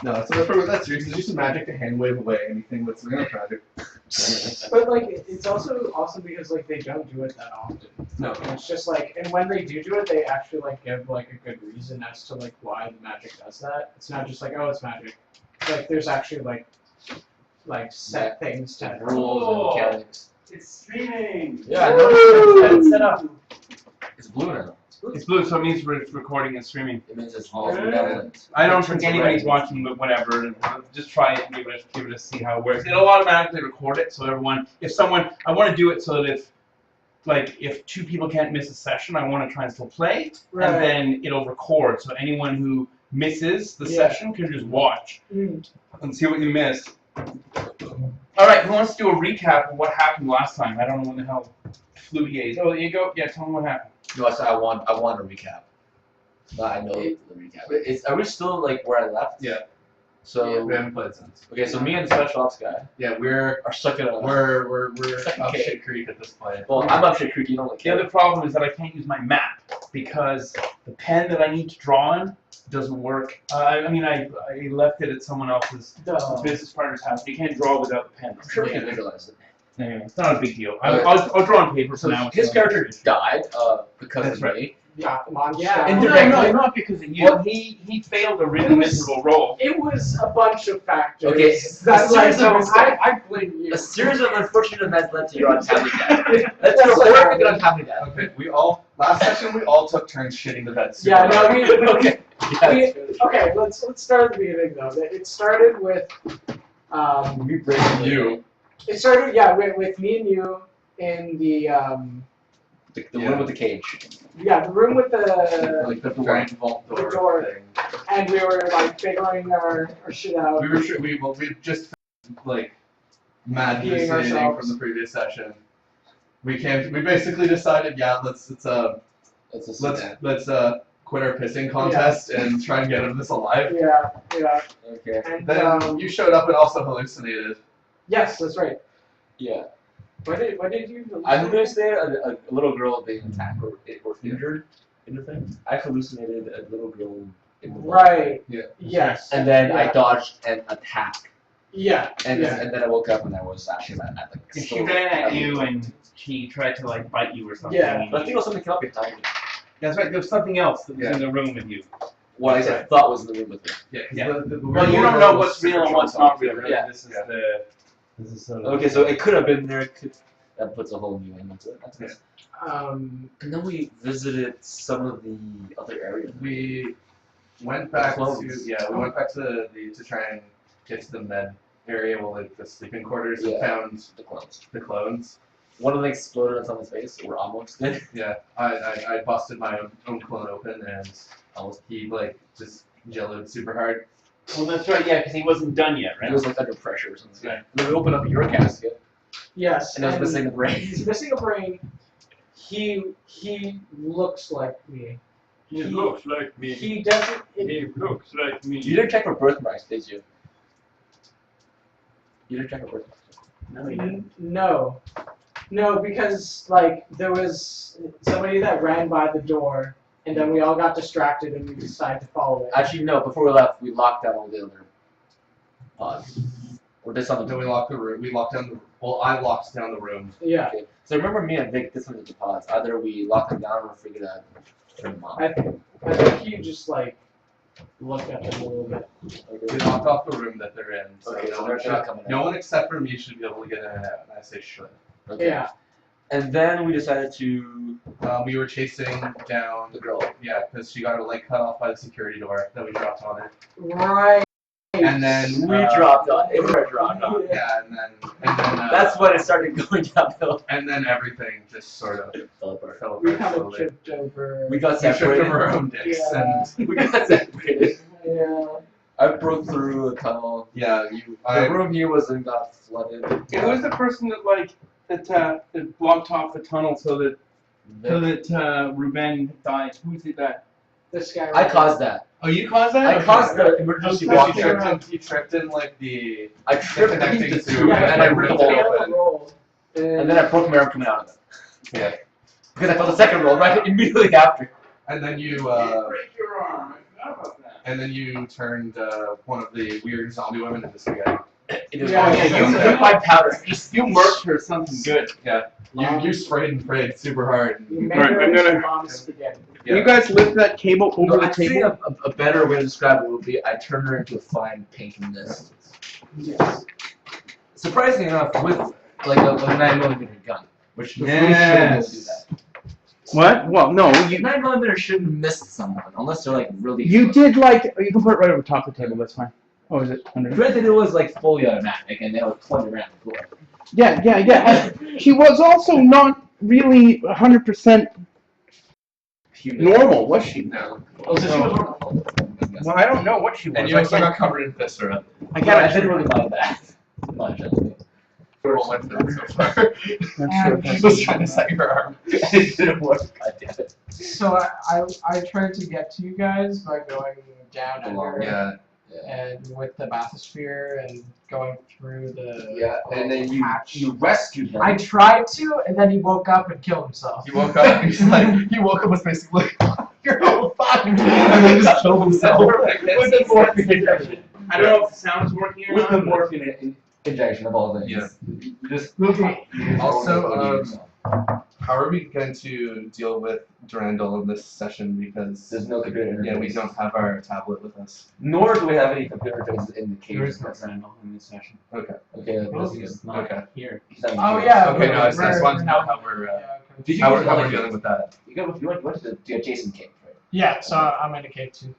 No, so for that series, it's just magic to hand wave away anything that's tragic. But like, it's also awesome because like they don't do it that often. No. And it's just like, and when they do it, they actually like give like a good reason as to like why the magic does that. It's not just like, oh, it's magic. Like there's actually like set things to Rules and mechanics. It's streaming. Yeah, I know it's set up. It's blue now. It's blue, so it means we're recording and streaming. It means it's all benevolent. I don't think anybody's watching, but whatever. Just try it and give it a see how it works. It'll automatically record it, so everyone, I want to do it so that if two people can't miss a session, I want to try and still play, Right. and then it'll record, so anyone who misses the session can just watch and see what you missed. All right, who wants to do a recap of what happened last time? I don't know when the hell Flutie is. Oh, there you go. Yeah, tell me what happened. No, I want a recap. I know the recap. Are we still like where I left? Yeah. So we haven't played since. Okay, so me and the special ops guy. Yeah, are stuck in a. We're Second up cave. Shit Creek at this point. Well, I'm up Shit Creek. You don't like. The other problem is that I can't use my map because the pen that I need to draw on doesn't work. I left it at someone else's business partner's house. You can't draw without the pen. I'm sure we can visualize it. Anyway, it's not a big deal. I'll draw on paper for So now. his character died because That's of right. me. Yeah, Indirectly. No, not because of you. He failed a really miserable role. It was a bunch of factors. Okay, That's a like, series so of I blame you. A series of unfortunate events led to your untimely death. That's your horrific untimely death. Okay, last session we all took turns shitting the bed. Yeah, no, we Okay. okay. Let's start at the beginning though. It started with We break You. It started with me and you in the the room with the cage. the room with the Like the giant vault door, door. thing. and we were like figuring our shit out. We just like mad Being hallucinating ourselves. from the previous session. We basically decided, let's quit our pissing contest and try and get out of this alive. Yeah. Okay. And Then you showed up and also hallucinated. yes, that's right. Yeah. What did you? I hallucinated a little girl being attacked or injured in the thing. I hallucinated a little girl in the Right. Yeah. Yes. And then I dodged an attack. Yeah. And then I woke up and I was actually at the She ran at you and she tried to like bite you or something. Yeah. But I think it was something came up behind me. That's right. There was something else that was in the room with you. What I thought was in the room with me. Yeah. 'cause Yeah. the Well, you weird don't know girl what's was real and super what's drunk. not real. Right? Yeah. This is sort of Okay, so it could have been there. That puts a whole new end into it. That's nice. And then we visited some of the other areas. We went back to Clones. to try and get to the med area, like the sleeping quarters, and Yeah. found The clones. the clones. One of them exploded on someone's face, or almost did. Yeah, I busted my own clone open and he like just jelloed super hard. Well, that's right. Yeah, because he wasn't done yet, right? He was like under pressure or something. Right. And then we opened up your casket, Yes. and it was missing a brain. He's missing a brain. He looks like me. He looks like me. He doesn't. He looks like me. You didn't check for birthmarks, did you? You didn't check for birthmarks. No, he didn't. No, because like there was somebody that ran by the door, and then we all got distracted and we decided to follow it. Actually, no. Before we left, we locked down all the other pods. Or did something. Then we locked the room. I locked down the room. Yeah, Okay. So remember me and Vic did something to the pods. Either we locked them down or figured out turn them on. I think you just like looked at them a little bit. We locked off the room that they're in. So Okay, no so one they're should- not coming no out. one except for me should be able to get in and out. And I say should. Okay. Yeah. And then we decided to We were chasing down the girl. Yeah, because she got her leg cut off by the security door that we dropped on her. Right. And then We dropped on it. We dropped on. Yeah, and then That's when it started going downhill. and then everything just sort of Fell apart. fell We apart kind of slowly. tripped over. We got We tripped separated. over our own dicks, Yeah. and We got separated. Yeah. I broke through a tunnel. yeah, The room here got flooded. Who was the person that blocked off the tunnel so that Ruben died? Who did that? This guy. I caused that. Oh, you caused that? I Okay. caused the emergency Because walk you there. you tripped in like the I tripped connecting the to- tube and I ripped the hole open. roll. And then I broke my arm coming out of it. yeah, Because I felt the second roll right immediately after. and then you break your arm. I forgot about that. And then you turned one of the weird zombie women into spaghetti. You applied powder. You murked her something good. Yeah. You sprayed and prayed super hard. You make Alright, her I'm into gonna- mom's spaghetti. Yeah. You guys lift that cable over the I'd say table. a better way to describe it would be I turned her into a flying pink mist. Yes. Surprisingly enough, with like a 9mm gun, which the police Yes. shouldn't do What? Well, no. that. You 9mm shouldn't miss someone unless they're like really. you did like. You can put it right over top of the table. That's fine. Oh, is it under? Granted, it was like fully automatic, and they were pointed around the floor. Yeah. And she was also not really 100% normal, was she? No. Oh, so she was normal. Well, I don't know what she was. And you also got covered in viscera. I I got didn't really mind that. Much, honestly. Roll went through it so far. That's Just trying to set your arm. It didn't work. I did it. So I tried to get to you guys by going down under Yeah. and with the bathysphere and going through the Yeah, and then hatch. you rescued them. I tried to, and then he woke up and killed himself. He woke up and he's like, he woke up was basically like, you're all fine. And then just killed himself. With the morphine injection. I don't know if the sound's working or With the not. morphine injection of all things. Yeah. Just Also, how are we going to deal with Durandal in this session? Because there's no computer interface. yeah, we don't have our tablet with us. Nor do we have any computer interfaces in the cave. There is no Randall in this session. Okay. Okay, Well, this is he's not Okay. here. Oh yeah. Okay, no, I just we're- wanted to know we're- how we're yeah, okay. Did you how go we're, to how the- we're dealing with that. You went to the Jason cave, right? Yeah, so I'm in a cave too.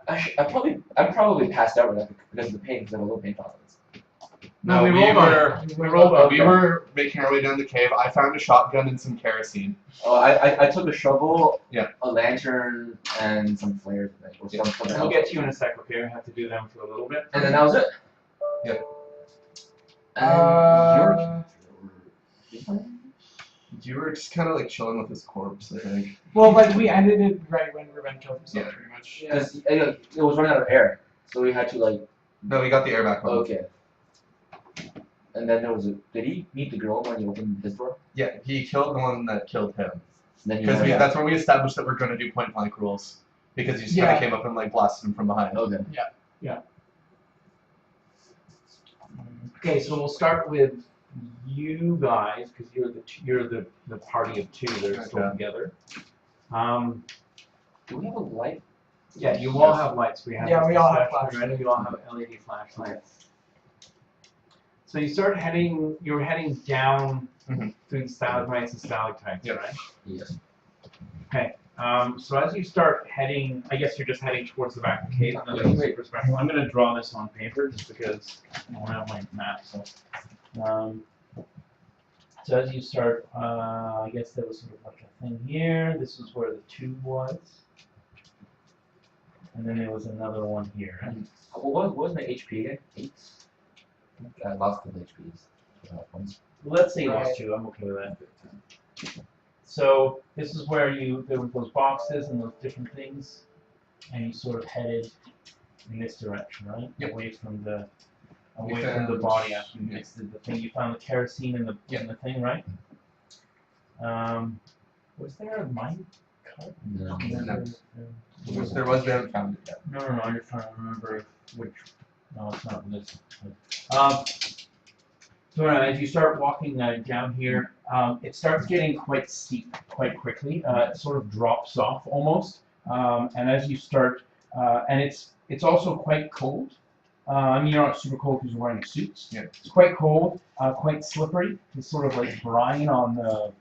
I'm probably passed out right now because of the pain, because I have a low pain tolerance. No, we we rolled on were it. We rolled on we it. were making our way down the cave. I found a shotgun and some kerosene. Oh, I took a shovel, Yeah. a lantern, and some flares, I think, or Yeah. something We'll else. get to you in a sec, okay? I have to do them for a little bit. And then that was it. Yep. And You were just kind of like chilling with his corpse, I think. Well, like we ended it right when Ruben killed himself, Yeah. pretty much. because it was running out of air, so we had to like. No, we got the air back on. Okay. And then there was a. Did he meet the girl when he opened his door? Yeah, he killed the one that killed him. Then he Because went- that's when we established that we're going to do point blank rules. Because he just kind Yeah. of came up and like blasted him from behind. Okay. Okay, so we'll start with you guys because you're the party of two that are still Okay. together. Do we have a light? Yeah, you all have lights. We have Yeah, we all have flashlights, flashlights. right? You all have LED flashlights. So you start heading. You're heading down Mhm. through the stalagmites and stalactites, Yep. right? Yes. Okay. So as you start heading, I guess you're just heading towards the back of the cave. And Yeah. then the perspective. I'm going to draw this on paper just because I don't have my map. So as you start, I guess there was sort of like a thing here. This is where the tube was. And then there was another one here. What was my HP again? 8? I lost the HPs. Well, let's say Right. lost 2. I'm okay with that. So this is where there were those boxes and those different things, and you sort of headed in this direction, right? Yep. Away from the We from the found- body after you mixed the thing. You found the kerosene in the thing, right? Was there a mine cart? No. No. There was, we haven't found it yet. No, I'm just trying to remember which. No, it's not this. So as you start walking down here, it starts getting quite steep quite quickly. It sort of drops off almost, and as you start, and it's also quite cold. I mean, you're not super cold because you're wearing suits. Yeah. It's quite cold, quite slippery. It's sort of like brine on the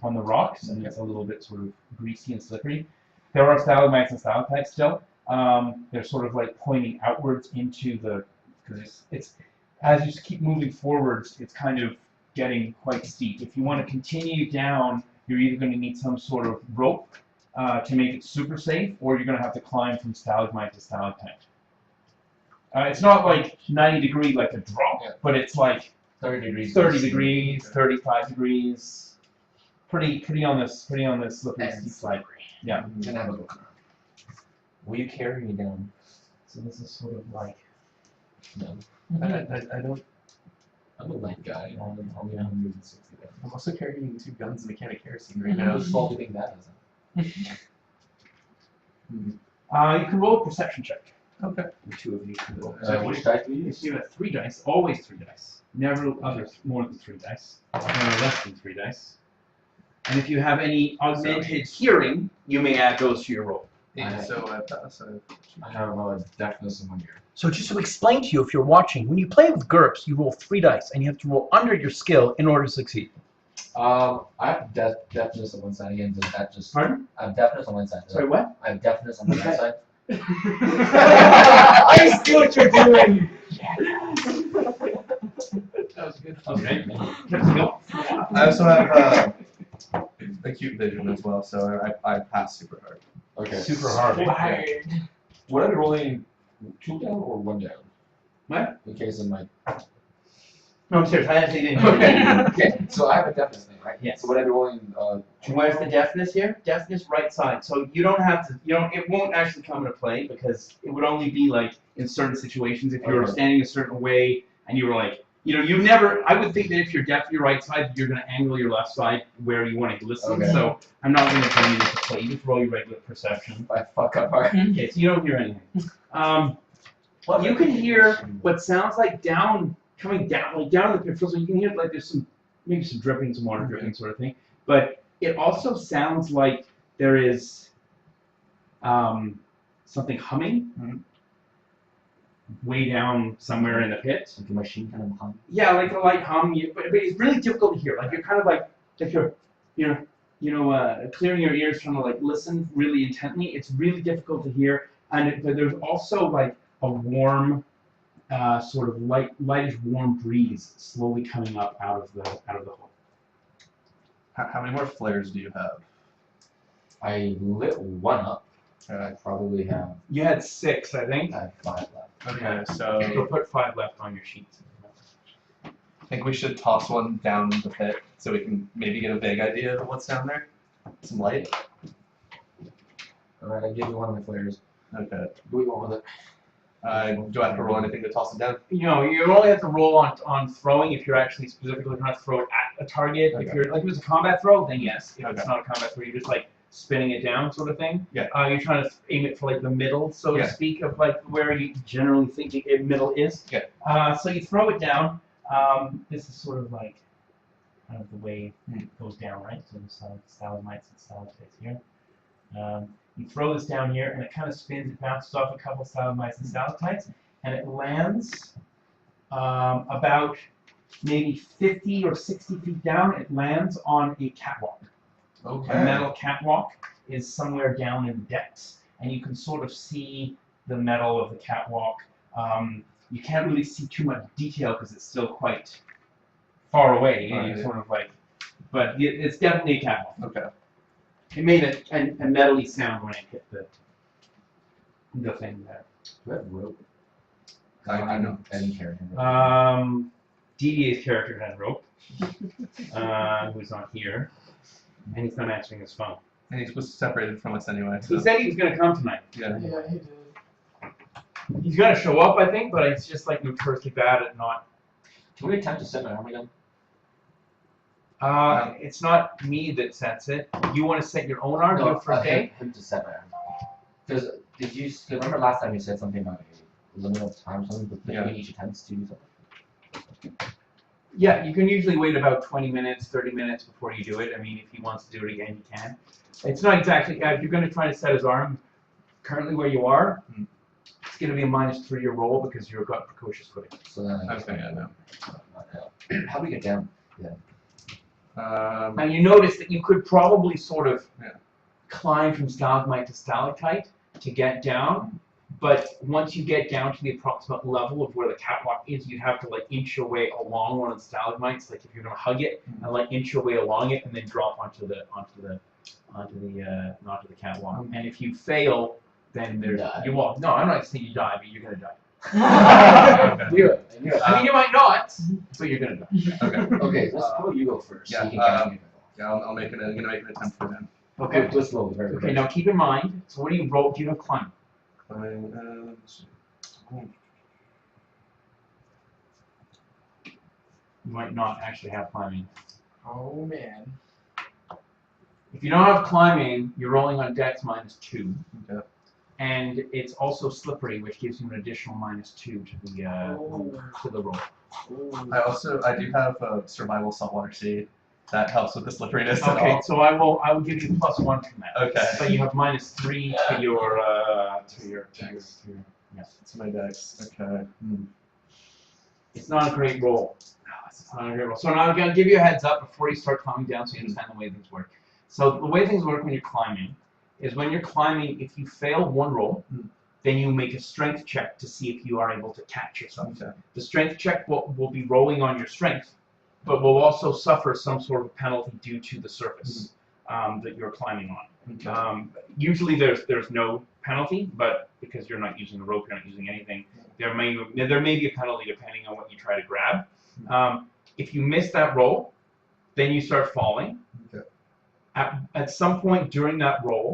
rocks, and it's a little bit sort of greasy and slippery. There are stalagmites and stalactites still. They're sort of like pointing outwards into the, because it's as you keep moving forwards, it's kind of getting quite steep. If you want to continue down, you're either going to need some sort of rope to make it super safe, or you're going to have to climb from stalagmite to stalactite. It's not like 90 degree like a drop, Yeah. but it's like 30 degrees. 30 degrees, 35 degrees. Pretty on this slippery And steep slide. Yeah. Can have a look. Will you carry me down? So this is sort of like No. I don't. I'm a light guy. I'm only 160 I'm also carrying 2 guns and a can of kerosene right now. now. Whose fault do you think that is? You can roll a perception check. Okay. The two of you can roll. So Which dice do you use? You have 3 dice, always 3 dice. Never more than 3 dice. Never less than 3 dice. And if you have any augmented hearing, you may add those to your roll. So I pass. I have deafness in one ear. So just to explain to you, if you're watching, when you play with GURPS, you roll 3 dice, and you have to roll under your skill in order to succeed. I have deafness on one side again. Does that just? Pardon? I have deafness on one side. Sorry, what? I have deafness on the Okay. other side. I see what you're doing! That was good. Okay. Let's go. I also have acute vision as well, so I pass super hard. Okay. Super hard. Would I be rolling 2 down or 1 down? What? In case of my. No, I'm serious. I actually didn't hear Okay. So I have a deafness thing, right? Yes. So would I be rolling? Where's the deafness here? Deafness right side. So you don't have to, it won't actually come into play because it would only be like in certain situations if you were Okay. standing a certain way and you were like, I would think that if you're deaf to your right side, you're going to angle your left side where you want to listen. Okay. So I'm not going to bring you into play. You just roll your regular perception. If I fuck up hard. Okay, so you don't hear anything. You can hear what sounds like coming down, like down the peripheral. So you can hear like there's maybe some dripping, some water dripping sort of thing. But it also sounds like there is something humming way down somewhere in the pit. Like a machine kind of hum. Yeah, like a light hum. But it's really difficult to hear. Like you're kind of like if you're clearing your ears trying to like listen really intently. It's really difficult to hear. But there's also like a warm, sort of lightish warm breeze slowly coming up out of the hole. How many more flares do you have? I lit 1 up. And I probably have. You had 6, I think. I have 5 left. Okay, so You'll put 5 left on your sheet. I think we should toss one down the pit so we can maybe get a vague idea of what's down there. Some light. Alright, I give you one of my flares. Okay. Do we want with it? Do I have to roll anything to toss it down? You only have to roll on throwing if you're actually specifically trying to throw it at a target. Okay. If you're like if it's a combat throw, then yes. If it's Okay. not a combat throw, you're just like spinning it down sort of thing. Yeah. You're trying to aim it for like the middle, so Yeah. to speak, of like where you generally think the middle is. Yeah. So you throw it down. This is sort of like kind of the way it goes down, right? So the stalagmites and stalactites here. You throw this down here, and it kind of spins. It bounces off a couple stalagmites and stalactites, and it lands about maybe 50 or 60 feet down. It lands on a catwalk. Okay. A metal catwalk is somewhere down in the depths, and you can sort of see the metal of the catwalk. You can't really see too much detail because it's still quite far away. And Right. you're sort of like, but it's definitely a catwalk. Okay. It made a metally sound when it hit the thing there. Do I have rope? I know. And carrying rope. DDA's character had rope, who's not here, and he's not answering his phone. And he's supposed to separate it from us anyway. He So. said he was going to come tonight. Yeah. Yeah, he did. He's going to show up, I think, but it's just like notoriously bad at not. Can we attempt to set my arm again? It's not me that sets it. You want to set your own arm your first day? him to set my arm. Because did you remember last time you said something about a limit of time, something between each attempts to do something? Yeah, you can usually wait about 20 minutes, 30 minutes before you do it. I mean, if he wants to do it again, he can. It's not exactly, if you're going to try to set his arm currently where you are, it's going to be a -3 your roll because you've got precocious footing. So then I Okay, I know. How do we get down? Now you notice that you could probably sort of Yeah. climb from stalagmite to stalactite to get down, but once you get down to the approximate level of where the catwalk is, you have to like inch your way along one of the stalagmites, like if you're gonna hug it, and like inch your way along it, and then drop onto the catwalk. And if you fail, then there's Die. you won't. No, I'm not saying you die, but you're gonna die. Okay. I mean, you might not, but you're gonna die. Okay. Okay, let's go. You go first. yeah, So you can catch me. Yeah, I'm gonna make an attempt for him. Okay. Just slowly, very Okay. Now keep in mind. So what do you roll? Do you have climb? Let's see. You might not actually have climbing. Oh man. If you don't have climbing, you're rolling on dex -2. Okay. and it's also slippery, which gives you an additional -2 to the roll. I do have a survival saltwater seed that helps with the slipperiness and Okay, all. so I will give you +1 from that. Okay. But you have -3 to your It's my dex. Okay. It's not a great roll. It's not a great roll. So now I'm gonna give you a heads up before you start climbing down, so you understand the way things work. So the way things work when you're climbing is when you're climbing, if you fail one roll, then you make a strength check to see if you are able to catch yourself. Okay. The strength check will be rolling on your strength, but will also suffer some sort of penalty due to the surface that you're climbing on. Okay. Usually there's no penalty, but because you're not using the rope, you're not using anything, there may be a penalty depending on what you try to grab. If you miss that roll, then you start falling. Okay. At some point during that roll,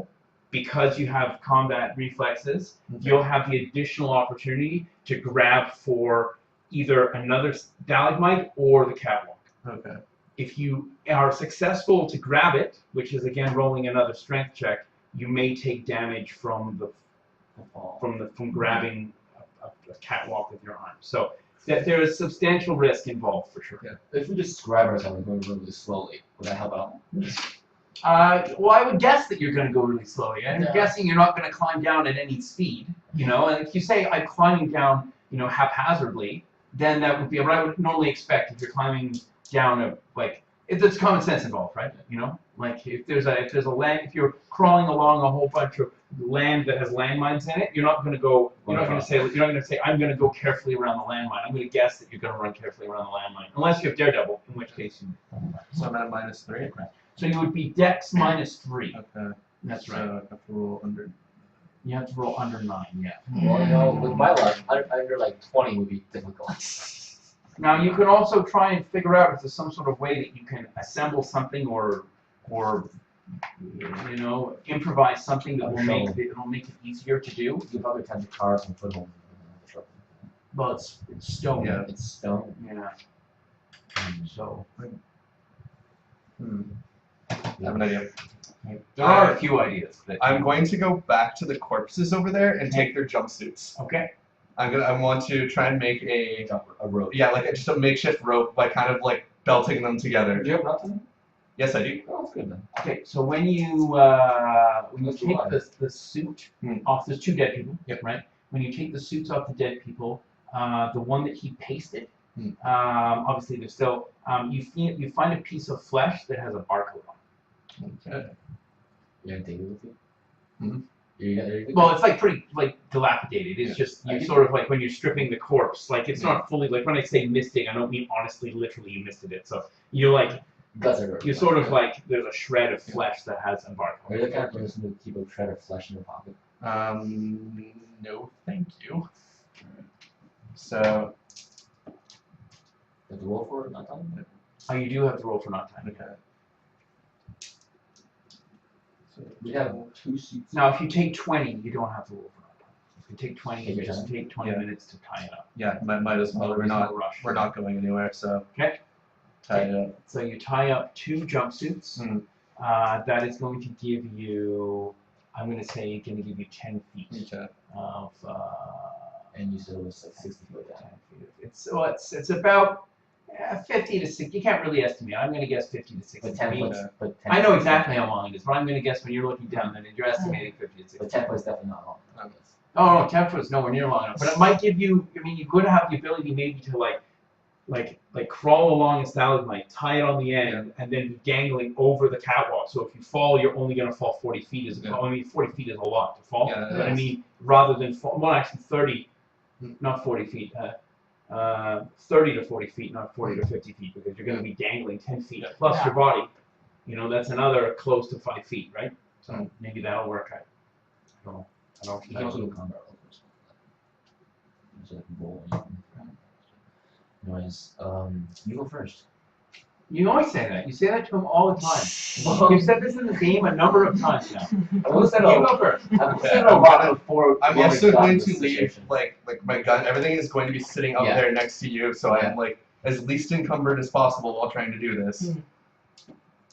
because you have combat reflexes, you'll have the additional opportunity to grab for either another stalagmite or the catwalk. Okay. If you are successful to grab it, which is again rolling another strength check, you may take damage from grabbing a catwalk with your arm. So there is substantial risk involved for sure. Yeah. If we just grab ourselves and go really slowly, would that help out? Well, I would guess that you're going to go really slowly. I'm Yeah. guessing you're not going to climb down at any speed, And if you say I'm climbing down, haphazardly, then that would be what I would normally expect if you're climbing down if there's common sense involved, right? Like if there's a land, if you're crawling along a whole bunch of land that has landmines in it, you're not going to go. You're not going to say I'm going to go carefully around the landmine. I'm going to guess that you're going to run carefully around the landmine, unless you have Daredevil, in which case you. So I'm at -3. So you would be Dex -3. Okay. That's right. So I have to roll under. You have to roll under 9. Yeah. Well, with my luck, under like 20 would be difficult. Now you can also try and figure out if there's some sort of way that you can assemble something or improvise something that will make it easier to do. You could probably tend to carve some footholds in the truck. Well, it's stone. Yeah. It's stone. Yeah. So I have an idea. there are a few ideas. I'm going to go back to the corpses over there and take their jumpsuits. Okay. I want to try and make a rope. Yeah, like just a makeshift rope by kind of like belting them together. Do you have nothing? Yes, I do. Oh, that's good then. Okay. So when you take the suit off, there's 2 dead people. Yep. Right. When you take the suits off the dead people, the one that he pasted. Obviously, there's still you find a piece of flesh that has a barcode on it. Okay. You have David with you? Mhm. Well, it's like pretty dilapidated. It's just I you get sort of like when you're stripping the corpse, like it's not fully like when I say misting, I don't mean honestly, literally you misted it. So you're like you sort of like there's a shred of flesh that has a barcode. Are you the kind of person to keep a shred of flesh in your pocket? No, thank you. So. You have to roll for it, not time? Oh, you do have to roll for not time. Okay. So We have 2 seats. Now, if you take 20, you don't have to roll for not time. If you take 20, Take you your just time. take 20 Yeah. minutes to tie it up. Yeah, might as well. There's no rush. We're not going anywhere, so Okay. tie it up. So you tie up 2 jumpsuits. That is going to give you, I'm going to say, going to give you 10 feet Okay. of. And you said it was like 60 foot down. It's about 50 to 60. You can't really estimate. I'm going to guess 50 to 60 But 10 feet. foot's, but 10 I know foot's exactly how long it is, but I'm going to guess when you're looking down, then you're estimating 50 to 60. But 10 foot's definitely not long. Okay. Oh, no, 10 foot is nowhere near long enough. But it might give you, you could have the ability maybe to like crawl along a stalagmite, tie it on the end, and then be dangling over the catwalk. So if you fall, you're only going to fall 40 feet. 40 feet is a lot to fall. Yeah, But I mean, rather than fall, well, actually 30, not 40 feet. 30 to 40 feet, not 40 to 50 feet, because you're going to be dangling 10 feet plus your body. That's another close to 5 feet, right? So maybe that'll work. I don't know. You can also do combat roll first. So like roll and you can Anyways, you go first. You always say that. You say that to him all the time. You've said this in the game a number of times now. I will say You go first. I've said a lot before. I'm we also got going this to leave situation. like my gun. Everything is going to be sitting up Yeah. there next to you, so I'm like as least encumbered as possible while trying to do this.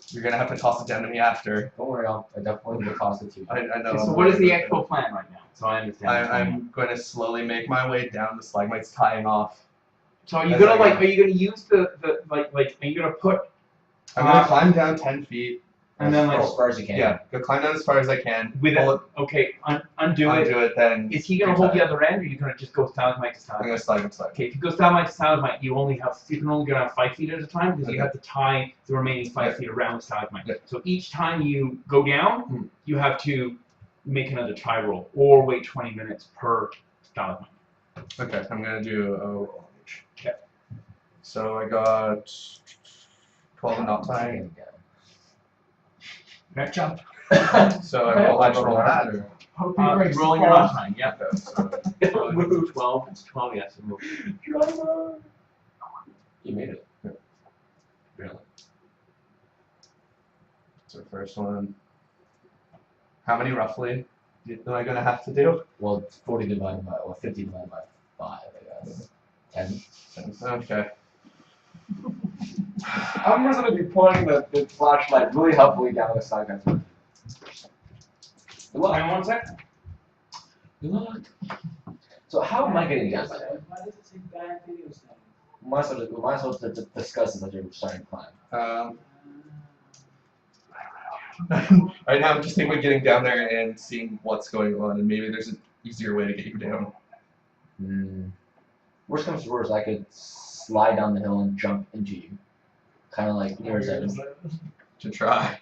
You're gonna have to toss it down to me after. Don't worry, I definitely will toss it to you. I know. Okay, so what is the actual plan right now? So I understand. I'm going to slowly make my way down the stalagmites, tying off. So are you as gonna I like? go. Are you gonna use the like? Are you gonna put I'm gonna climb down 10 feet. and then As like far as you can. Yeah, go climb down as far as I can. with pull it? Okay, undo it. undo it, then. Is he gonna hold the other end, or are you gonna just go stalagmite to I'm stalagmite? gonna slide. Okay, if you go stalagmite to stalagmite, you can only go down 5 feet at a time because you have to tie the remaining 5 feet around the stalagmite. Yeah. So each time you go down, Hmm. you have to make another tie roll or wait 20 minutes per stalagmite. Okay, I'm gonna do a roll each. Okay. So I got 12 and not tying. Okay, jump. So I roll that. Or? Hope he breaks rolling the your fall. own time, yeah. Okay, so Move 12, it's 12, yes. Move. You made it. really. So first one. How many roughly am I gonna have to do? Well, it's 40 divided by, or 50 divided by 5, I guess. 10. Okay. I'm just gonna be pointing the flashlight really helpfully down the side. Good luck. Hang on 1 second. Good luck. So how am I getting down by the way? Why does it say bad videos now? Might as well discuss this as you're starting to climb. Right now, I'm just thinking about getting down there and seeing what's going on, and maybe there's an easier way to get you down. Worst comes to worst, I could slide down the hill and jump into you. Kind of like near edge. To try.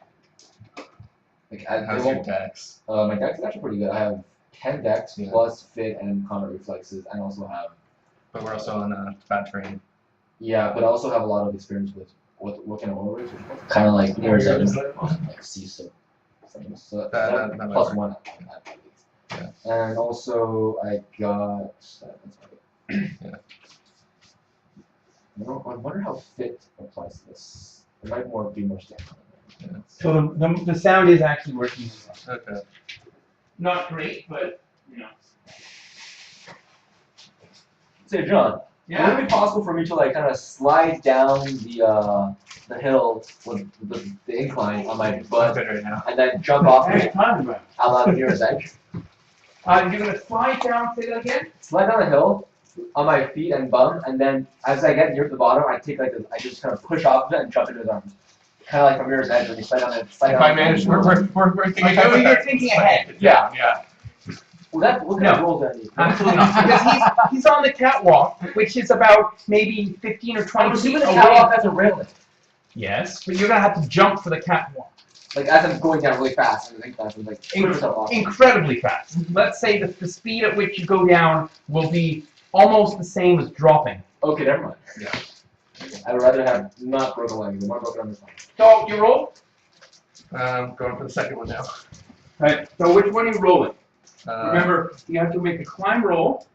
Like, How's your dex? My dex is actually pretty good. I have 10 dex Yeah. plus fit and combat reflexes, and also have But we're also on bad terrain. but I also have a lot of experience with working on overrays, kind of like near edge on like CISO things. So That might plus work. 1 at least. And also I got Yeah. I wonder how fit applies to this. It might be more standard. Yeah. So the sound is actually working. Okay. Not great, but you know. Say, John, would it be possible for me to like kind of slide down the hill with the incline on my I'm butt good right now. and then jump off Hey, it time about. out of nearest edge? You're gonna slide down. Say that again. Slide down the hill on my feet and bum, and then as I get near the bottom, I take like I just kind of push off of it and jump into his arms. Kind of like from nearest edge when you slide down and slide If down. I manage, we're thinking Like, oh, you're thinking ahead. Yeah. Yeah. What kind of rules do I need? Absolutely not. Because he's on the catwalk, which is about maybe 15 or 20 I'm feet assuming the away. catwalk has a railing. Yes, but you're gonna have to jump for the catwalk. Like as I'm going down really fast, and I think that's like push yourself off. Incredibly fast. Let's say that the speed at which you go down will be almost the same as dropping. Okay, never mind. Yeah. I'd rather have not broken legs than more broken arms. So you roll. Going for the second one now. Right. So which one are you rolling? Uh, Remember, you have to make a climb roll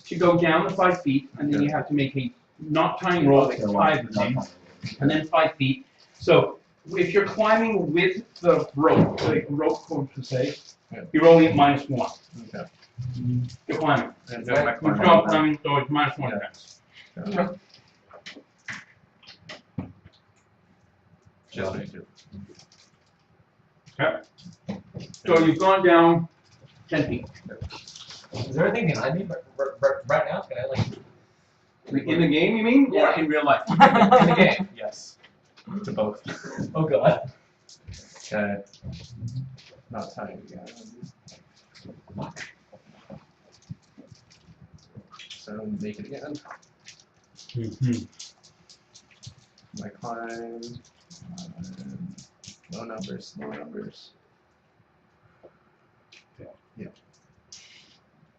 to go down the 5 feet, and then you have to make a not tying roll to tie the thing, and then 5 feet. So if you're climbing with the rope, like rope code to say, Yeah. you're rolling at -1. Okay. You're climbing. And doing my You're climb. not climbing, so it's -1 Yeah. times. Okay. Just me too. So you've gone down 10 feet. Is there anything behind me right now? Can I like? In the game, you mean? Yeah. Or in real life? In the game, yes. To both. Oh god. Okay. Not tying again. So make it again. My climb. Low numbers, low numbers.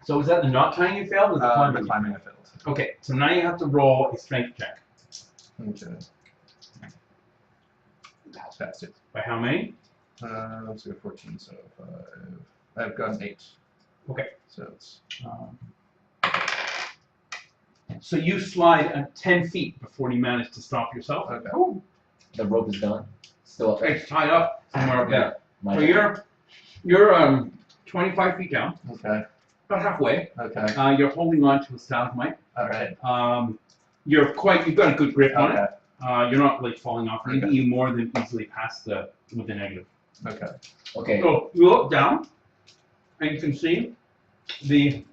So is that the not tying you failed, or the The climbing? climbing I failed. Okay, so now you have to roll a strength check. Okay. Passed it. By how many? Let's go 14, so 5. I've got an 8. Okay. So it's So you slide 10 feet before you manage to stop yourself. okay. The rope is done. Still up there. It's tied up somewhere up there. My So you're 25 feet down, Okay. about halfway. Okay. You're holding on to a stalagmite. All right. You've got a good grip on Okay. it. You're not like falling off or anything. You more than easily pass with the negative. Okay. Okay. So you look down, and you can see the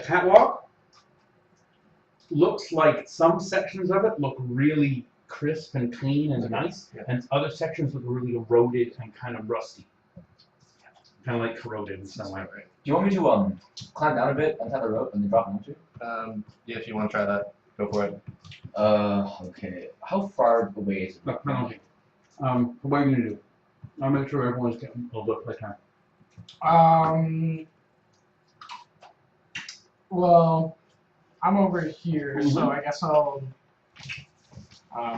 catwalk looks like some sections of it look really crisp and clean and nice, and other sections look really eroded and kind of rusty, kind of like corroded in some way. Do you want me to climb down a bit and tie the rope and then drop onto? Yeah, if you want to try that, go for it. Okay. How far away is it? No, penalty. What are you gonna do? I'll make sure everyone's getting a little bit of time. Well, I'm over here, so I guess I'll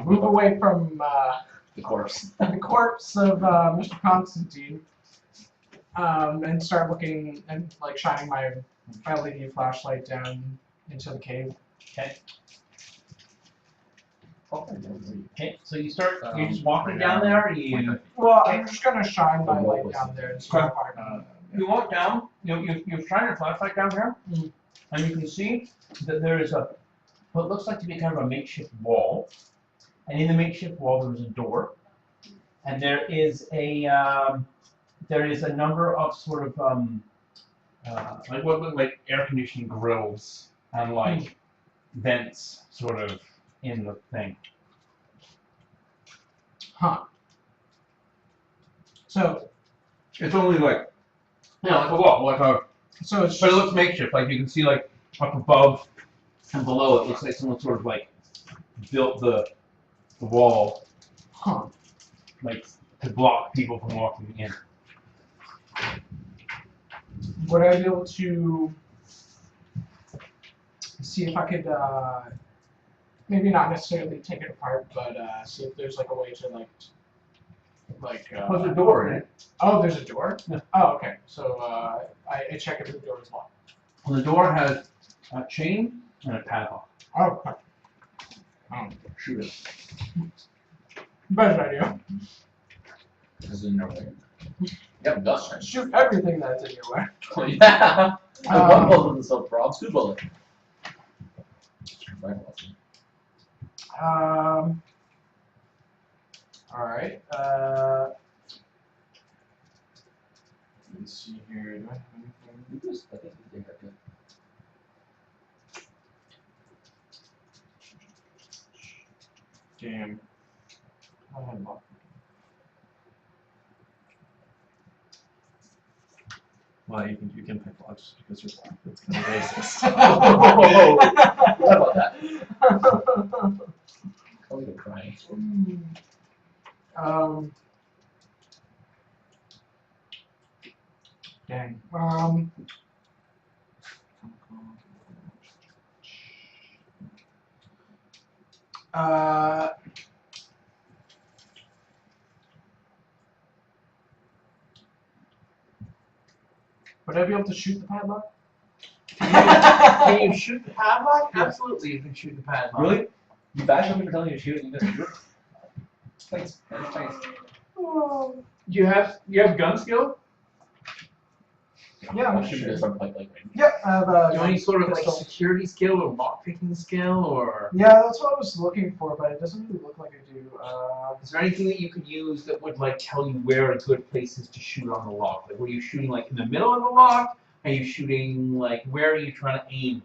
move away from The corpse. the corpse of Mr. Constantine, and start looking and like shining my LED flashlight down into the cave. Okay, so you start. You're just walking down there, or you? Well, I'm just gonna shine my light down there and see how far I can. You walk down. You shine your flashlight down here, and you can see that there is what looks like to be kind of a makeshift wall, and in the makeshift wall there is a door, and there is a number of sort of like what look like air conditioning grills and like vents sort of in the thing. Huh. So It's only like like a wall, like a. so it's But it just, looks makeshift. Like you can see, like up above and below, it looks like someone sort of like built the wall, huh. like to block people from walking in. Would I be able to see if I could maybe not necessarily take it apart, but see if there's like a way to There's a door in it. Oh, there's a door? Yeah. Oh, okay. So I check if the door is locked. Well, the door has a chain and a padlock. Oh, okay. Shoot it. Better idea. This is no way. Yep, dust. Shoot everything that's in your way. Oh, yeah. One bullet doesn't solve problems. Two bullets. Alright. Let me see here. Do I have anything? I think we did that good. Damn. I had luck. Well, you can pick locks because you're black. That's kind of racist. What about that? Oh, you're crying. Dang. Would I be able to shoot the padlock? Can you shoot the padlock? Absolutely, you can shoot the padlock. Really? You bash on me for telling you to shoot and you didn't shoot? Thanks. Thanks. You have gun skill? Yeah, I'm I'm shooting sure. this from like Yep, I have a. Do any sort of like pistol. security skill or lockpicking skill, or Yeah, that's what I was looking for, but it doesn't really look like I do. is there anything that you could use that would like tell you where a good place is to shoot on the lock? Like, were you shooting like in the middle of the lock? Are you shooting like where are you trying to aim?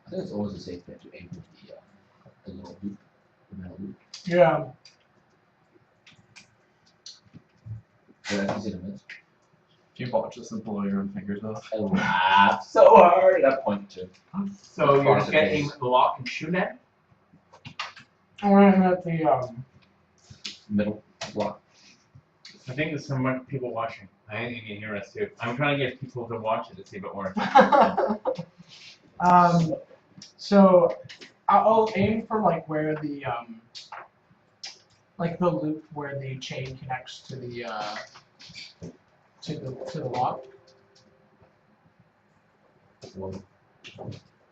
I think it's always a safe bet to aim with the little loop, the metal loop. Yeah. Yeah, that's easy to miss. If you botch this and blow your own fingers off. I laugh so hard at that point too. So you're just gonna aim at the lock and shoot at it? I'm gonna have the Middle block. I think there's some people watching. I think you can hear us too. I'm trying to get people to watch it to see if it works. So I'll aim for like where the like the loop where the chain connects to the to the lock.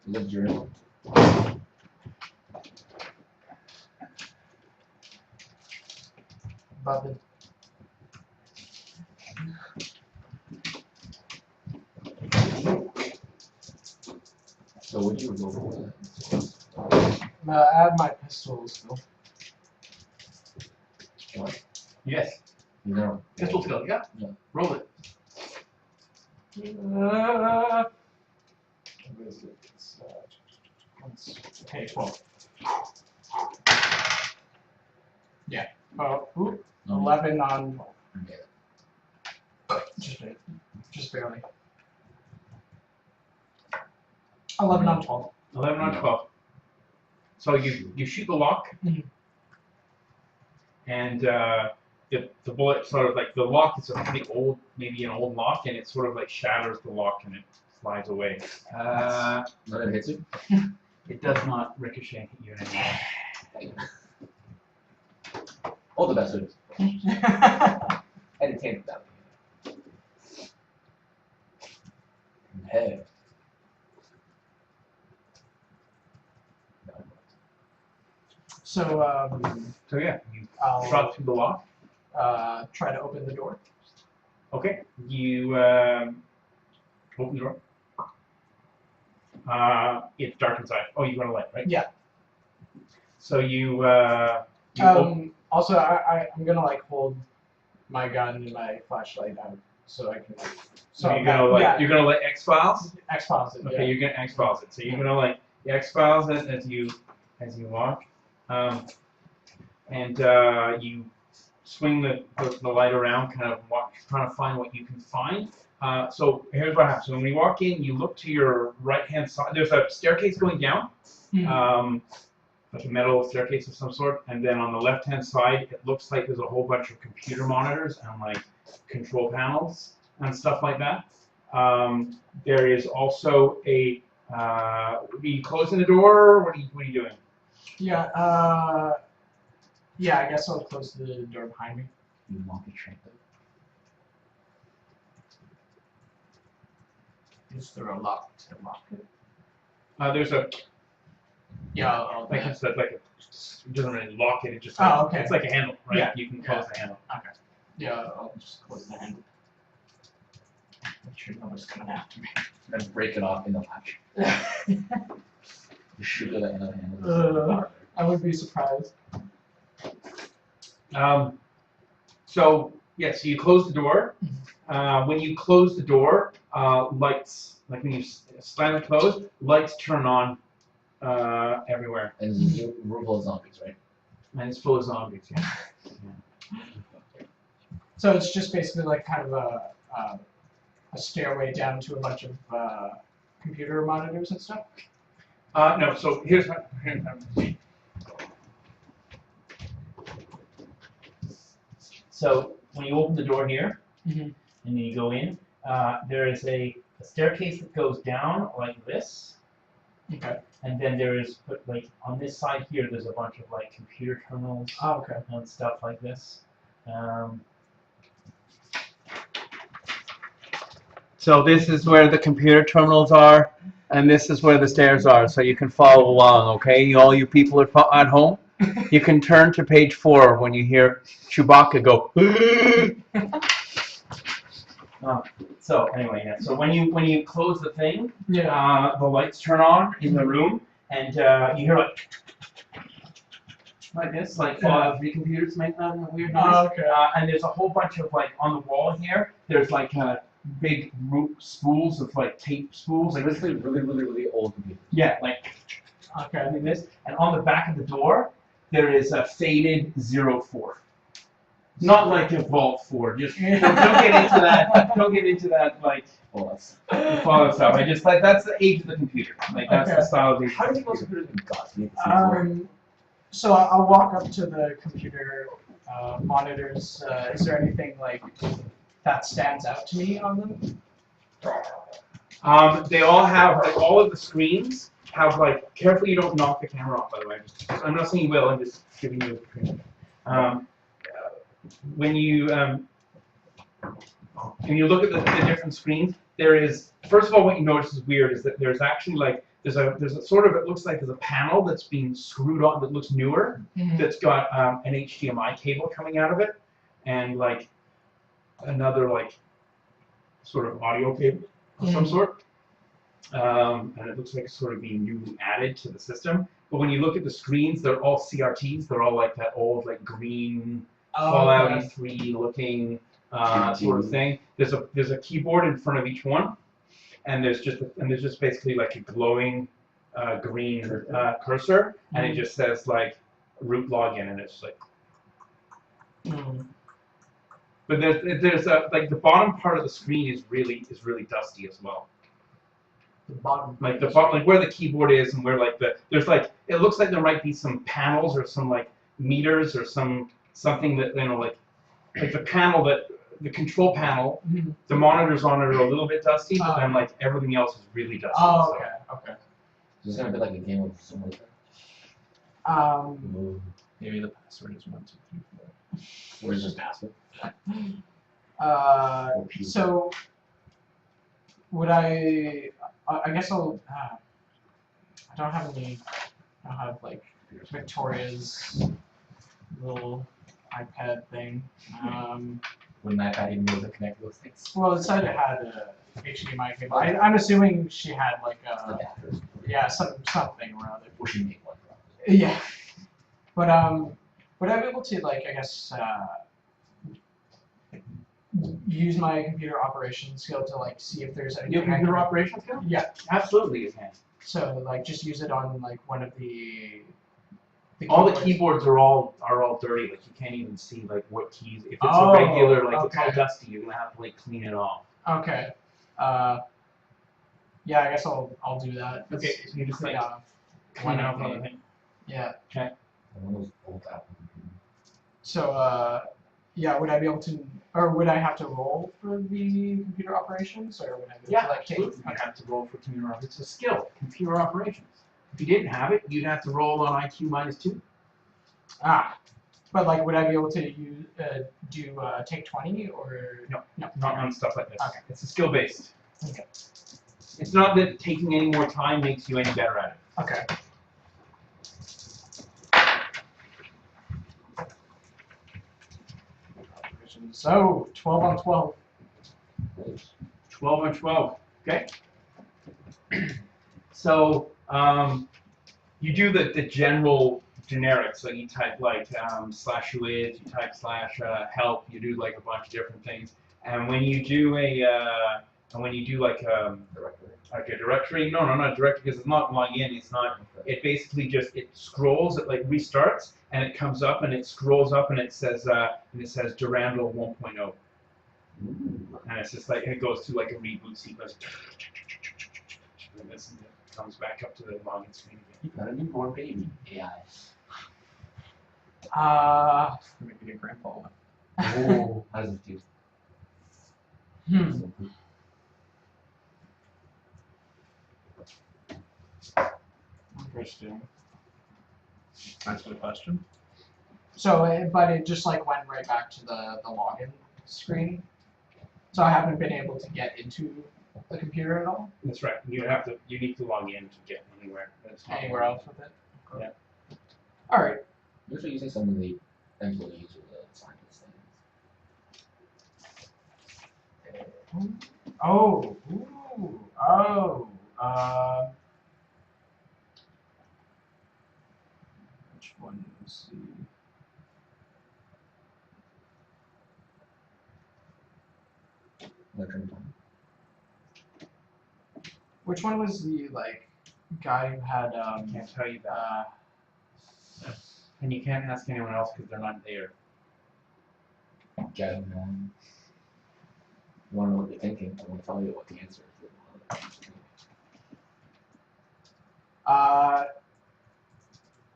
Live journey. Bumping. So what do you go for? Add my pistol skill. Yes. No. Pistol skill. Yeah. Yeah. Roll it. What is it? It's, okay, 12. Yeah. Ooh, 11 on 12. Just barely. 11 on 12. 11 on 12. So you shoot the lock, and the bullet sort of like the lock is a pretty old, maybe an old lock, and it sort of like shatters the lock and it flies away. None of it hits you? It does not ricochet and hit you in any way. All the best it is. Entertainment value. Hey. So, So yeah, you I'll shot through the lock. try to open the door. Okay, you open the door. It's dark inside. Oh, you got a light, right? Yeah. So you open. Also, I'm gonna like hold my gun and my flashlight out so I can. So you're gonna like yeah, you're gonna let X-Files. X-Files it. Okay, Yeah. you're gonna X-Files it. So you're gonna like X-Files it as you walk, and you swing the light around, kind of trying to find what you can find. So here's what happens. So when you walk in, you look to your right-hand side. There's a staircase going down, like a metal staircase of some sort. And then on the left-hand side, it looks like there's a whole bunch of computer monitors and like control panels and stuff like that. There is also a. Are you closing the door? What are you doing? Yeah. Yeah. I guess I'll close the door behind me. You want to shrink it? Is there a lock to lock it? There's a Yeah. I'll like it's like a, it doesn't really lock it. It just Oh, okay. It's like a handle, right? Yeah. You can close the handle. Yeah. I'll just close the handle. Make sure nobody's coming after me. And break it off in the latch. You shoot it at another hand. I would be surprised. So yeah, so you close the door. When you close the door, lights, like when you slam it closed, lights turn on everywhere, And it's a room full of zombies, right? and it's full of zombies. Yeah. So it's just basically like kind of a stairway down to a bunch of computer monitors and stuff. No, so here's what. So when you open the door here, Mhm. and then you go in, there is a staircase that goes down like this, Okay. and then there is like on this side here, there's a bunch of like computer terminals Oh, okay. and stuff like this. So this is where the computer terminals are, and this is where the stairs are, so you can follow along, okay? All you people at home, you can turn to page 4 when you hear Chewbacca go. So anyway, yeah. So when you close the thing, Yeah. the lights turn on in the room, and you hear like this, like the computers make that weird noise. Oh, okay. And there's a whole bunch of like on the wall here. There's like big spools of like tape spools, Like like basically really old computers. yeah, like Okay. like this. And on the back of the door, there is a faded 04. Not like a Vault 4. Just don't get into that. Don't get into that like Well, that's. Fallout stuff. I just like that's the age of the computer. Like that's Okay. the style of the. How do you know computers even got to me? So I'll walk up to the computer monitors. Is there anything like that stands out to me on them? They all have like all of the screens have like. Carefully, you don't knock the camera off. By the way, I'm not saying you will. I'm just giving you a screen. When you look at the different screens, there is first of all what you notice is weird is that there's actually like there's a sort of it looks like there's a panel that's being screwed on that looks newer that's got an HDMI cable coming out of it. and like another like sort of audio cable of some sort. And it looks like it's sort of being newly added to the system. But when you look at the screens, they're all CRTs. They're all like that old like green Fallout E3 looking sort of thing. There's a keyboard in front of each one, and there's just basically like a glowing green cursor, and it just says like root login, and it's like. But there's a like the bottom part of the screen is really dusty as well. The bottom. Like like where the keyboard is and where like there's like it looks like there might be some panels or some like meters or something that like the panel that the control panel, the monitors on it are a little bit dusty, but then like everything else is really dusty. Oh, okay, okay. This is gonna be like a game of something like that. Maybe the password is 1, 2, 3, 4. What is this password? So would I guess I'll. I don't have any. I don't have like Victoria's little iPad thing. Wouldn't iPad even be able to connect those things? Well, it said it had a HDMI cable. I'm assuming she had like a Adapters. yeah something around it. We should make one. Yeah, but would I be able to like I guess use my computer operation skill to like see if there's any Your computer operation skill? Yeah. Absolutely, you can. So like just use it on like one of the All the keyboards. keyboards are all dirty. Like you can't even see like what keys. If it's Oh, a regular, like it's all okay. dusty, you're gonna have to like clean it off. Okay. Yeah, I guess I'll do that. Okay, so you just like Yeah. clean off everything. Yeah. One of those old Apple computers. So yeah, would I be able to, or would I have to roll for the computer operations, or would I be able to like take? Absolutely. You have to roll for computer operations. It's a skill, computer operations. If you didn't have it, you'd have to roll on IQ -2. Ah, but like, would I be able to use do take 20 or No. No. Not on stuff like this. Okay. It's a skill based. Okay. It's not that taking any more time makes you any better at it. Okay. So 12 on 12. 12 on 12. Okay. So you do the general generics. So you type like /wid, you type /help. You do like a bunch of different things. And when you do like a directory, no, not a directory because it's not login. It's not. It basically just it scrolls. It like restarts and it comes up and it scrolls up and it says Durandal 1.0. And it's just like, and it goes through like a reboot sequence. And it comes back up to the login screen again. You got a newborn baby. AI. Maybe your grandpa one. Oh, how does it feel? Interesting. Answer the question. So, but it just like went right back to the login screen. So I haven't been able to get into the computer at all. That's right. You need to log in to get anywhere. That's not Anywhere else with it. Yeah. All right. Usually using some of the employees or the scientists things. Oh. Ooh. Oh. Which one? Let's see. Which one was the like guy who had I can't tell you that. And you can't ask anyone else because they're not there. Get them on. You want to know what they're thinking? I won't tell you what the answer is.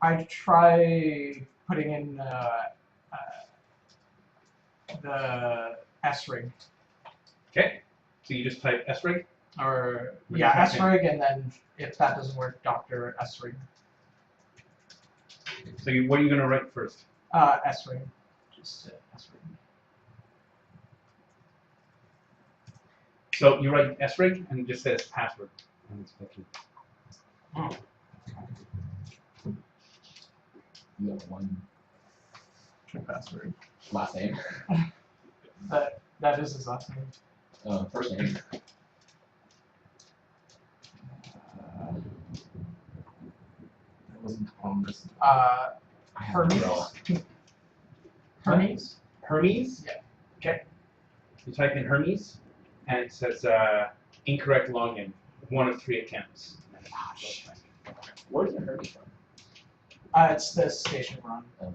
I try putting in the S-rig. Okay. So you just type srig. Or What yeah, do you type in? S-rig, and then if that doesn't work, Dr. S-rig. So what are you gonna write first? S-rig. Just S-rig. So you write srig and it just says password. And it's okay. You got one. Password. Last name. That is his last name. First name. It wasn't on this. Hermes. Hermes. Hermes. Yeah. Okay. You type in Hermes, and it says incorrect login. 1 of 3 attempts. Oh, shit. Where's the Hermes from? It's the station run. Okay.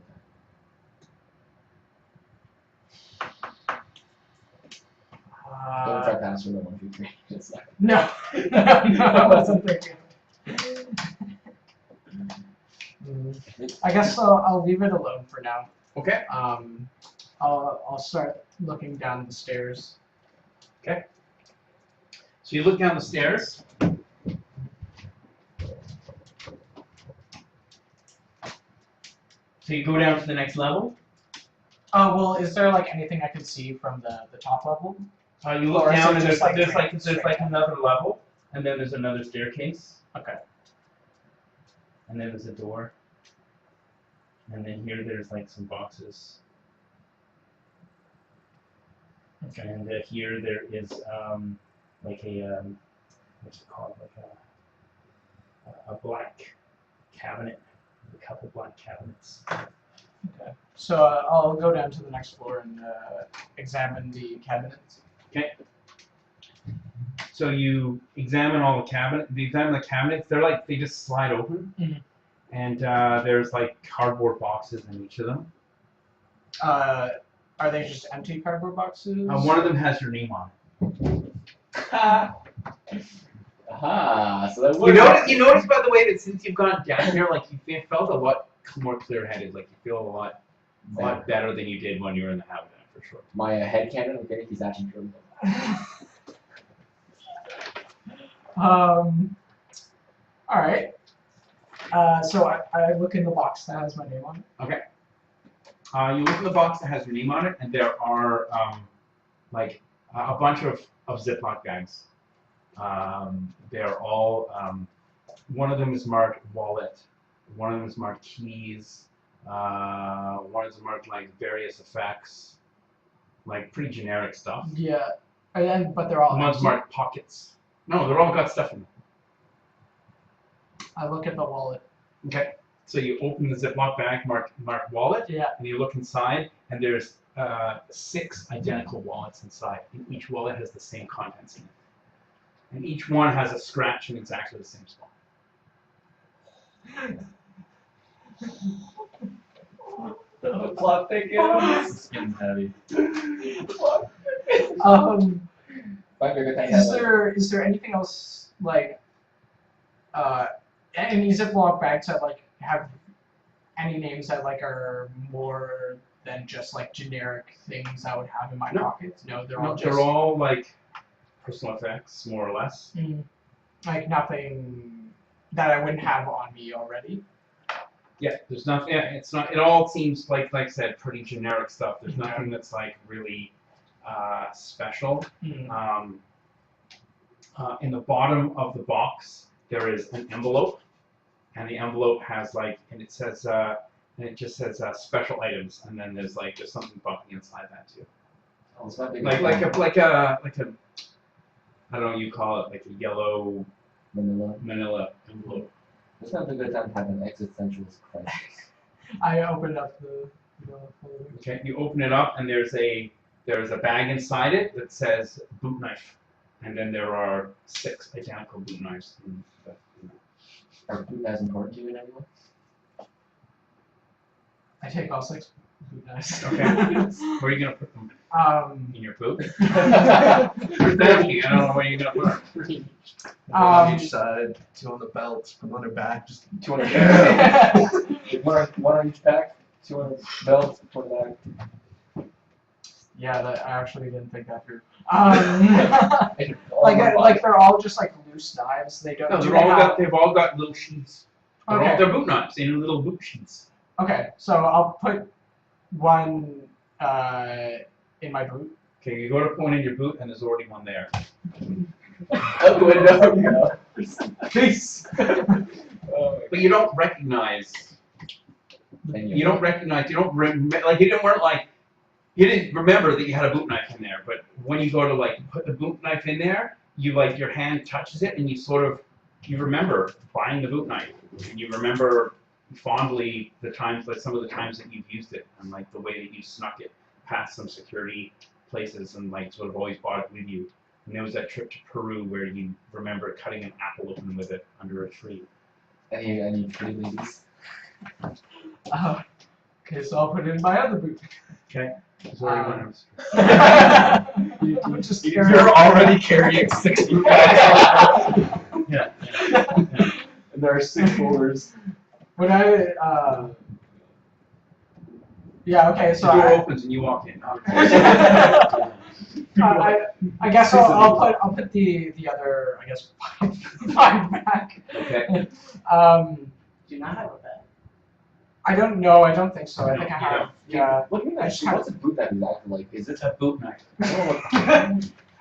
Don't try password 1, 2, 3. It's like, No, no, I wasn't thinking. I guess I'll leave it alone for now. Okay. I'll start looking down the stairs. Okay. So you look down the stairs. So you go down to the next level. Oh well, is there like anything I can see from the top level? You look Or is down it and just there's like like another level, and then there's another staircase, Okay. and then there's a door, and then here there's like some boxes, Okay. and here there is like a what's it called, like a black cabinet, a couple black cabinets. Okay. So I'll go down to the next floor and examine the cabinets. Okay. So you examine all the cabinet. You examine the cabinets. They're like they just slide open, Mhm. and there's like cardboard boxes in each of them. Are they just empty cardboard boxes? One of them has your name on it. Aha, so that You notice by the way that since you've gone down here, like you felt a lot more clear-headed. Like you feel a lot better than you did when you were in the habitat, for sure. My headcanon, okay, he's actually true. All right. So I look in the box that has my name on it. You look in the box that has your name on it, and there are like a bunch of Ziploc bags. They're all one of them is marked wallet, one of them is marked keys, one is marked like various effects, like pretty generic stuff. Yeah. But they're all One's empty. marked pockets. No, they're all got stuff in them. I look at the wallet. Okay. So you open the Ziploc bag marked wallet, Yeah. and you look inside, and there's 6 identical wallets inside, and each wallet has the same contents in it. And each one has a scratch in exactly the same spot. The plot thickens. It's getting heavy. Might be a good thing. Is there anything else like any Ziploc bags that like have any names that like are more than just like generic things I would have in my No. pockets? No, they're all No, just they're all like personal effects, more or less. like nothing that I wouldn't have on me already. Yeah, there's nothing. Yeah, it's not. It all seems like I said, pretty generic stuff. There's Okay. nothing that's like really special. In the bottom of the box, there is an envelope, and the envelope has like, and it says, and it just says special items, and then there's like just something bumping inside that too. Oh, this might be a Like good like time. a I don't know, you call it like a yellow Manila. manila envelope. This might be a good time to have an existentialist crisis. I opened up the folder. Okay, you open it up, and there's a bag inside it that says boot knife, and then there are 6 identical boot knives. Are boot knives important to you in any way? I take all 6 boot knives. Okay. Where are you gonna put them? In your boot? Thank you. I don't know where you're gonna put them. One on each side, 2 on the belt, from under back, just 2 on the one on each back, 2 on the belt, 2 on the back. Yeah, I actually didn't think that through. Like, Like they're all just like loose knives. They don't. No, do they've they all have- got they've all got little sheaths. Okay. They're boot knives in little boot sheaths. Okay, so I'll put one in my boot. Okay, you go to point in your boot, and there's already one there. out the window, you know. Peace. Oh, But you don't recognize. and You don't recognize. You don't like. You weren't like. You didn't remember that you had a boot knife in there, but when you go to like put the boot knife in there, you like your hand touches it and you remember buying the boot knife. And you remember fondly the times, like some of the times that you've used it and like the way that you snuck it past some security places and like sort of always brought it with you. And there was that trip to Peru where you remember cutting an apple open with it under a tree. Any pretty ladies? Okay, so I'll put it in my other boot. Okay. It's already one of I'm just You're already carrying 60 pounds. Yeah. And there are 6 folders. When yeah, okay, so The door I, opens and you walk in. I guess I'll put the other, I guess, 5 back. Okay. Do not have a bed. I don't know, I don't think so. I think I You have, yeah. What do you mean? I just kind What's a boot knife exactly like? Is it? It's a boot knife.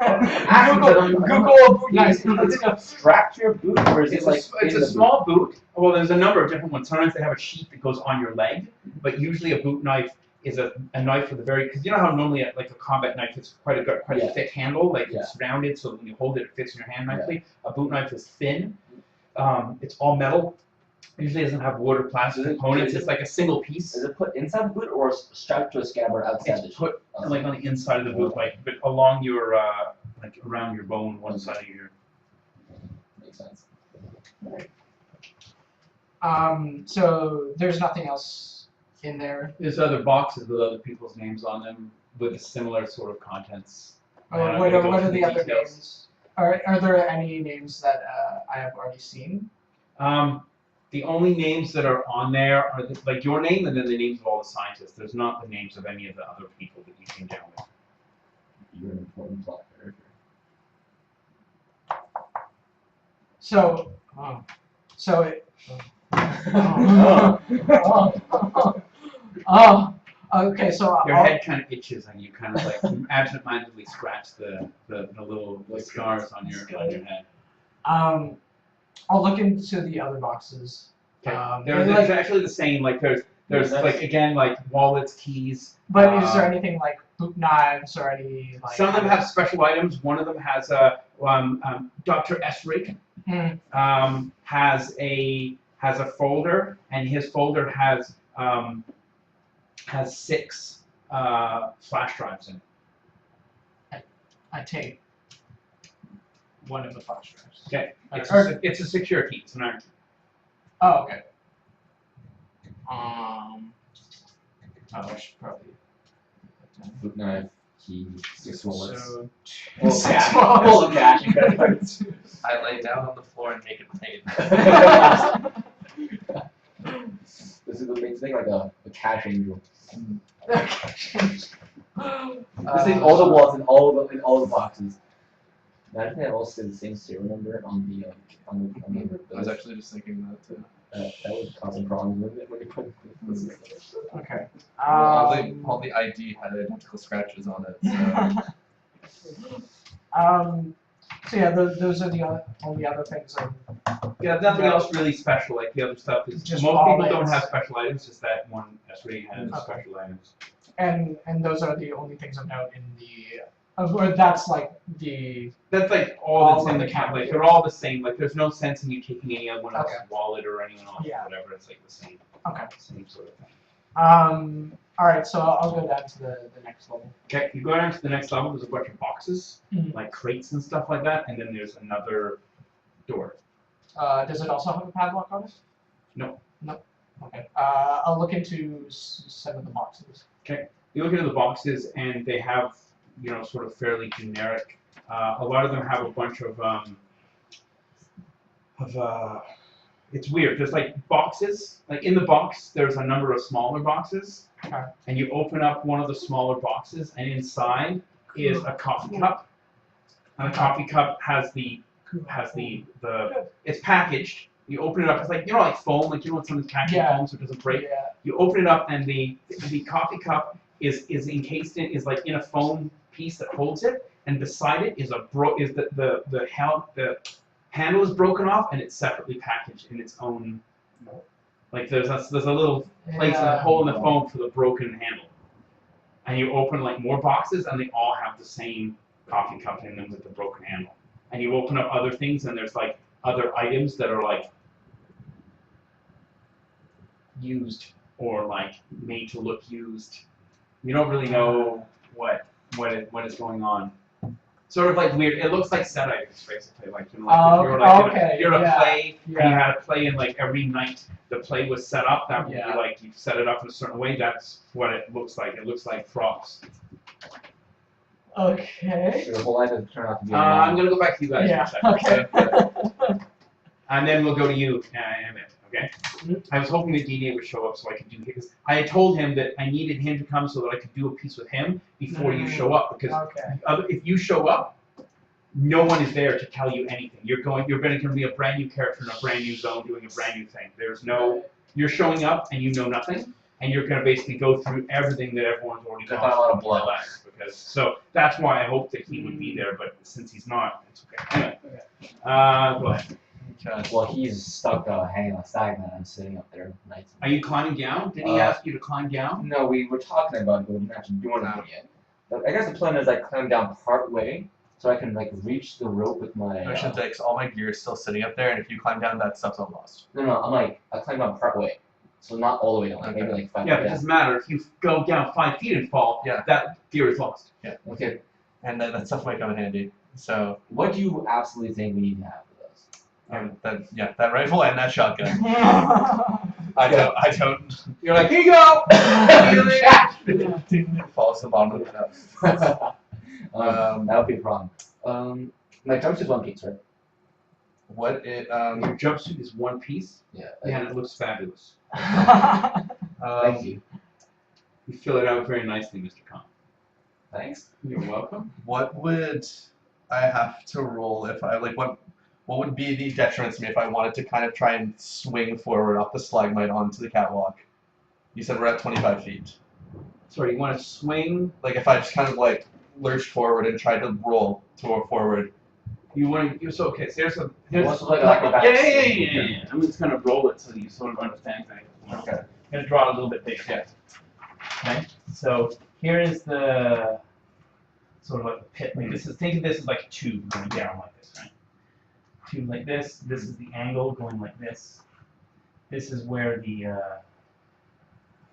I don't know Google a boot knife. Is it strapped to your boot, or is It's it like? it's a small boot. Well, there's a number of different ones. Sometimes they have a sheath that goes on your leg, but usually a boot knife is a knife with a very, because you know how normally like a combat knife it's quite a thick handle, like it's rounded, so when you hold it, it fits in your hand nicely. A boot knife is thin. It's all metal. Usually doesn't have wood or plastic components. It's like a single piece. Is it put inside the boot or strapped to a scabbard outside the It's boot? put like on the inside of the boot, like but along your like around your bone, one side of your. Makes sense. So there's nothing else in there. There's other boxes with other people's names on them with similar sort of contents. What I'm gonna go are through the other details. names? Are there any names that I have already seen? The only names that are on there are like your name and then the names of all the scientists. There's not the names of any of the other people that you came down with. You're an important plot character. So, okay, so Your head kind of itches and you kind of like absentmindedly scratch the little scars on your head. I'll look into the other boxes. They're like, actually the same. Like there's like again like wallets, keys. but is there anything like boot knives or any like? Some of them have special items. One of them has a Dr. Esric has a folder, and his folder has 6 flash drives in it. I take one of the flash drives. Okay, Or- it's a secure key. It's an iron key. Oh, okay. I should probably. Boot knife, key, 6 wallets. So, Full of 6 cash. wallets. Full of cash. and credit cards. I lay down on the floor and make it plain. This is the main thing, like a cash angel. This is all the wallets in all the boxes. Imagine they all say the same serial number on the I was actually just thinking that too. that would cause some problems with it when you put this. Okay. All the ID had identical scratches on it. So. So yeah, those are the only other things. Yeah, nothing else really special. Like the other stuff is Just most all people don't items. have special items. Just that one Esri has Okay. special items. And those are the only things of note in the. Or that's like the. That's like all that's All in of the the camp. Like categories. they're all the same. Like there's no sense in you taking anyone else's Okay. wallet or anyone else Yeah. or whatever. It's like the same. Okay. Same sort of thing. All right, so I'll go down to the next level. Okay, you go down to the next level. There's a bunch of boxes, Mhm. like crates and stuff like that, and then there's another door. Does it also have a padlock on it? No. No. Okay. I'll look into some of the boxes. You look into the boxes, and they have, sort of fairly generic. A lot of them have a bunch of it's weird. There's like boxes. Like in the box, there's a number of smaller boxes, Okay. and you open up one of the smaller boxes, and inside is a coffee cup. And the coffee cup has the it's packaged. You open it up. It's like like foam. Like when something's packaged Yeah. foam so it doesn't break. Yeah. You open it up, and the coffee cup is encased is like in a foam piece that holds it, and beside it is the handle is broken off, and it's separately packaged in its own. Like there's a little place, a hole in the foam for the broken handle. and you open like more boxes, and they all have the same coffee cup in them with the broken handle. And you open up other things, and there's like other items that are like used or like made to look used. You don't really know what is going on. Sort of like weird. It looks like set items basically. Like, you know, like if you're like okay, you're a yeah, play and you yeah. had a play, and like every night the play was set up. That would Yeah. be like you set it up in a certain way. That's what it looks like. It looks like frogs. Okay. The whole life has turned out to be. I'm gonna go back to you guys Yeah. for a second. Okay. And then we'll go to you, Emmett, okay? I was hoping that DDA would show up so I could do it, because I had told him that I needed him to come so that I could do a piece with him before you show up, because Okay. if you show up, no one is there to tell you anything. You're going to be a brand new character in a brand new zone doing a brand new thing. You're showing up and you know nothing, and you're going to basically go through everything that everyone's already gone Got a lot of through more or blood. less, so that's why I hoped that he would be there, but since he's not, it's okay. Anyway, go ahead. Well, he's stuck hanging on a stagnant and sitting up there nights. Are you climbing down? Did he ask you to climb down? No, we were talking about it, but we didn't actually do anything yet. But I guess the plan is I climb down part way, so I can like reach the rope with my. I should say, 'cause all my gear is still sitting up there, and if you climb down, that stuff's all lost. No, I'm like I climb down part way, so not all the way down, like maybe like 5 Yeah, feet but it down. doesn't matter. If you go down 5 feet and fall, Yeah. that gear is lost. Okay, And then that stuff might come in handy. So, what do you absolutely think we need to have for this? that rifle and that shotgun. I don't. You're like, here you go! Falls to the bottom of the cup. That would be a problem. My jumpsuit's one piece, right? What it Your jumpsuit is one piece, Yeah. and it looks fabulous. Thank you. You fill it out very nicely, Mr. Khan. Thanks. You're welcome. What would I have to roll if I like what would be the detriment to me if I wanted to kind of try and swing forward off the stalagmite onto the catwalk? You said we're at 25 feet. Sorry, you want to swing? Like if I just kind of like lurched forward and tried to roll forward. You want to? So okay. So What's like acrobatics? Yeah. I'm just gonna roll it so you sort of understand things. Okay. I'm gonna draw it a little bit bigger. Yeah. Okay. So here is the sort of like the pit. Like this is, think of this as like a tube going down like this, right? Tube like this. This is the angle going like this. This is where the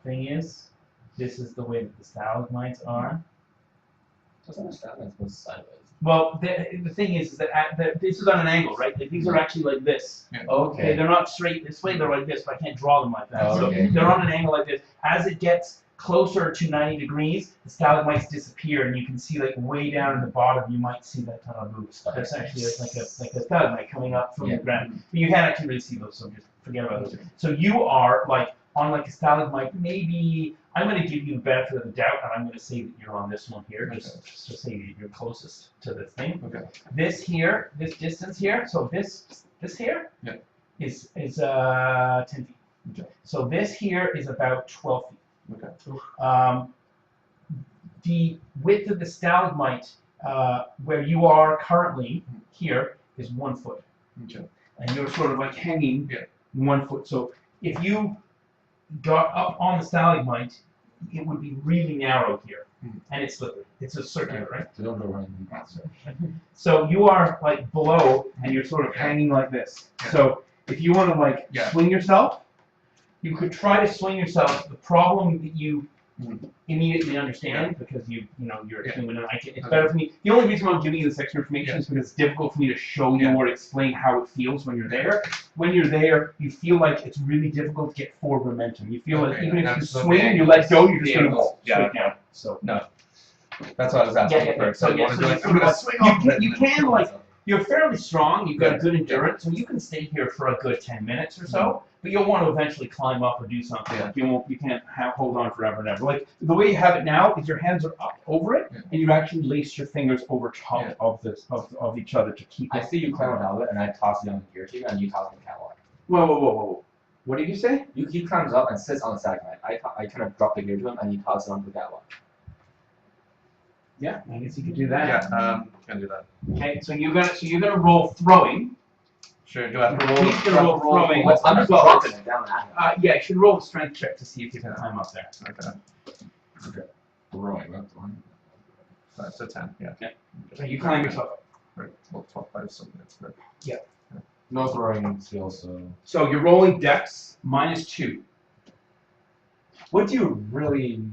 thing is. This is the way that the stalagmites are. Doesn't understand that goes sideways. Well, the thing is that this is on an angle, right? Like these are actually like this. Okay, they're not straight this way, they're like this, but I can't draw them like that. Oh, okay. So they're on an angle like this. As it gets closer to 90 degrees, the stalagmites disappear, and you can see like way down in the bottom, you might see that kind of move. That's actually like a stalagmite coming up from the ground. But you can't actually really see those, so just forget about those. So you are like on like a stalagmite, maybe. I'm going to give you the benefit of the doubt, and I'm going to say that you're on this one here, just to say that you're closest to this thing. Okay. This here, this distance here, so this here is 10 feet. Okay. So this here is about 12 feet. Okay. The width of the stalagmite, where you are currently here, is 1 foot. Okay. And you're sort of like hanging 1 foot. So if you got up on the stalagmite, it would be really narrow here, and it's slippery. It's a circular, right? So don't go running. So you are like below, and you're sort of hanging like this. So if you want to like swing yourself, you could try to swing yourself. The problem that you immediately understand, because you're a human, and it's better for me. The only reason why I'm giving you this extra information is because it's difficult for me to show you or explain how it feels when you're there. When you're there, you feel like it's really difficult to get forward momentum. You feel like even if you swing and you let go, you're just going to go straight down. So no, that's what I was asking first. So I wanted to like, I'm gonna swing you can like. You're fairly strong, you've got a good endurance, so you can stay here for a good 10 minutes or so, but you'll want to eventually climb up or do something. Like you can't hold on forever and ever. Like the way you have it now is your hands are up over it, and you actually lace your fingers over top of each other to keep it. I see you climb on top of it, and I toss you on the gear tube, and you toss me on the catwalk. Whoa. What did you say? He climbs up and sits on the stalagmite. I kind of drop the gear to him, and he tosses it onto the catwalk. Yeah, I guess you could do that. Gonna do that. Okay, so you're gonna roll throwing. Sure. Do I have to roll? He's gonna roll throwing. I'm just dropping it down at him. Yeah, you should roll a strength check to see if you can climb up there. Okay. Throwing, not throwing. 5 to 10. Yeah. So you climb yourself up. Right. Well, 12, 5, so that's good. No throwing skill, so. So you're rolling dex -2. What do you really?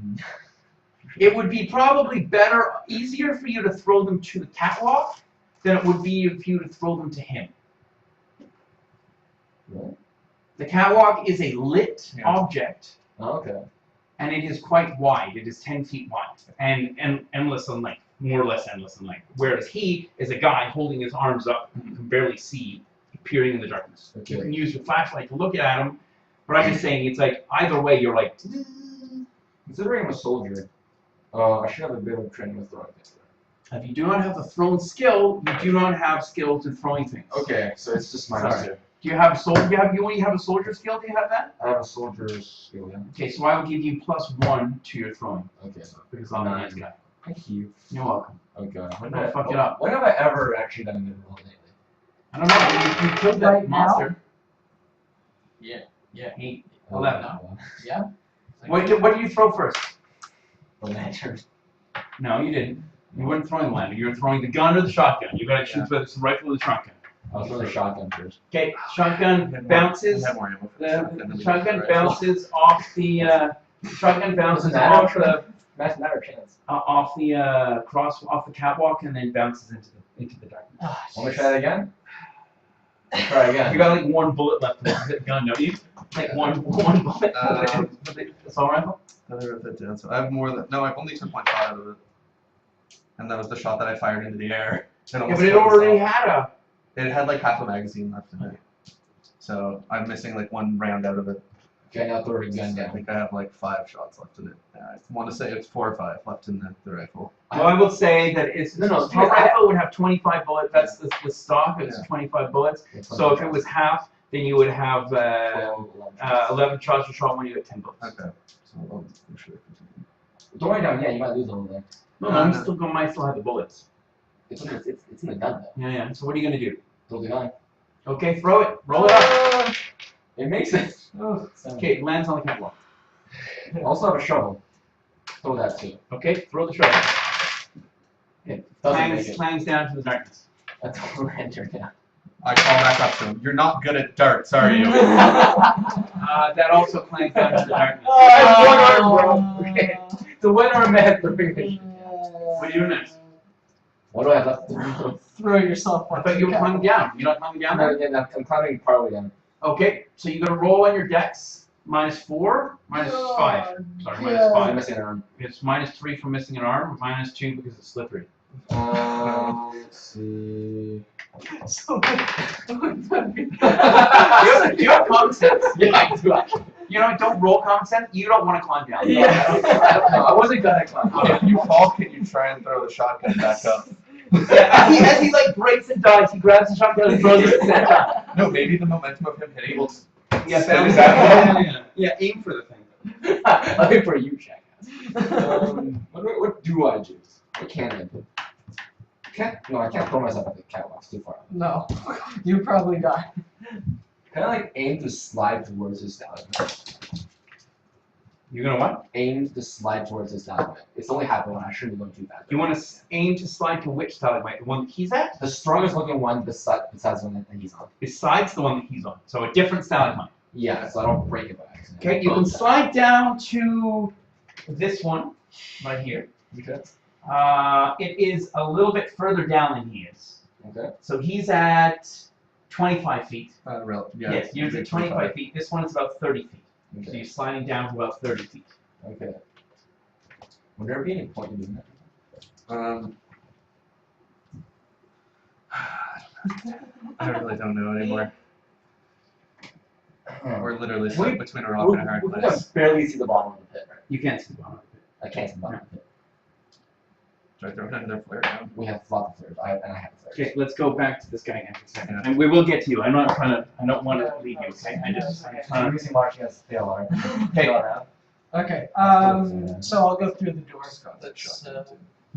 It would be probably better, easier for you to throw them to the catwalk than it would be for you to throw them to him. Really? The catwalk is a lit Yeah. object, Oh, okay. and it is quite wide. It is 10 feet wide and endless in length, more or less endless in length. Whereas he is a guy holding his arms up, and you can barely see, peering in the darkness. Okay. You can use your flashlight to look at him, but I'm just saying it's like either way you're like. Considering I'm a soldier, I should have a bit of training with throwing things. If you do not have the thrown skill, you do not have skills in throwing things. Okay, so it's just Sorry. -2. Do you have a soldier? You only have a soldier skill. Do you have that? I have a soldier's skill, yeah. Okay, so I will give you +1 to your throwing Okay. because I'm a nice guy. Thank you. You're welcome. Okay. When Don't did I- fuck it up. When have I ever actually done a good roll lately? I don't know. You killed that Right now? monster. Yeah. 8, 11. Yeah. What do you throw first? The lantern. No, you didn't. You weren't throwing the lantern. You were throwing the gun or the shotgun. You got to choose whether it's the rifle or the shotgun. I'll throw the shotgun first. Okay, shotgun bounces. I have more ammo for the shotgun than The we shotgun do for the rifle. bounces off the. Shotgun bounces Doesn't matter. off the Matter chance. off the off the catwalk and then bounces into the darkness. Want me to try that again? I'll try again. You got like one bullet left in the gun, don't you? Like one bullet. For the assault rifle. Another of it down. So I have more than I've only took one shot out of it, and that was the shot that I fired into the air. Yeah, but it already had a. It had like half a magazine left in it, so I'm missing like one round out of it. Okay, now throw a gun I down. think I have like 5 shots left in it. I want to say it's 4 or 5 left in the rifle. Well, I will say that it's No, the assault rifle would have 25 bullets. That's the stock. It's Yeah. 25 bullets. So if it was half, then you would have 11 shots per shot when you get 10 bullets. Okay. So I'll make sure I continue. Don't worry down, yeah, you might lose over there. No, I'm still going. Might still have the bullets. It's in the gun though. Yeah. So what are you gonna do? Throw the gun. Okay, throw it. Roll it up. It makes it. Okay, it lands on the catwalk. I also have a shovel. Throw that too. Okay, throw the shovel. It doesn't make it. Clangs down to the darkness. I throw the lantern down. I call back up to him. You're not good at darts, are you? That also clangs down to the darkness. Okay. So when are mad for What are you doing next? What do I have left to do? Throw yourself I on thought you were climbing down. You're not climbing down there? I'm climbing partway down. Okay, so you gotta roll on your dex. -4, -5. Sorry, -5. I'm missing an arm. It's -3 for missing an arm, -2 because it's slippery. Let's see. So, You have common sense. Yeah, I do actually. You know, don't roll common sense. You don't want to climb down. No, I wasn't gonna climb. If you fall, can you try and throw the shotgun back up? Yeah, as he like breaks and dies, he grabs the shotgun and throws it at the No, maybe the momentum of him hitting will. Yeah, Is that yeah, aim for the thing. I'll wait for you, jackass. What do I do? What can I do? I can't throw myself at the catwalk. It's too far. no, you probably die. Can I like aim to slide towards his stalagmite? You're gonna what? Aim to slide towards his stalagmite. It's only half one. I shouldn't be going too fast. You want to aim to slide to which stalagmite? The one that he's at? The strongest looking one besides the one that he's on. Besides the one that he's on. So a different stalagmite. Yeah, so I don't break it by accident. Okay, you can slide down to this one right here. Okay. It is a little bit further down than he is. Okay. So he's at 25 feet. Yeah, Yes, you're at 25 feet. This one is about 30 feet. So Okay. you're sliding down to about 30 feet. Okay. Would there be any point in doing that? I really don't know anymore. We're literally stuck Wait, between a rock and a hard We can place. barely see the bottom of the pit, right? You can't see the bottom of it. I can't see the bottom of the pit. Should I throw another flare down? We have lots of flares. I have flares. Okay, let's go back to this guy again for a second. Yeah. And we will get to you. I'm not trying to, I don't want to leave you, okay? I'm trying to. using March as the alarm. Okay. Okay, so I'll go through the door. Let's,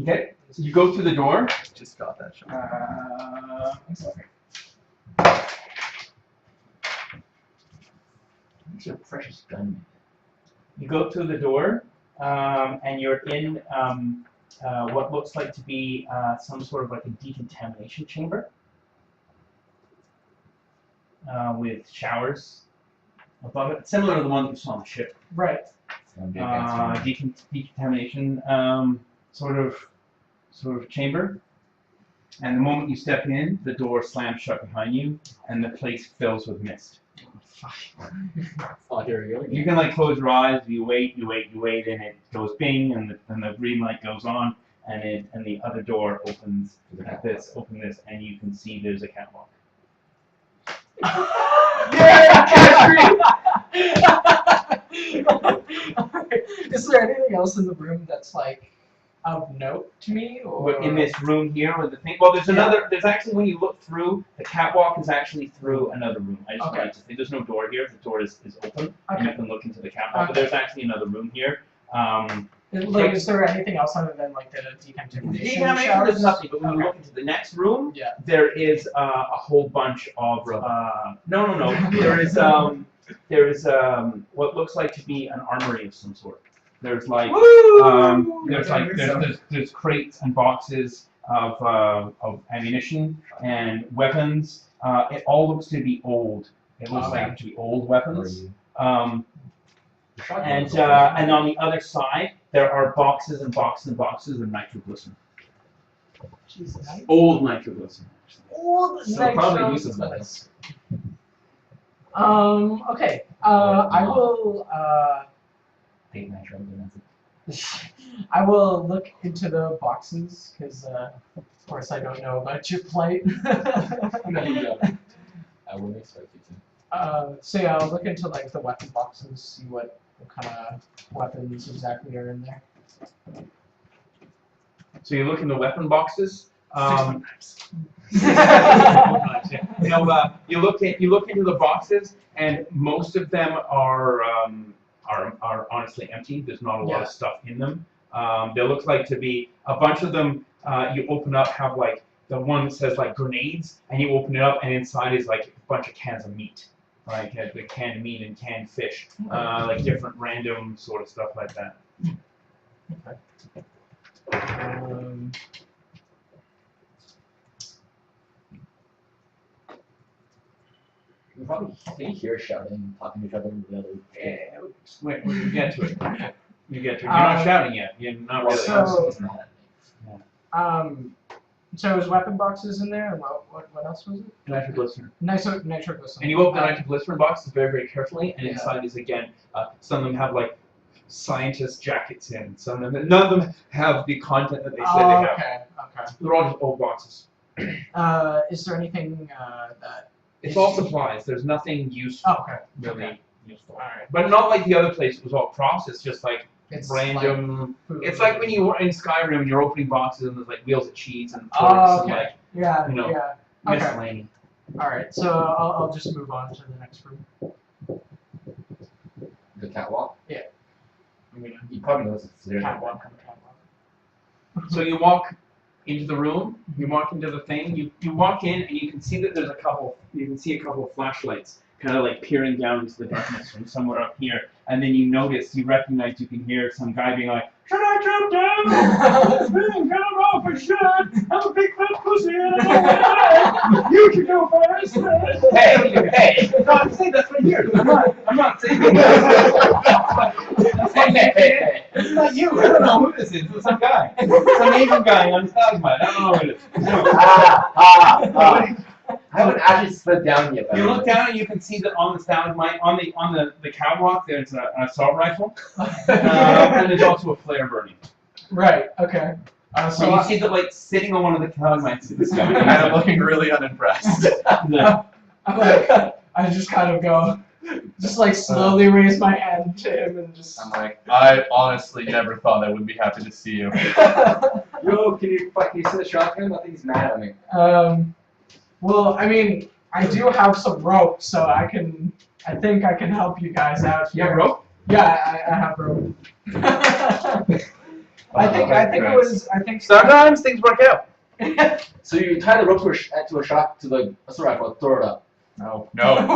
Okay, so you go through the door. Just got that shot. It's your precious gun. You go through the door. and you're in what looks like to be some sort of like a decontamination chamber with showers above it, similar to the one that you saw on the ship. Right. Decontamination sort of chamber. And the moment you step in, the door slams shut behind you, and the place fills with mist. Oh, here we go. You can like close your eyes, you wait, and it goes bing, and the green light goes on, and the other door opens like this, and you can see there's a catwalk. Is there anything else in the room that's like of note to me, or In this room here, with the thing. Well, there's another. There's actually, when you look through, the catwalk is actually through another room. I just wanted to say there's no door here. The door is open, and you can look into the catwalk. But there's actually another room here. Like, is there anything else other than like the decontamination Decontamination, showers? there's nothing. But when you look into the next room, there is a whole bunch of no. There is what looks like to be an armory of some sort. There's like there's crates and boxes of ammunition and weapons. It all looks to be old. It looks like to be old weapons. And on the other side, there are boxes and boxes and boxes of nitroglycerin. Jesus. Old nitroglycerin. Old So probably nitro- uses metals. Okay. I will. Take nitro. I will look into the boxes because, of course, I don't know about your plight. I wouldn't expect you to. So yeah, I'll look into like the weapon boxes, see what kind of weapons exactly are in there. So you look in the weapon boxes. You look into the boxes, and most of them are honestly empty. There's not a lot of stuff in them. There looks like to be a bunch of them. You open up, have like the one that says like grenades, and you open it up, and inside is like a bunch of cans of meat, like the canned meat and canned fish, like different random sort of stuff like that. You probably can hear shouting, talking to each other in the other. Wait, you get to it. You're not shouting yet. You're not really. So there's weapon boxes in there, and what else was it? Nitroglycerin. Nitroglycerin. And you open the nitroglycerin boxes very, very carefully, and inside is again, some of them have like scientist jackets in. Some of them, none of them have the content that they say they have. Okay. They're all just old boxes. Is there anything that? It's all supplies. There's nothing useful. Oh, okay. Really useful. All right. But not like the other place. It was all processed, just like It's random. food. It's like when you were in Skyrim, you're opening boxes and there's like wheels of cheese and forks and like Yeah. you know, Yeah. Okay. miscellany. All right. So I'll just move on to the next room. The catwalk. Yeah. You probably notice it's there. Catwalk. So you walk into the room, you walk into the thing, you walk in and you can see that there's a couple of flashlights kind of like peering down into the darkness from somewhere up here, and then you recognize, you can hear some guy being like, "Should I jump down? Get off my shit! I'm a big fat pussy! You can go first!" Hey! No, I'm saying that's right here. I'm not saying that. It's not you. I don't know who this is. It's some guy. Some Asian guy on stalagmite. I don't know who it is. I haven't actually slid down yet. You look down and you can see that on the stalagmite, on the catwalk, there's an assault rifle, and there's also a flare burning. Right. Okay. So you see that like sitting on one of the stalagmites is this guy. And I'm looking really unimpressed. Yeah. I just kind of go, just like slowly raise my hand to him and just. I'm like, I honestly never thought I would be happy to see you. Yo, can you see the shotgun? I think he's mad at me. Well, I mean, I do have some rope, so I think I can help you guys out You here. have rope? Yeah, I have rope. I think Sometimes things work out. So you tie the rope to a assault rifle, throw it up. No, don't do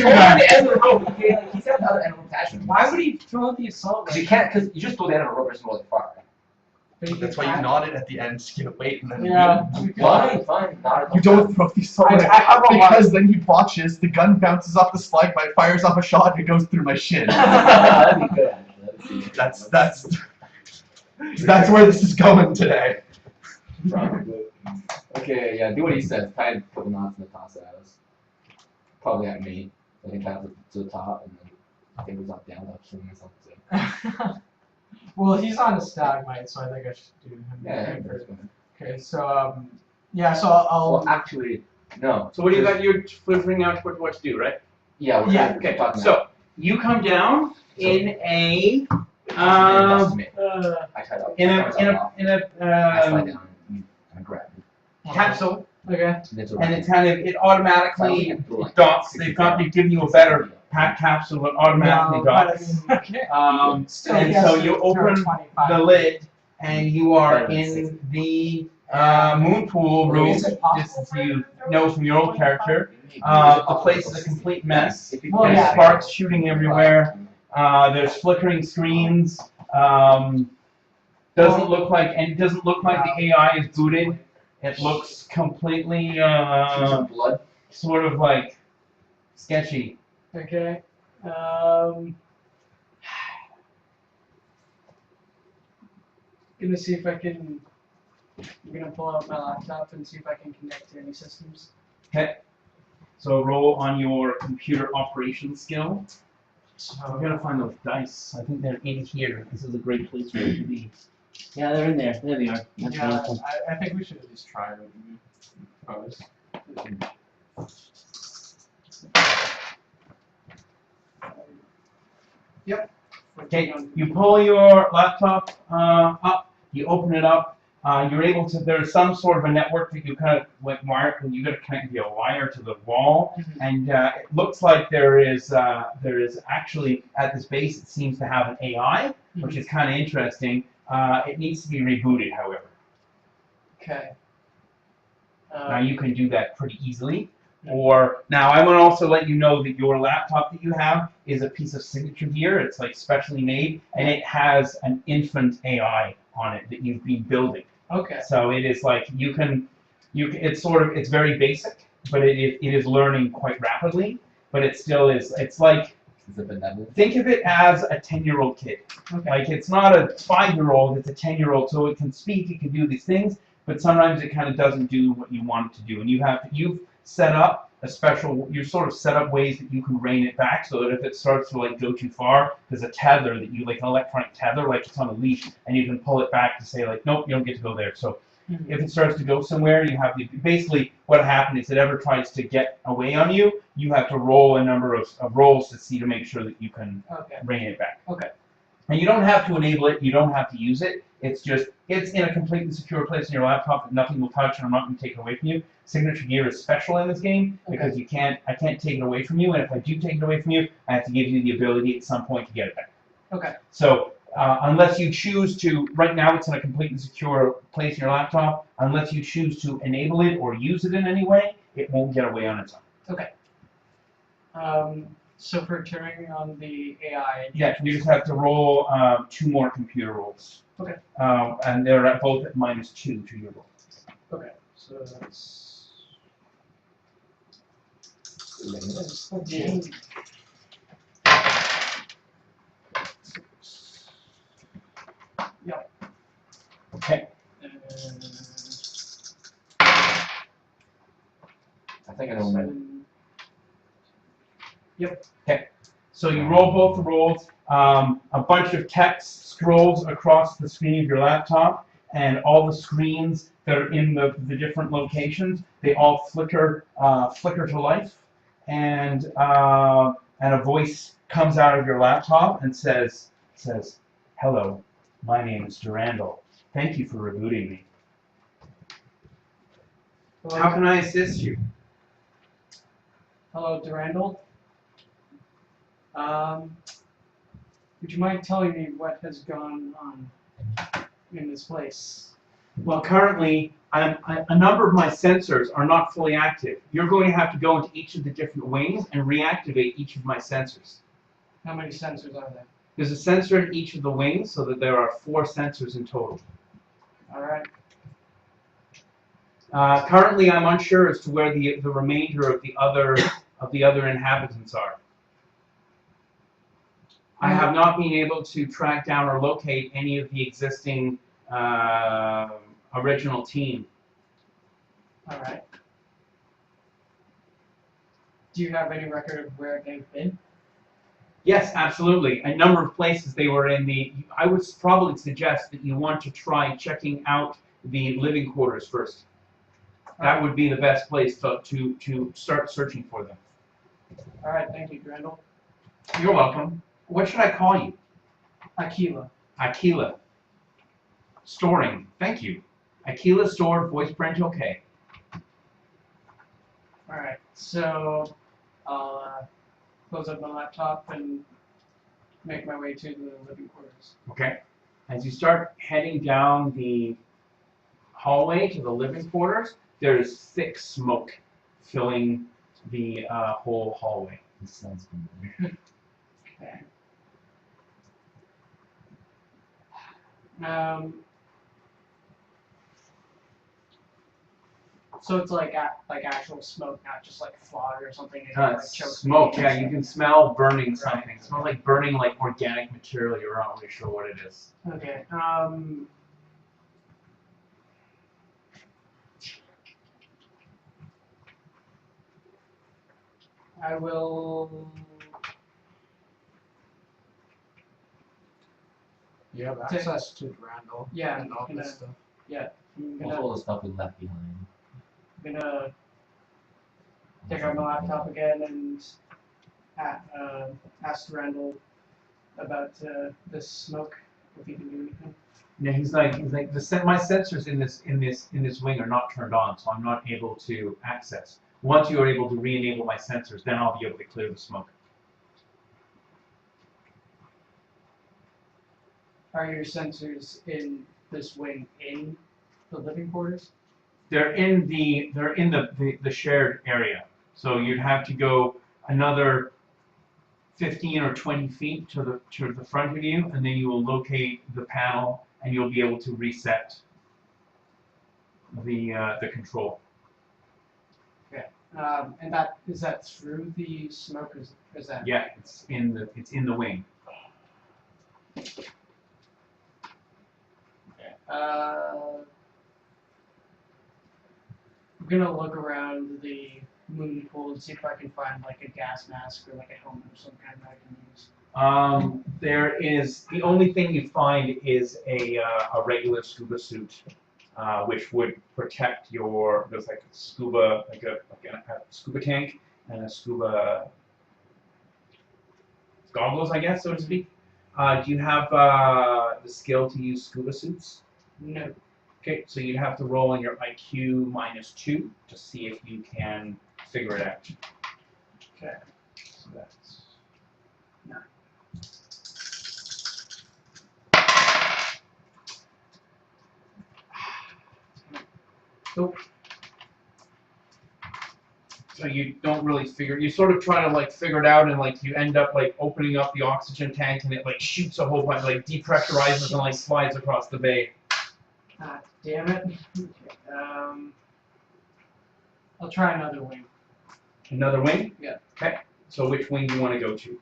that. The end of the rope. He's at the other end of the attachment. Why would he throw out the assault Because you rifle? can't, because you just go the end of a rope and roll it far. That's why you nod it at the end, just give it weight, and then Yeah. Fine, not you don't throw the assault I rifle have a because then he botches, the gun bounces off the stalagmite, fires off a shot, and it goes through my shin. That'd be good, actually. That's where this is going today. Probably. Okay, yeah, do what he says. Tie a couple knots and then toss it at us. Probably at me. I can tie it to the top and then I think it was up down, up swinging something. Well, he's on the stalagmite, so I think I should do him. Yeah, first. yeah. Okay, so yeah, so I'll. Well, actually, no. So what do you got? You're figuring out what to do, right? Yeah, we're Yeah, Okay. talking So you come down in a I tied up. in a I slide down and grab it. capsule, Okay. and it kind of it automatically docks. They've given you a better capsule that automatically No, but I docks. mean, okay. Still, And he has so to you throw open 25. the lid, and you are in the moon pool room. Is it Just possible as for you him to throw know from your old 25? character, the place is a complete mess. Well, There's yeah. sparks shooting everywhere. There's flickering screens. Doesn't look like the AI is booted. It looks completely Blood. sort of like sketchy. Okay. Gonna see if I can. I'm gonna pull out my laptop and see if I can connect to any systems. Okay. So roll on your computer operations skill. So I'm gonna find those dice. I think they're in here. This is a great place for it to be. Yeah, they're in there. There they are. That's yeah, wonderful. I think we should at least try it. Propose. Yep. Okay, you pull your laptop up, you open it up, you're able to, there's some sort of a network that you kind of like wire, you gotta connect via wire to the wall, and it looks like there is actually, at this base, it seems to have an AI, which is kind of interesting. It needs to be rebooted, however. Okay. Now you can do that pretty easily. Or now I want to also let you know that your laptop that you have is a piece of signature gear. It's like specially made, and it has an infant AI on it that you've been building. Okay. So it is like it's very basic, but it is learning quite rapidly. But it still is. It's like Is it benevolent? think of it as a 10-year-old kid. Okay. Like it's not a 5-year-old, it's a 10-year-old. So it can speak, it can do these things, but sometimes it kind of doesn't do what you want it to do. And you've set up you sort of set up ways that you can rein it back so that if it starts to like go too far, there's a tether that you like an electronic tether, like it's on a leash, and you can pull it back to say like, nope, you don't get to go there. So if it starts to go somewhere, you have to basically what happened is it ever tries to get away on you, you have to roll a number of rolls to see to make sure that you can Okay. rein it back. Okay. And you don't have to enable it, you don't have to use it. It's just, it's in a completely secure place in your laptop that nothing will touch and I'm not going to take it away from you. Signature gear is special in this game because I can't take it away from you, and if I do take it away from you, I have to give you the ability at some point to get it back. Okay. So unless you choose to, right now it's in a completely secure place in your laptop, unless you choose to enable it or use it in any way, it won't get away on its own. Okay. So for turning on the AI. Yeah, you just have to roll 2 more computer rolls. Okay. And they're both at -2 to your roll. Okay. So that's. Yep. Okay. I think I know my. Yep. Okay. So you roll both the rolls. A bunch of text scrolls across the screen of your laptop, and all the screens that are in the different locations, they all flicker to life, and a voice comes out of your laptop and says, "Hello, my name is Durandal. Thank you for rebooting me. How can I assist you?" Hello, Durandal. Would you mind telling me what has gone on in this place? Well, currently, a number of my sensors are not fully active. You're going to have to go into each of the different wings and reactivate each of my sensors. How many sensors are there? There's a sensor in each of the wings, so that there are 4 sensors in total. All right. Currently, I'm unsure as to where the remainder of the other inhabitants are. I have not been able to track down or locate any of the existing original team. All right. Do you have any record of where they've been? Yes, absolutely. A number of places they were in the. I would probably suggest that you want to try checking out the living quarters first. That would be the best place to start searching for them. All right. Thank you, Grendel. You're welcome. What should I call you? Aquila. Aquila. Storing. Thank you. Aquila stored, voice print okay. All right. So I'll close up my laptop and make my way to the living quarters. Okay. As you start heading down the hallway to the living quarters, there's thick smoke filling the whole hallway. This sounds familiar. Okay. So it's like actual smoke, not just like fog or something. It like chokes Smoke, me. yeah, you can smell burning something. Right. It smells like burning like organic material. You're not really sure what it is. Okay. I will. You have Take- access to Randall Yeah, and all I'm this gonna- stuff. I'm What's gonna, all the stuff we left behind? take out my laptop again and ask Randall about this smoke, if he can do anything. Yeah, he's like my sensors in this wing are not turned on, so I'm not able to access. Once you are able to re-enable my sensors, then I'll be able to clear the smoke. Are your sensors in this wing in the living quarters? They're in the shared area. So you'd have to go another 15 or 20 feet to the front of you, and then you will locate the panel, and you'll be able to reset the control. And is that through the smoke? Is that? Yeah, it's in the wing. I'm gonna look around the movie pool and see if I can find like a gas mask or like a helmet of some kind that I can use. There is the only thing you find is a regular scuba suit, which would protect your. There's like a scuba scuba tank and a scuba goggles, I guess, so to speak. Do you have the skill to use scuba suits? No. Okay, so you'd have to roll on your IQ -2 to see if you can figure it out. Okay. So that's 9. Nope. So you don't really figure. You sort of try to like figure it out, and like you end up like opening up the oxygen tank, and it like shoots a whole bunch, like depressurizes and like slides across the bay. Ah, damn it. Okay. I'll try another wing. Another wing. Yeah. Okay. So which wing do you want to go to?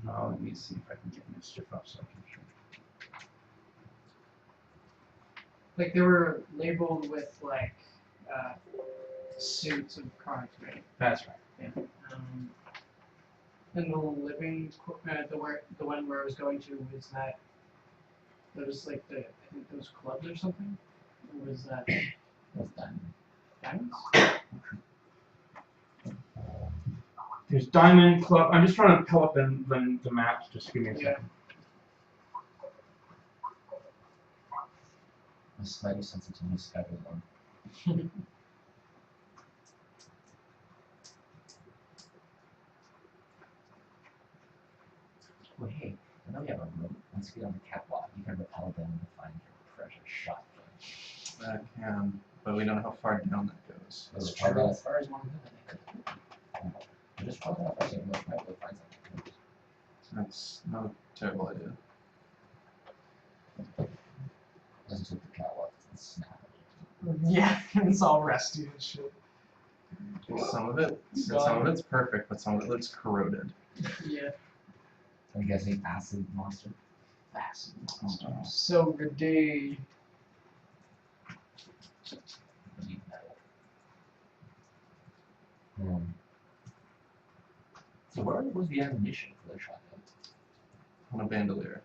Let me see if I can get mischief up so I can show. Like they were labeled with like suits of cards, right? That's right. And the living, the one where I was going to was that. There was like I think those clubs or something. Or was that What's that? diamonds? There's Diamond Club. I'm just trying to pull up the maps. Just give me a second. My spider sensitivity is skyrocketing. Wait, hey, I know we have a room. once you get on the catwalk, you can repel them and find your precious shotgun. That can, but we don't know how far down that goes. As far as one of them, just try that. I think most might be able to find something. That's not a terrible idea. Let's just look at the catwalk and snap it. Yeah, it's all rusty and shit. Some of it's perfect, but some of it looks corroded. Yeah. I'm guessing acid monster. Acid monster. Silver Day. Deep metal. So where was the ammunition for the shotgun? On a bandolier.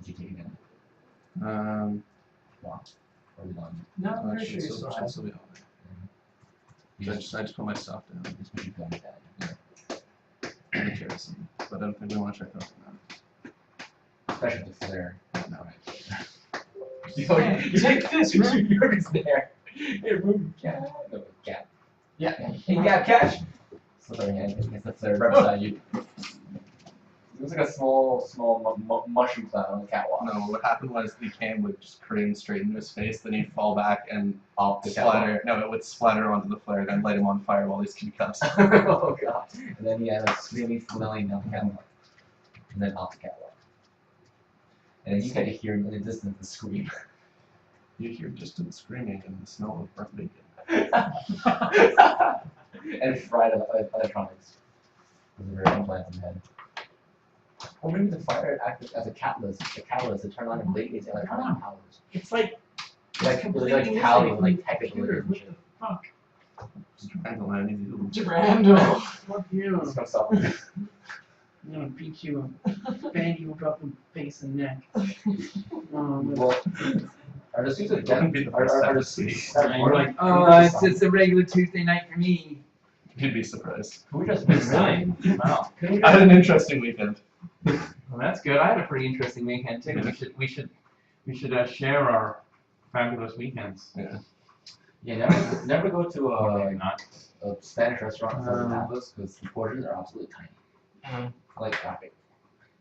Did you take it in? Wow. Or was it on? No, I'm That pretty sure should you still still have be on there. You I just put my stuff down. just put your gun down. And the kerosene, but I don't think we want to check out that. Especially the flare. No. Take this, man. You're just there. Hey, move, cat. No, cat. Yeah. Hey, cat, catch! Slithering in against the flare right beside you. It looks like a small mushroom cloud on the catwalk. No, what happened was the can would just cream straight into his face, then he'd fall back and Off the splatter. No, it would splatter onto the flare, then light him on fire while he's concussed. Oh god. And then he had a screaming flailing down the catwalk. And then off the catwalk. And then you had to hear in the distance the scream. You hear distant screaming and the smell of burnt bacon. And fried electronics. With a very implants in the head. Or maybe the fire acted as a catalyst to turn on and radiate electronic powers. It's like Like completely Cali, missing like from technical computers. and What shit. the fuck? Strangle man, easy to do. Randall. Fuck you. It's gonna stop. I'm gonna beat you and bang you across the face and neck. Well, are the suits of death? Wouldn't be the Are first time the to see. suits? You're like, oh, it's just a regular Tuesday night for me. You'd be surprised. Can we just Really? Wow. Can we I had just, an interesting weekend. Well, that's good. I had a pretty interesting weekend too. We should share our fabulous weekends. yeah, never go to Or not. a Spanish restaurant in Southern Angeles because the portions are absolutely tiny. I like traffic.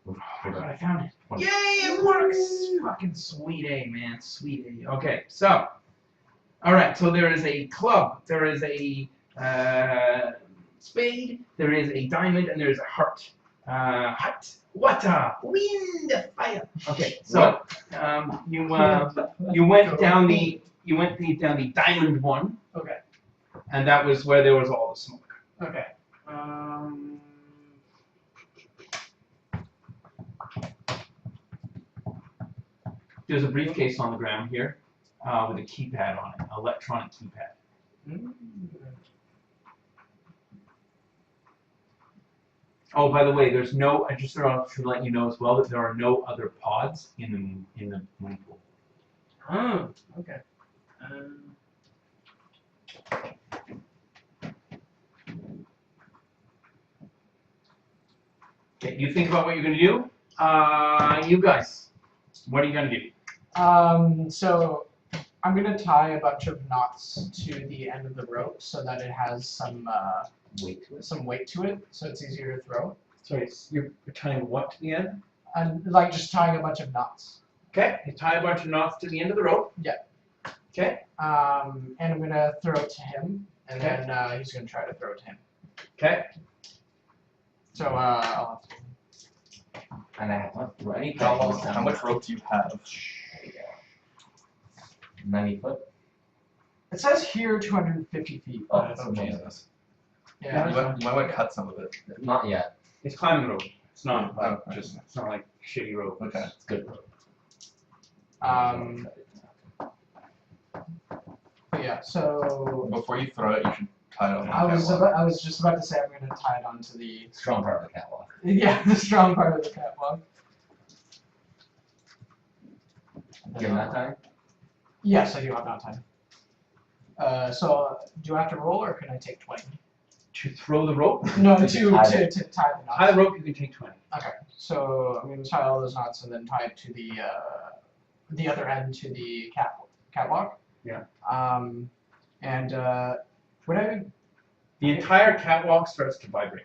Oh, I found it. Yay, it works! Fucking sweet A, man. Sweet A. Okay, so. Alright, so there is a club, there is a spade, there is a diamond, and there is a heart. Hut, water, wind, fire. Okay, so you went down the diamond one. Okay. And that was where there was all the smoke. Okay. There's a briefcase on the ground here with a keypad on it, an electronic keypad. Oh, by the way, there's no. I just should let you know as well that there are no other pods in the swimming pool. Oh, okay. Okay, you think about what you're gonna do. You guys, what are you gonna do? So I'm gonna tie a bunch of knots to the end of the rope so that it has some weight to it, so it's easier to throw. Sorry, you're tying what to the end? And like just tying a bunch of knots. Okay, you tie a bunch of knots to the end of the rope. Yeah. Okay. And I'm gonna throw it to him, and Okay. then he's gonna try to throw it to him. Okay. So I'll have to. And I have not throw any How much rope do you have? 90 foot. It says here 250 feet. Oh, but that's it's- amazing. Jesus. Yeah. You might want to cut some of it. Not yet. It's climbing rope. It's not like Oh, just. It's not like shitty rope. Okay. It's good. But yeah. So Before you throw it, you should tie it on the I was catwalk. just about to say I'm gonna tie it onto the Strong part of the catwalk. the strong part of the catwalk. Given that time? Yes, I do have that time. So do I have to roll or can I take 20? To throw the rope. No, To to tie tie the knots. Tie the rope. You can take 20. Okay, so I'm gonna tie all those knots and then tie it to the other end to the catwalk. Yeah. And whatever. The entire catwalk starts to vibrate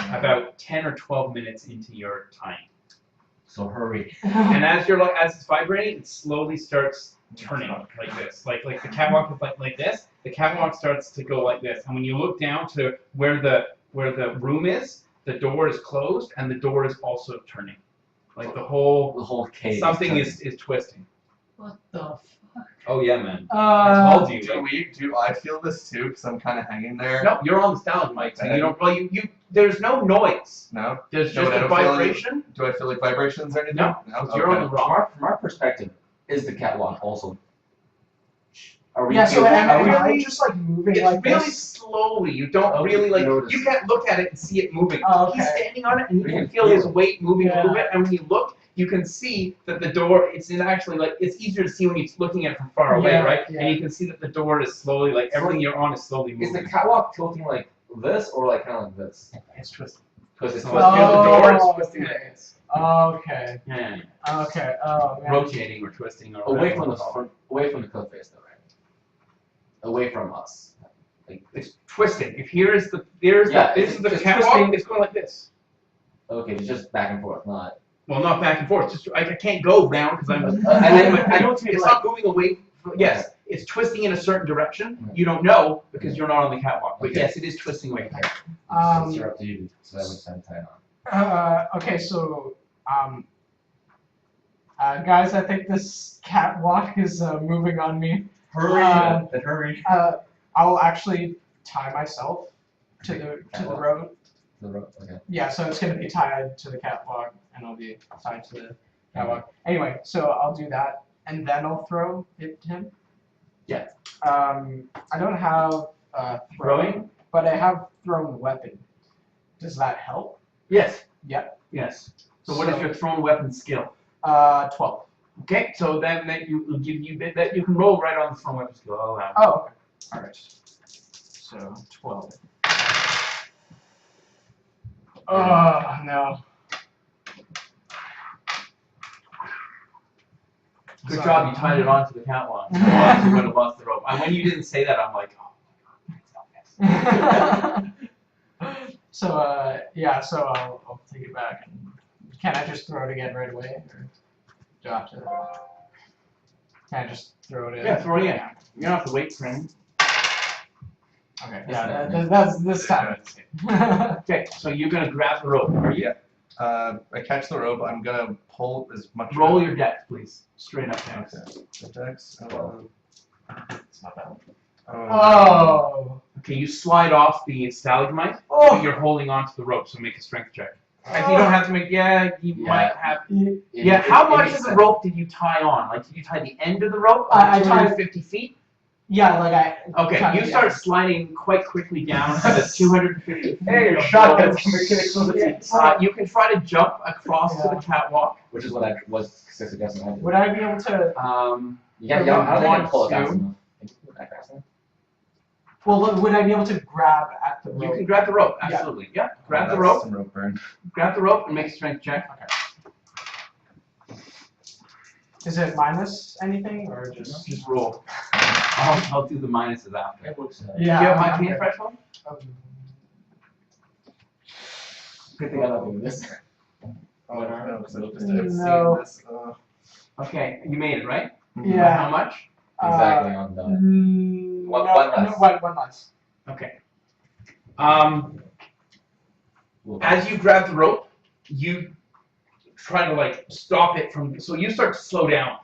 about 10 or 12 minutes into your tying. So hurry. And as it's vibrating, it slowly starts turning like this. Like the catwalk is like this. The catwalk starts to go like this. And when you look down to where the room is, the door is closed and the door is also turning. Like the whole cave. something is twisting. What the fuck? Oh yeah, man. I told you. Do I feel this too? Because I'm kind of hanging there. No, you're on the stalagmite, so you don't. Well, you there's no noise. No. There's No, just I a don't feel any- vibration. Do I feel like vibrations or anything? No. No. You're on the rock. From our perspective, is the catwalk also? Are we? Yeah, so are am we? I just like moving It's like really this? slowly. You don't Okay, really like. notice. You can't look at it and see it moving. Oh, He's okay. standing on it, and you You can can feel his feel it. weight moving a little Yeah. bit. And when you look, you can see that the door. It's actually like it's easier to see when you're looking at it from far away, Yeah, right? yeah. And you can see that the door is slowly like everything you're on is slowly Is moving. the catwalk tilting like this or like kind of like this? It's twisting. Because it's So twisting. here's the door. It's Oh, twisting okay. like this. Okay. Yeah. Okay. Oh man. Rotating or twisting or Away whatever from you call it. away from the cliff face though, right? Away from us. Like It's twisting. If here's the this is the it's catwalk. twisting. It's going like this. okay, it's just back and forth, not. Well, not back and forth. Just I can't go round because I'm. I don't It's not moving away. Yes, it's twisting in a certain direction. You don't know because you're not on the catwalk. But Okay. yes, it is twisting away. It's up to you, so that makes sense. Okay, so guys, I think this catwalk is moving on me. Hurry! Hurry! I'll actually tie myself to the Catwalk? road. The rope. Okay. Yeah, so it's gonna be tied to the catwalk, and I'll be tied to the catwalk. Anyway, so I'll do that, and then I'll throw it to him. Yeah. I don't have throwing, but I have thrown weapon. Does that help? Yes. Yeah. Yes. So what is your thrown weapon skill? 12. Okay, so then that you will give you that you can roll right on the thrown weapon skill. I'll allow it. Oh, okay. All right. So 12. Oh no. Good job, you tied it onto the catwalk. Otherwise you would have lost the rope. And when you didn't say that, I'm like, oh. So yeah, so I'll take it back. And can I just throw it again right away, or do I have to? Can I just throw it in? Yeah, throw it in. You don't have to wait for him. Okay. Yeah, that's this time. Okay, so you're gonna grab the rope, are you? I catch the rope. I'm gonna pull as much. Roll your dex, please. Straight up down. Okay. The dex. It's not that one. Oh. Oh. Okay, you slide off the stalagmite, Oh. but you're holding onto the rope, so make a strength check. If you don't have to make, you might have. Yeah, how much of the rope did you tie on? Like, did you tie the end of the rope? I tied 250 feet? Yeah, like I. Okay, kinda, you start sliding quite quickly down to the 250 feet. Hey, your shotgun's coming. You can try to jump across to the catwalk. Which is what I was suggesting. I did. Would I be able to? Yeah, I don't think I want can pull it fast to- enough. Can you pull it that fast enough? Well, would I be able to grab at the You rope? can grab the rope, Yeah. absolutely. Yeah, grab the That's rope. Some rope burn. Grab the rope and make a strength check. Is it minus anything or just? Just roll. I'll do the minuses after. It looks. Do you have my I'm pain good. threshold? Good thing I'm not doing this. Oh, I don't know, because I've No. seen this. Okay, you made it, right? Yeah. How much? Exactly on the. One less. One less. Okay. As you grab the rope, you try to like stop it from. So you start to slow down.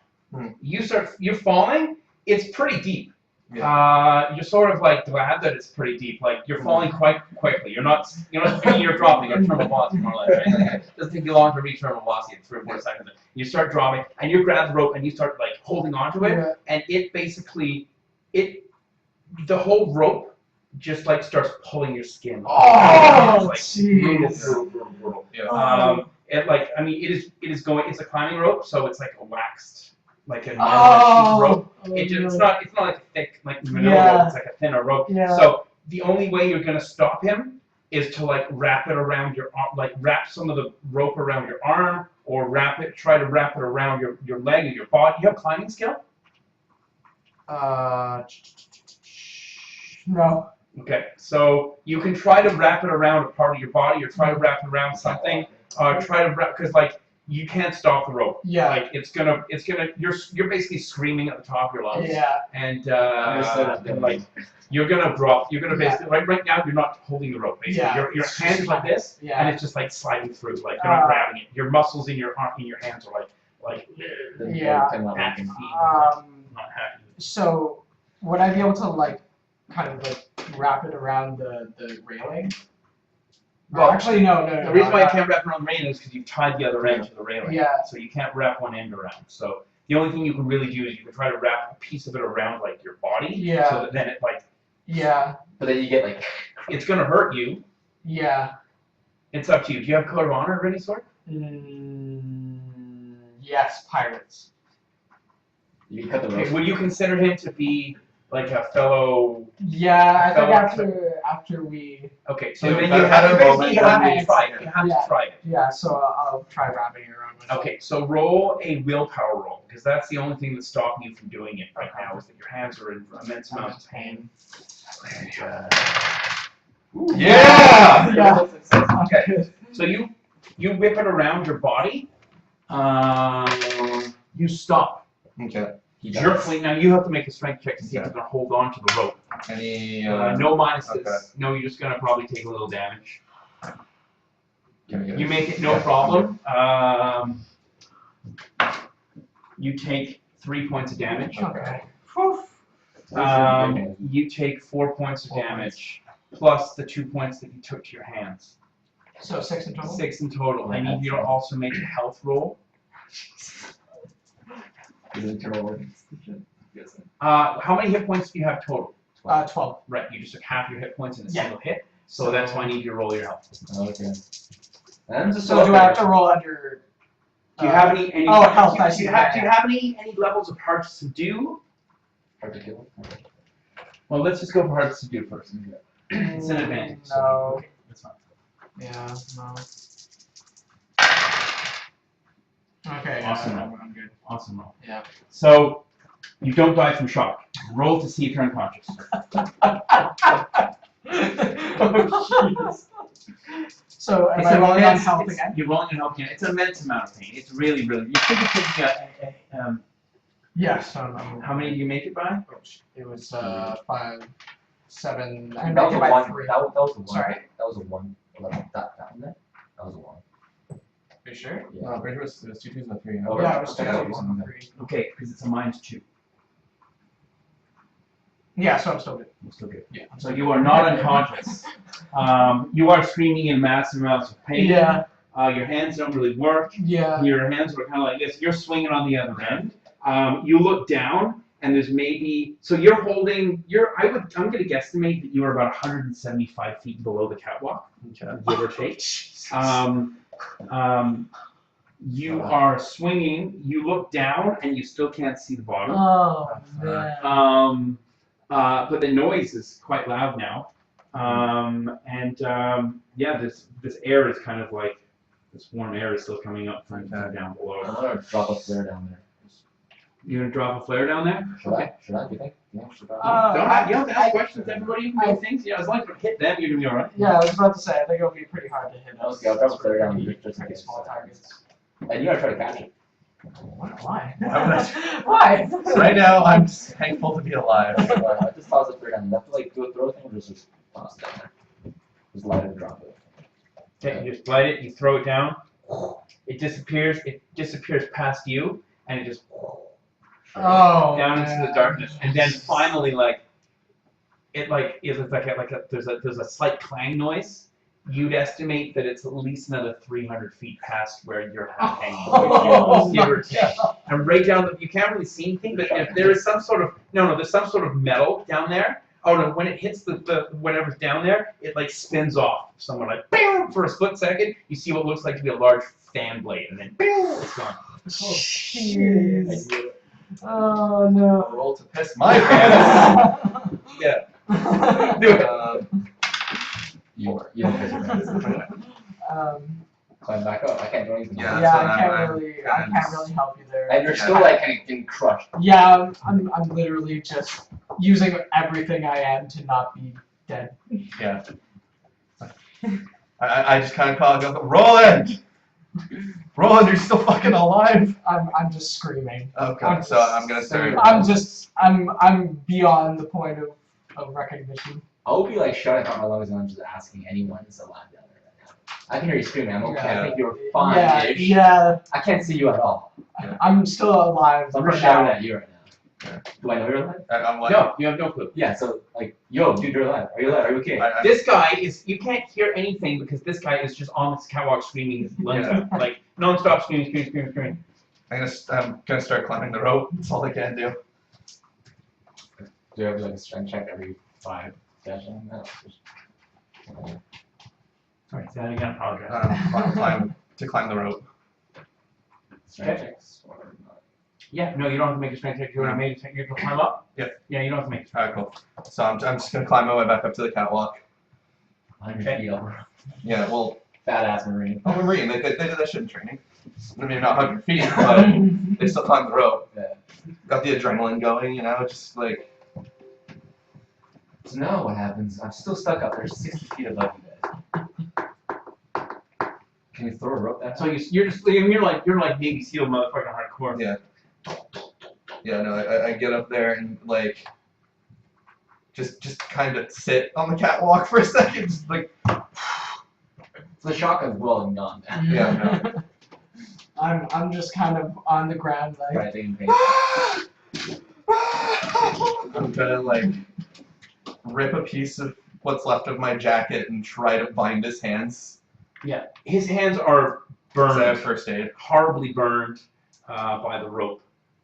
You're falling. It's pretty deep. You're sort of like glad that it's pretty deep. Like you're falling quite quickly. You're not thinking you're dropping. You're terminal velocity more or less. Right? It doesn't take you long to reach terminal velocity in 3 or 4 seconds. You start dropping, and you grab the rope, and you start like holding onto it, Yeah. and it basically the whole rope just like starts pulling your skin. Oh, It's, like, brutal, jeez. brutal. Yeah. It like I mean it is going. It's a climbing rope, so it's like a waxed, like a Oh. rope. It's not like a thick like manila Yeah. rope. It's like a thinner rope. Yeah. So the only way you're gonna stop him is to like wrap it around your arm, like wrap some of the rope around your arm, or try to wrap it around your leg or your body. You have climbing skill? No. Okay, so you can try to wrap it around a part of your body, or try to wrap it around something, or try to wrap because like you can't stop the rope. Yeah. Like it's gonna you're basically screaming at the top of your lungs. Yeah. And Understood. and like you're gonna drop. You're gonna Yeah. basically right now you're not holding the rope. Basically, Yeah. your hand is like this, and Yeah. it's just like sliding through. Like you're not grabbing it. Your muscles in your hands are like Yeah. atrophy. Not happy. So would I be able to like kind of like wrap it around the railing? Well, actually, no. The reason why I not- can't wrap around the railing is because you've tied the other end to the railing. Yeah. So you can't wrap one end around. So the only thing you can really do is you can try to wrap a piece of it around like your body. Yeah. So that then it like Yeah. But then you get like. it's gonna hurt you. Yeah. It's up to you. Do you have code of honor of any sort? Yes, pirates. You cut the Okay, rope. would you consider him to be like a fellow? Yeah, I think Fellow- after we. Okay, so Yeah, then we you had have, a you moment basically have when to we- try it. You have Yeah. to try it. Yeah, so I'll try wrapping it around myself. Okay, so roll a willpower roll because that's the only thing that's stopping you from doing it right now is that your hands are in immense amounts of pain. Yeah! Yeah. Okay. So you whip it around your body. You stop. Okay. Jerkfully. Now you have to make a strength check to see if you're gonna hold on to the rope. Any No minuses. okay. No, you're just gonna probably take a little damage. Can we get You it? make it no problem. You take 3 points of damage. Okay. You take 4 points of damage, plus the 2 points that you took to your hands. So 6 in total? 6 in total. I need you to also make a health roll. How many hit points do you have total? 12. Right, you just took half your hit points in a Yeah. single hit, so that's why I need you to roll your health. Okay. And just So do I have to roll under? Do you have any health, I do see, you have yeah. any levels of hard to subdue? Hard to kill. Well, let's just go for hard to subdue first. It's an advantage. so- No. okay, that's fine. Yeah, no. Okay, Awesome. I'm good. Awesome roll. Yeah. So you don't die from shock. Roll to see if you're unconscious. So am It's I an rolling on immense- health it's- again? You're rolling on health again. It's an immense amount of pain. It's really, really. You think it's taking Yes. how many do you make it by? It was 5, 7. I That made was it a by one. 3. That was a one. Sorry? That was a one. That one there. That was a one. Are you sure? No, I'm pretty sure it was 2 twos and a 3. Oh, Yeah, it was 2 okay. twos and a 3. Okay, because it's a -2. Yeah, so I'm still good. It's still good. Yeah. So you are not unconscious. You are screaming in massive amounts of pain. Yeah. Your hands don't really work. Yeah. Your hands are kind of like this. You're swinging on the other end. You look down, and there's maybe so you're holding. I'm going to guesstimate that you are about 175 feet below the catwalk, give or take. You are swinging. You look down, and you still can't see the bottom. Oh, man. But the noise is quite loud now. Yeah, this air is kind of like this warm air is still coming up from down below. I'm gonna drop a flare down there. You're gonna drop a flare down there? Should I? Should I? Do you think? Yeah, should I? You don't have to ask questions. Everybody know things. Yeah, as long as you hit them, you're gonna be all right. Yeah, I was about to say, I think it'll be pretty hard to hit us. Okay, I'll drop a flare down Pretty- just in pretty case. small targets. And you gotta try to catch it. Why? Why Why? Right now, I'm just thankful to be alive. I just toss it flare down. You have to like do a throw thing or just toss it down there. Just light it, drop it. Okay, you just light it. You throw it down. It disappears. It disappears past you, and it just Oh, down into the man. darkness, and then finally, there's a slight clang noise. You'd estimate that it's at least another 300 feet past where you're hanging, Oh, give or my take. And right down, you can't really see anything, but if there is some sort of there's some sort of metal down there. Oh no! When it hits the whatever's down there, it like spins off. Someone like bam for a split second. You see what looks like to be a large fan blade, and then bam, it's gone. Jeez. Oh, no. Roll to piss my pants. Yeah. Do it. You don't piss your pants. Climb back up. I can't do anything. Yeah. Yeah, so I can't I'm- really help you there. And you're still like getting crushed. Yeah, I'm literally just using everything I am to not be dead. Yeah. I just kind of call it, go, roll in! Roland, you're still fucking alive. I'm just screaming. Okay, so I'm gonna start. I'm beyond the point of recognition. I would be like shutting out my lungs and I'm just asking anyone that's alive down there right now. I can hear you screaming. I'm okay. Yeah. I think you're fine-ish. Yeah. I can't see you at all. I'm still alive. So I'm right just shouting now. at you right now. Do I know you're alive? I'm like, No, you have no clue. Yeah. So like, yo, dude, you're alive. Are you alive? Are you okay? This guy is, you can't hear anything because this guy is just on this catwalk screaming his lungs out. Like, non-stop screaming. I'm gonna start climbing the rope. That's all I can do. Do you have like a strength check every 5 sessions? No. Sorry, say that again, I apologize. To climb the rope. Strength checks or not? Yeah, no, you don't have to make a strength check. You want to make a strength check to climb up? Yeah. Yeah, you don't have to make a Alright, cool. So I'm just gonna climb my way back up to the catwalk. 100 feet over. Yeah, well, Fat ass Marine. I'm a Marine. They did that shit in training. I mean, not 100 feet, but they still climb the rope. Yeah. Got the adrenaline going, you know, just like. So now what happens? I'm still stuck up there, 60 feet above you guys. Can you throw a rope that So you're like Navy SEAL motherfucking hardcore. Yeah. Yeah, no, I get up there and like. Just kind of sit on the catwalk for a second, just like. So the shotgun's well and gone, man. Yeah, no. I'm just kind of on the ground like. Right, they can pay. I'm gonna like rip a piece of what's left of my jacket and try to bind his hands. Yeah, his hands are 'Cause I have burned, first aid. horribly burned by the rope,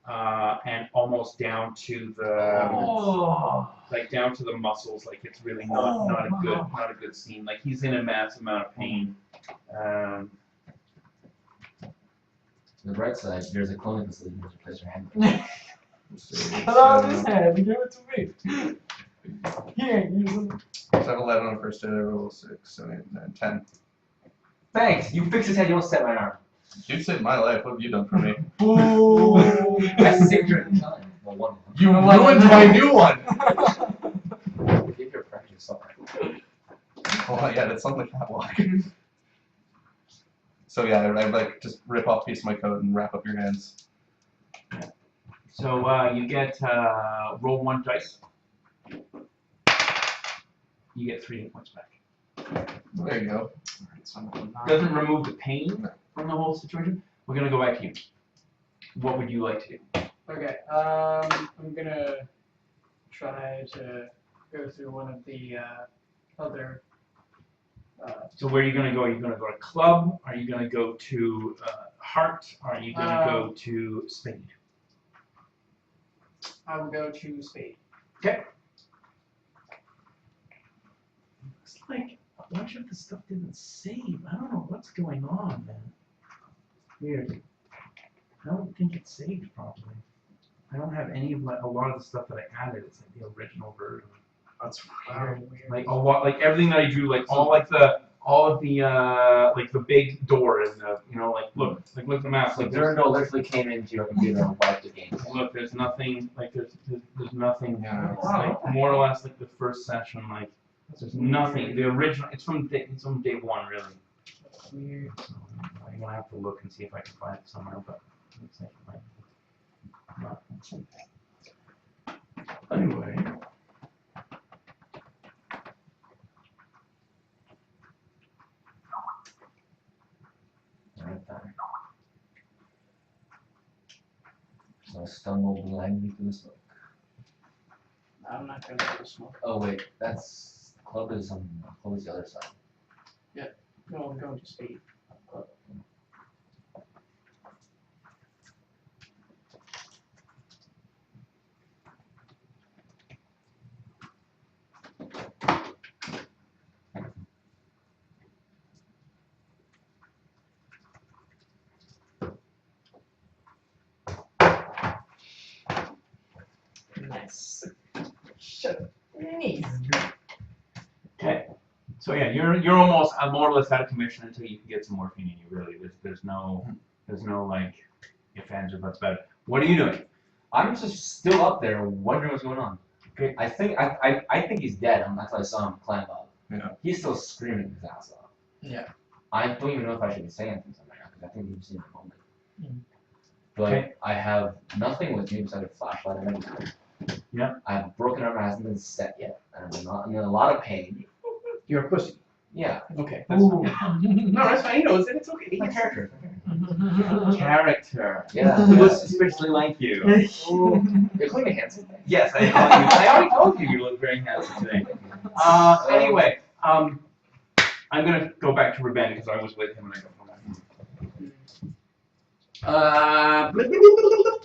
and almost down to the like down to the muscles. Like it's really not a good scene. Like he's in a massive amount of pain. To the right side, there's a cloning facility to place your hand. Hello, this hand. Give it to me. He ain't using it. So I have 11 on first aid, I roll 6, 7, 8, 9, 10. Thanks! You fix his head, you don't set my arm. You saved my life, what have you done for me? Ooh. I saved your time. Well, one of them. You ruined my new one! Give your practice something. Oh yeah, that's on the catwalk. So yeah, I like just rip off a piece of my coat and wrap up your hands. So you get roll 1 dice. You get 3 hit points back. There you go. Doesn't remove the pain from the whole situation. We're gonna go back to you. What would you like to do? Okay, I'm gonna try to go through one of the other. So where are you gonna go? Are you gonna go to club? Are you gonna go to heart? Are you gonna go to spade? I will go to spade. Okay. Looks like a bunch of the stuff didn't save. I don't know what's going on, man. Weird. I don't think it saved properly. I don't have any of a lot of the stuff that I added. It's like the original version. That's Weird. Like a lot, like everything that I drew, like all of the like the big door and the like look at the map. So Like Durandal literally came into your computer and wiped the game. look, there's nothing. Like there's nothing. Yeah. It's like more or less like the first session. Like there's nothing. The original. It's from day one, really. That's weird. So, I'm gonna have to look and see if I can find it somewhere, but it looks like it might not. Anyway. Right there. So I stumble blindly through the smoke. I'm not gonna go to smoke. Oh wait, that's club is on club is the other side. No, I'm going to spade. Nice. Shut your knees. Okay. So yeah, you're almost more or less out of commission until you can get some morphine in you. Really, there's no like ifs, ands, or buts about it. What are you doing? I'm just still up there wondering what's going on. Okay. I think he's dead. That's why I saw him climb up. Yeah. He's still screaming his ass off. Yeah. I don't even know if I should be saying anything right now because I think you've seen it only. But Okay. I have nothing with me besides a flashlight and everything. Yeah. I have broken armor hasn't been set yet, and I'm in a lot of pain. You're a pussy. Yeah. Okay. That's No, that's fine. He knows it. It's okay. My character. Character. Yeah. He looks especially like you. You're calling me handsome? Yes, I told you. I already told you you look very handsome today. Anyway, I'm gonna go back to Ruben because I was with him and I don't know.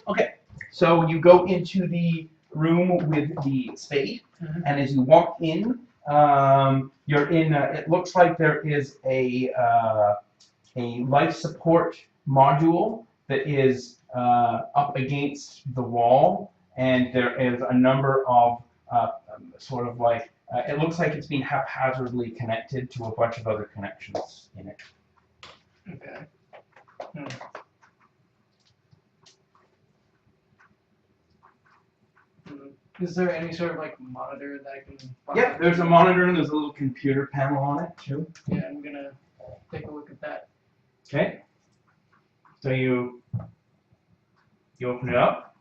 Okay, so you go into the room with the spade, and as you walk in, you're in. It looks like there is a life support module that is up against the wall, and there is a number of sort of like. It looks like it's been haphazardly connected to a bunch of other connections in it. Okay. Is there any sort of like monitor that I can find? Yeah, there's a monitor and there's a little computer panel on it too. Yeah, I'm gonna take a look at that. Okay. So you open it up.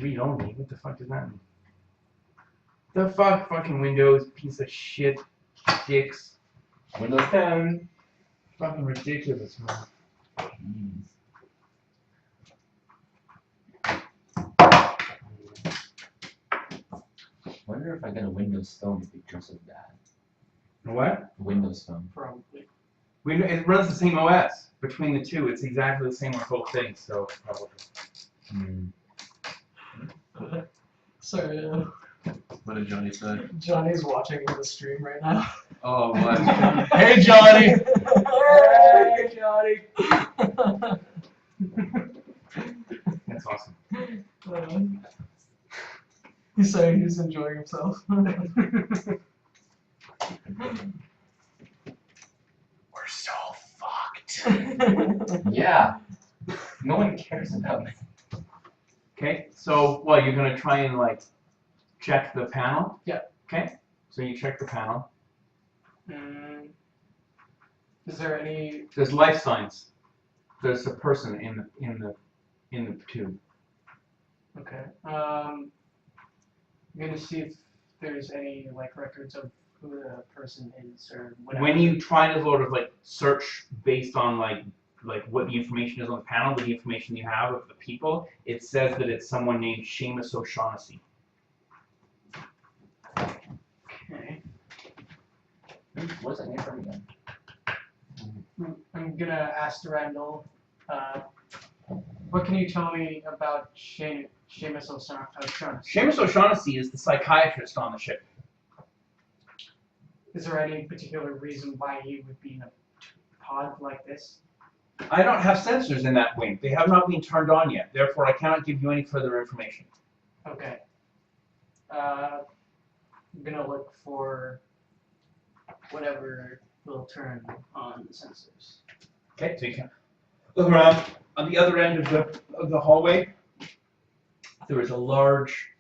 Read only. What the fuck does that mean? The fucking Windows piece of shit dicks. Windows 10. Fucking ridiculous, man. Jeez. Wonder if I get a Windows Phone would be just as bad. What? Windows Phone. Probably. It runs the same OS between the two. It's exactly the same on both things. So probably. Sorry, What did Johnny say? Johnny's watching the stream right now. Oh, what? Hey, Johnny. Hey, Johnny. That's awesome. He's saying he's enjoying himself. We're so fucked. Yeah. No one cares about me. Okay. So, well, you're gonna try and like check the panel. Yeah. Okay. So you check the panel. Is there any? There's life signs. There's a person in the tube. Okay. I'm gonna see if there's any like records of who the person is or whatever. When you try to sort of like search based on like what the information is on the panel, with the information you have of the people, it says that it's someone named Seamus O'Shaughnessy. Okay. What's that name from again? I'm gonna ask Randall. What can you tell me about Seamus O'Shaughnessy? Seamus O'Shaughnessy is the psychiatrist on the ship. Is there any particular reason why he would be in a pod like this? I don't have sensors in that wing. They have not been turned on yet. Therefore, I cannot give you any further information. Okay. I'm gonna look for whatever will turn on the sensors. Okay, so you can look around. On the other end of the hallway, there is a large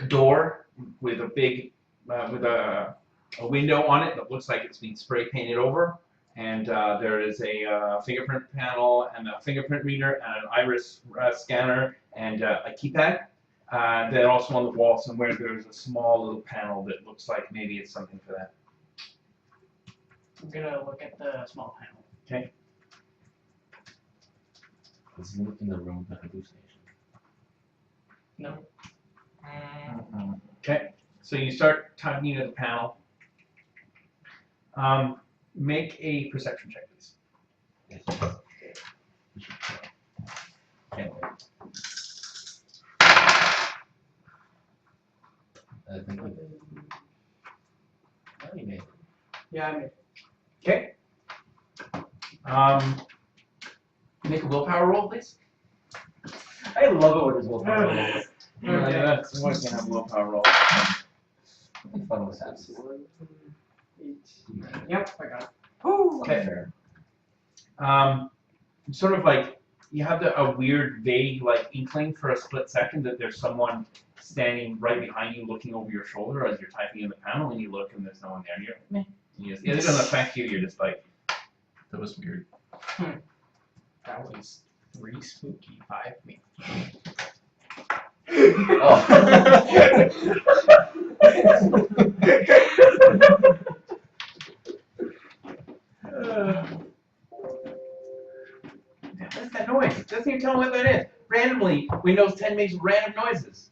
door with a big with a window on it that looks like it's been spray painted over, and there is a fingerprint panel and a fingerprint reader and an iris scanner and a keypad. Then also on the wall somewhere there's a small little panel that looks like maybe it's something for that. I'm gonna look at the small panel. Okay. Let's look in the room with the hallucination. No. Okay, so you start tugging at the panel. Make a perception check, please. Can't wait. I think we made it. Yeah, I made. Okay. Make a willpower roll, please. I love it when there's willpower rolls. Yeah, that's why I can have a willpower roll. Something fun was happening. 8, 9. Yep, I got it. Okay. Sort of like you have a weird, vague like inkling for a split second that there's someone standing right behind you, looking over your shoulder as you're typing in the panel, and you look and there's no one there. And you're like, meh. It doesn't affect you. You're just like, That was weird. That was 3 spooky, 5 me. what's that noise? It doesn't even tell me what that is. Randomly, Windows 10 makes random noises.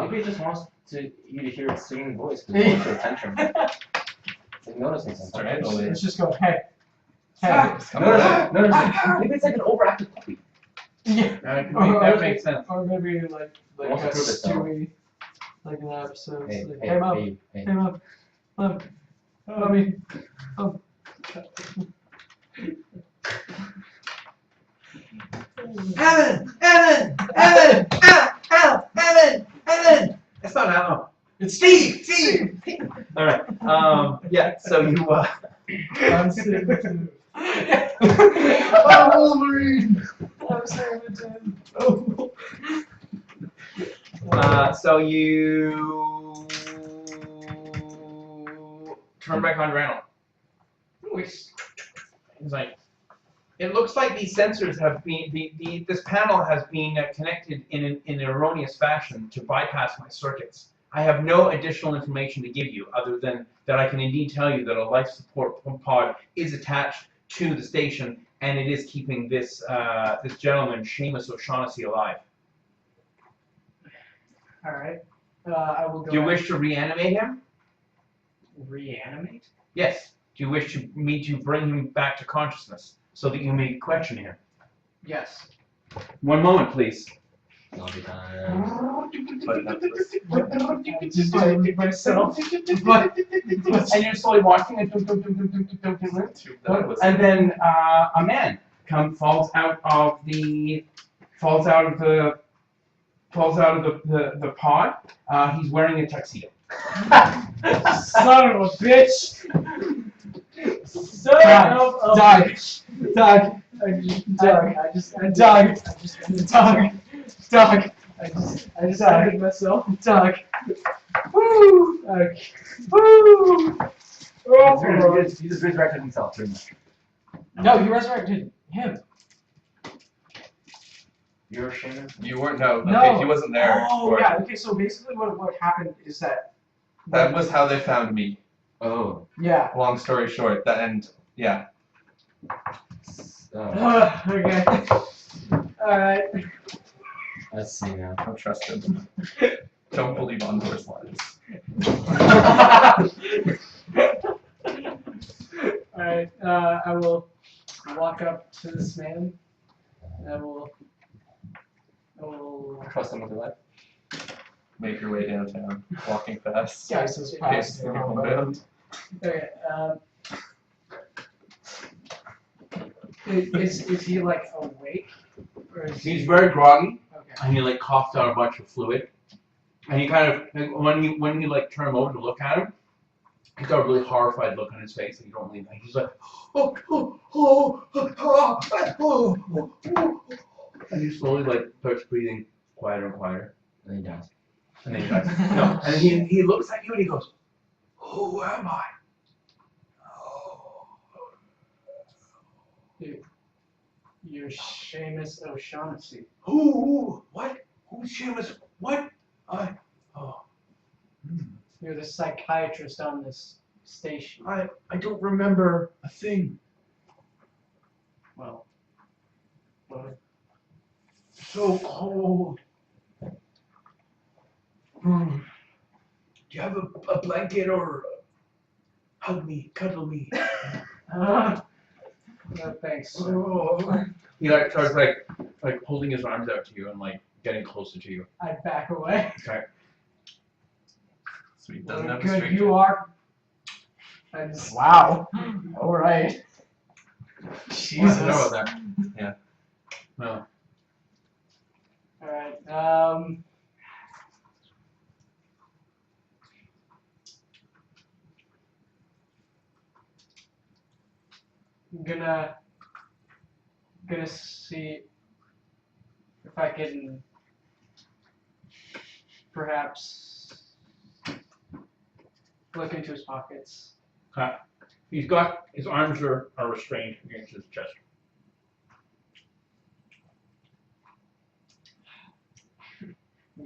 Maybe it just wants you to hear its singing voice because it wants your attention. It's like noticing something. Strange. Let's just go, hey. It's coming No, back. maybe it's like an overactive puppy. Yeah. That makes sense. Or maybe like wants to a prove itself. Stewie, like an episode. Hey, Like, hey, hey, Mom. hey, hey. Hey, Mom. Mom. Mommy. Mom. Evan! Evan! Evan! Evan! It's not Alan. It's Steve! Steve! Alright. Yeah, so you, I'm saving Wolverine! I'm saving so you turn back on Randall. He's like, it looks like these sensors have been, this panel has been connected in an erroneous fashion to bypass my circuits. I have no additional information to give you other than that I can indeed tell you that a life support pod is attached to the station and it is keeping this this gentleman, Seamus O'Shaughnessy, alive. Alright. I will go. Do you wish to reanimate him? Reanimate? Yes. Do you wish me to bring him back to consciousness so that you may question him? Yes. One moment, please. Zombie time. Just by myself. And you're slowly watching it. And then a man falls out of the pod. He's wearing a tuxedo. Son of a bitch! Son of a bitch! Doug! I just ended myself. Doug! Woo! Woo! He just resurrected himself, pretty much. No, you resurrected him. You're Seamus? You weren't, no, No. okay, he wasn't there. Oh, for it. yeah, okay, so basically what happened is that. That was how they found me. Oh. Yeah. Long story short, that and yeah. Okay. Alright. Let's see now. Don't trust him. Don't believe on horse lies. Alright, I will walk up to this man. I will Trust him with your life. Make your way downtown, walking fast. Guys, this In past case you're homebound. Okay, is he like awake? Or is He's very groggy, okay. and he like coughs out a bunch of fluid. And he kind of when you like turn him over to look at him, he's got a really horrified look on his face, and you don't believe that. He's like, and he slowly like starts breathing quieter and quieter. And then he dies. And then he dies. No, and he looks at you and he goes, "Who am I?" You're Seamus O'Shaughnessy. Who? What? Who's Seamus? What? You're the psychiatrist on this station. I don't remember a thing. Well, So cold. Do you have a blanket or hug me, cuddle me? no thanks. He like starts like holding his arms out to you and like getting closer to you. I back away. Okay. Sweet doesn't What have a good straight you are. I just, wow. Alright. Jesus. No, that. Yeah. No. Alright, I'm gonna see if I can perhaps look into his pockets. Okay. He's got his arms are restrained against his chest. I'm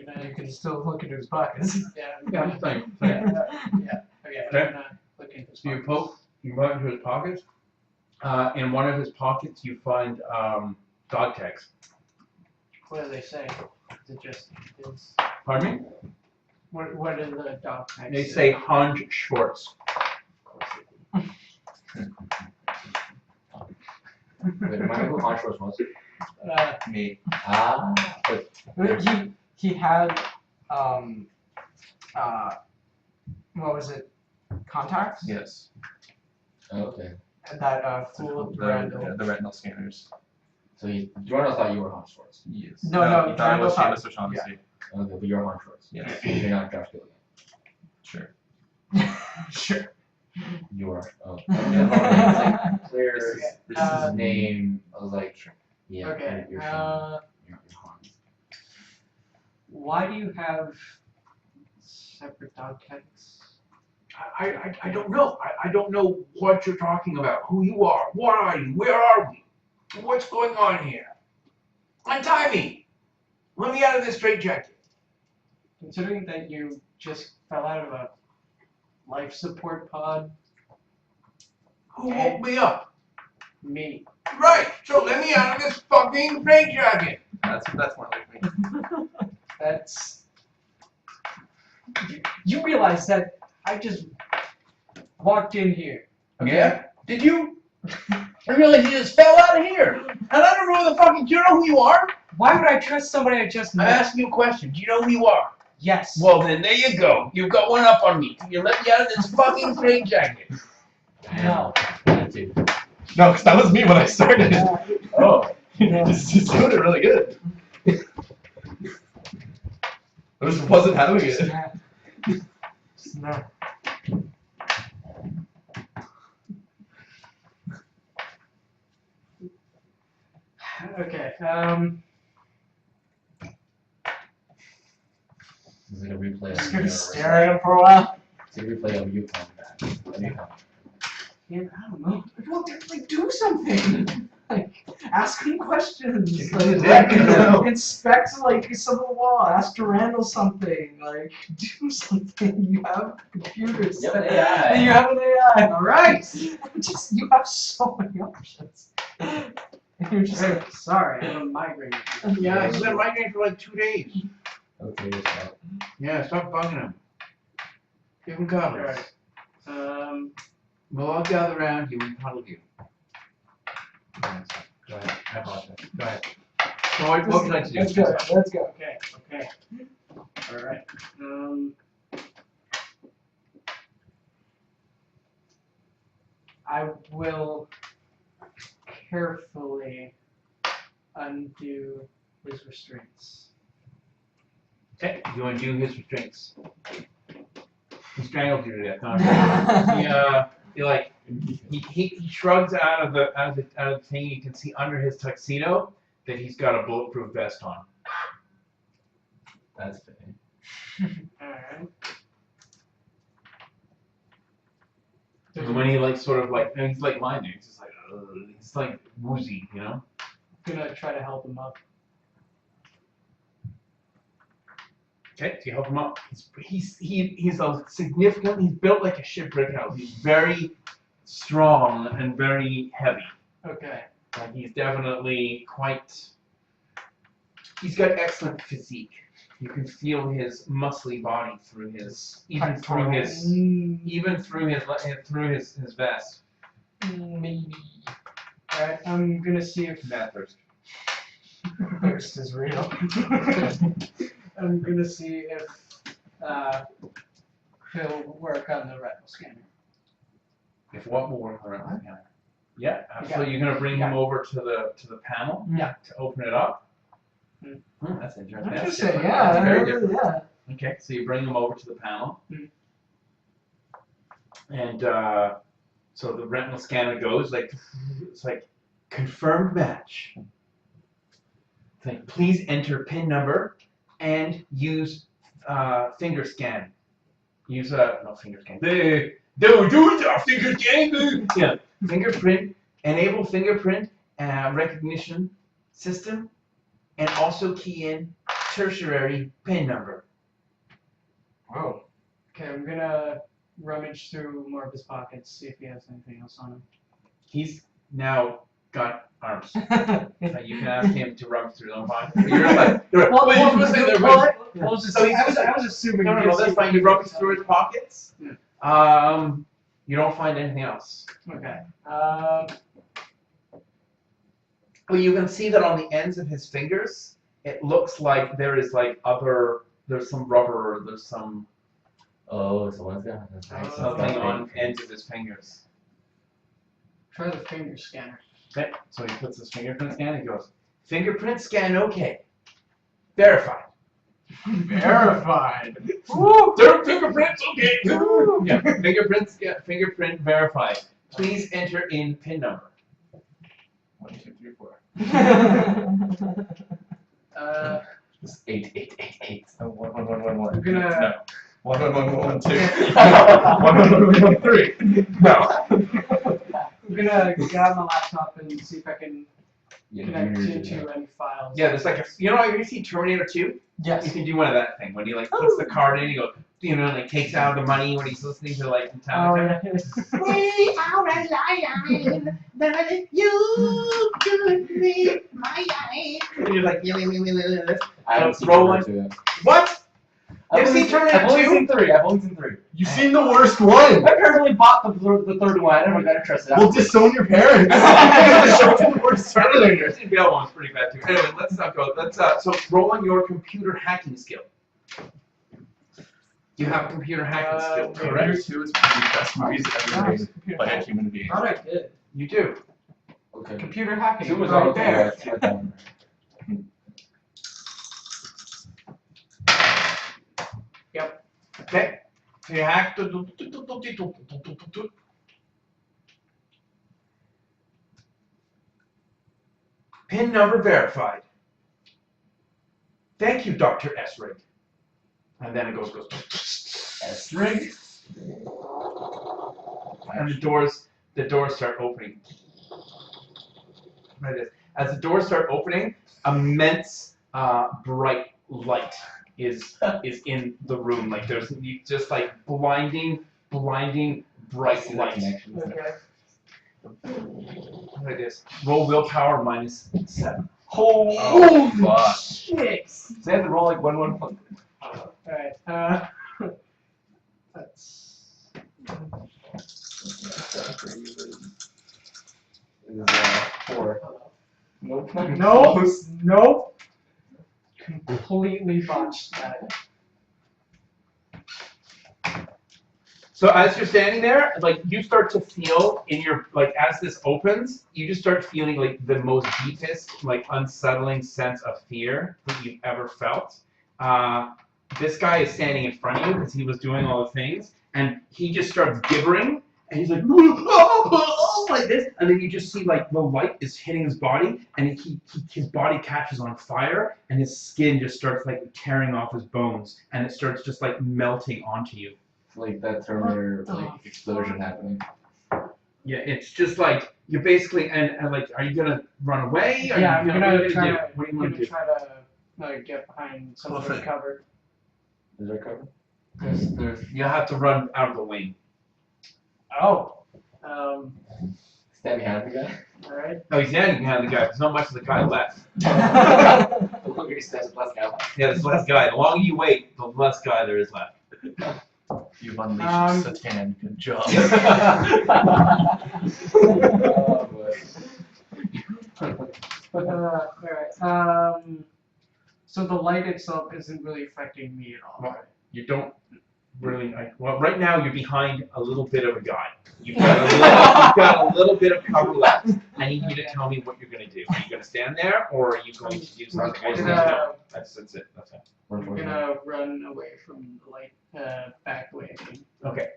gonna, You can still look into his pockets. yeah, Yeah, same. yeah, okay, I'm Okay. gonna look into his So you pockets. poke, you go into his pockets. In one of his pockets, you find dog tags. What do they say? Is it just is Pardon me? what do the dog tags They say Hans Schwartz. Wait, remind me who Hans Schwartz was. Me. Ah, but He had what was it? Contacts? Yes. okay. That fooled Randall. The retinal scanners. So Jordan thought you were Hans Schwartz. Yes. No, no, He thought it was Randall Seamus O'Shaughnessy. Okay, but you're Hans Schwartz. Yes. You're not Josh Gilligan. Sure. Sure. You are. Oh. It's like clear This his name. I was like, yeah. Okay, You're Hans. why do you have separate dog tags? I don't know. I don't know what you're talking about. Who you are? What are you? Where are we? What's going on here? Untie me. Let me out of this straitjacket. Considering that you just fell out of a life support pod, Who woke me up? me. Right. So let me out of this fucking straitjacket. That's more like me. That's you realize that I just walked in here. Okay? Yeah? Did you? I realized you just fell out of here. And I don't know who the fucking. Do you know who you are? Why would I trust somebody I just I'm met? asking you a question. Do you know who you are? Yes. Well, then there you go. You've got one up on me. You let me out of this fucking straitjacket. No. No, because that was me when I started. Oh. Just doing it really good. I just wasn't having it. No. Okay. It's like a replay Just of gonna you. stare at him for a while. It's a replay of you coming back. Of you coming. Yeah, I don't know. Well, like, do something. Like, ask him questions. Kick Like, him in the dick, you know? inspect like some of the wall. Ask Randall something. Like, do something. You have computers. You have an AI. You have an AI. All right. Just you have so many options. And you're just Hey, like, sorry, I have a migraine. Yeah, he's been migraine for like 2 days. Okay, you're stop. Yeah, stop bugging him. Give him cuddles. Alright. We'll all gather around you and cuddle you. Go ahead. I apologize. Go ahead. So what would you like to do? let's go. Let's go. Okay, okay. Alright. I will carefully undo his restraints. Okay, you undo his restraints. He strangled you to death. No, he shrugs out of the thing. You can see under his tuxedo that he's got a bulletproof vest on. That's fitting. Alright. And when he like sort of like, and he's like lying there, he's just like, he's like woozy, you know. Gonna try to help him up. Okay, so you help him up. He's a significant. He's built like a shipwreck house. He's very strong and very heavy. Okay. Like he's definitely quite. He's got excellent physique. You can feel his muscly body through his, even through his vest. Maybe. Alright, I'm gonna see if Mad thirst. Thirst is real. I'm gonna see if he'll work on the retinal scanner. If what will work around. Yeah, absolutely. You're gonna bring him over to the panel. Yeah. To open it up. Hmm. That's interesting. Interesting. That's Yeah. very different. Yeah. Okay, so you bring him over to the panel. And so the retinal scanner goes like, it's like confirmed match. It's like, please enter PIN number and use finger scan. Use not finger scan. Do our finger scan. Yeah, fingerprint, enable fingerprint recognition system, and also key in tertiary PIN number. Whoa. Okay, I'm gonna rummage through more of his pockets, see if he has anything else on him. He's now got arms. You can ask him to run through them pockets. You're like, Well, you must say they're good. I was I was assuming. No, that's fine. You rummage through his pockets. Yeah. You don't find anything else. Okay. Well, you can see that on the ends of his fingers, it looks like there is like there's some rubber, there's some Oh, so one's got something on ends of his fingers. Try the finger scanner. Okay, so he puts his fingerprint scan and goes, fingerprint scan, okay. Verified. Verified. Their fingerprints, okay. Yeah, fingerprint verified. Please enter in PIN number. 1, 2, 3, 4. It's 8888. Oh, 1, 1, 1, 1, 1. I'm gonna. No. 1, 1, 1, 1, 2. 1, 1, 1, 1, 3. No. I'm gonna get on the laptop and see if I can Yeah, connect juniors do into that. any files. Yeah, there's like a, you see Terminator 2? You Yes. can do one of that thing when he like puts the card in, he goes, like takes out the money when he's listening to like Metallica. We are a lion, but you could be my lion. And you're like, I haven't seen roll Terminator 2. what? I've You've seen Terminator I've only 2? seen 3. I've only seen 3. You've seen the worst one! My parents only bought the third one. I never got to trust it out. Well, disown your parents! The worst Terminator. The other one's pretty bad too. Anyway, let's not go. Let's so roll on your computer hacking skill. You have a computer hacking skill, Terminator correct? 2 is one of the best movies ever made by a human being. Thought I did. You do. Okay. Computer hacking. 2 was right on there. there. Okay. So you hack. PIN number verified. Thank you, Dr. Esrig. And then it goes. Esrig. And the doors start opening. Like this. As the doors start opening, immense bright light is in the room. Like there's just like blinding bright light. Okay. Like this. Roll willpower -7. Oh, fuck. Shit. So they have to roll like 1, 1, 1. Alright. That's. It is 4. Nope. Nope. Nope. Completely botched that. So as you're standing there, like you start to feel in your like as this opens, you just start feeling like the most deepest, like unsettling sense of fear that you've ever felt. This guy is standing in front of you because he was doing all the things, and he just starts gibbering, and he's like like this, and then you just see like the light is hitting his body, and his body catches on fire, and his skin just starts like tearing off his bones, and it starts just like melting onto you. Like that Terminator like explosion happening. Yeah, it's just like you're basically and like, are you gonna run away? Are Yeah, I'm you gonna what are you try do? to. What do you I'm want gonna to do? try to get behind some sort of cover. Is there cover? You have to run out of the lane. Oh. Stand behind the guy? Alright. Oh, he's standing behind the guy. There's not much of the guy left. The longer he stands, the less guy left. Yeah, there's less guy. The longer you wait, the less guy there is left. You've unleashed Satan. Good job. Oh, boy. Alright. So the light itself isn't really affecting me at all. Well, you don't really. Well, right now you're behind a little bit of a guy. You've got a little bit of cover left. I need you to tell me what you're going to do. Are you going to stand there, or are you going to do something? I'm gonna, That's it. That's it. I'm gonna run away from the light, back away. Okay.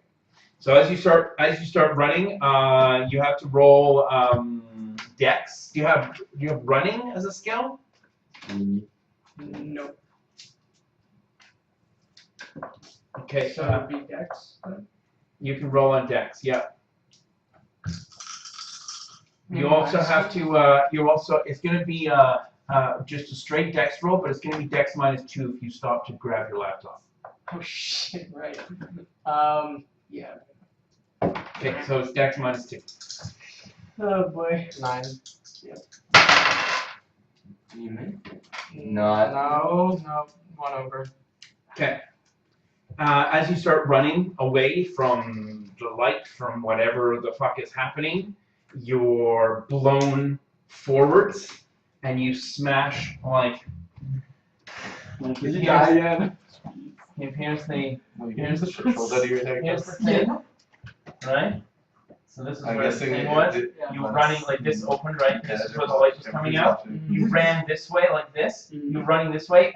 So as you start running, you have to roll Dex. Do you have running as a skill? Nope. Okay. So it would be Dex then? You can roll on Dex. Yeah. You also have to. It's going to be just a straight Dex roll, but it's going to be Dex -2 if you stop to grab your laptop. Oh shit! Right. Yeah. Okay, so it's Dex -2. Oh boy. 9. You mean? No. 1 over. Okay. As you start running away from the light, from whatever the fuck is happening, you're blown forwards, and you smash like Did you die again? here's the Here's the control out of your head. here's the thing, right? So this is I'm where the guessing thing it- was. it- You were running like this opened, right? This is where the light was coming out. You ran this way like this. You're running this way,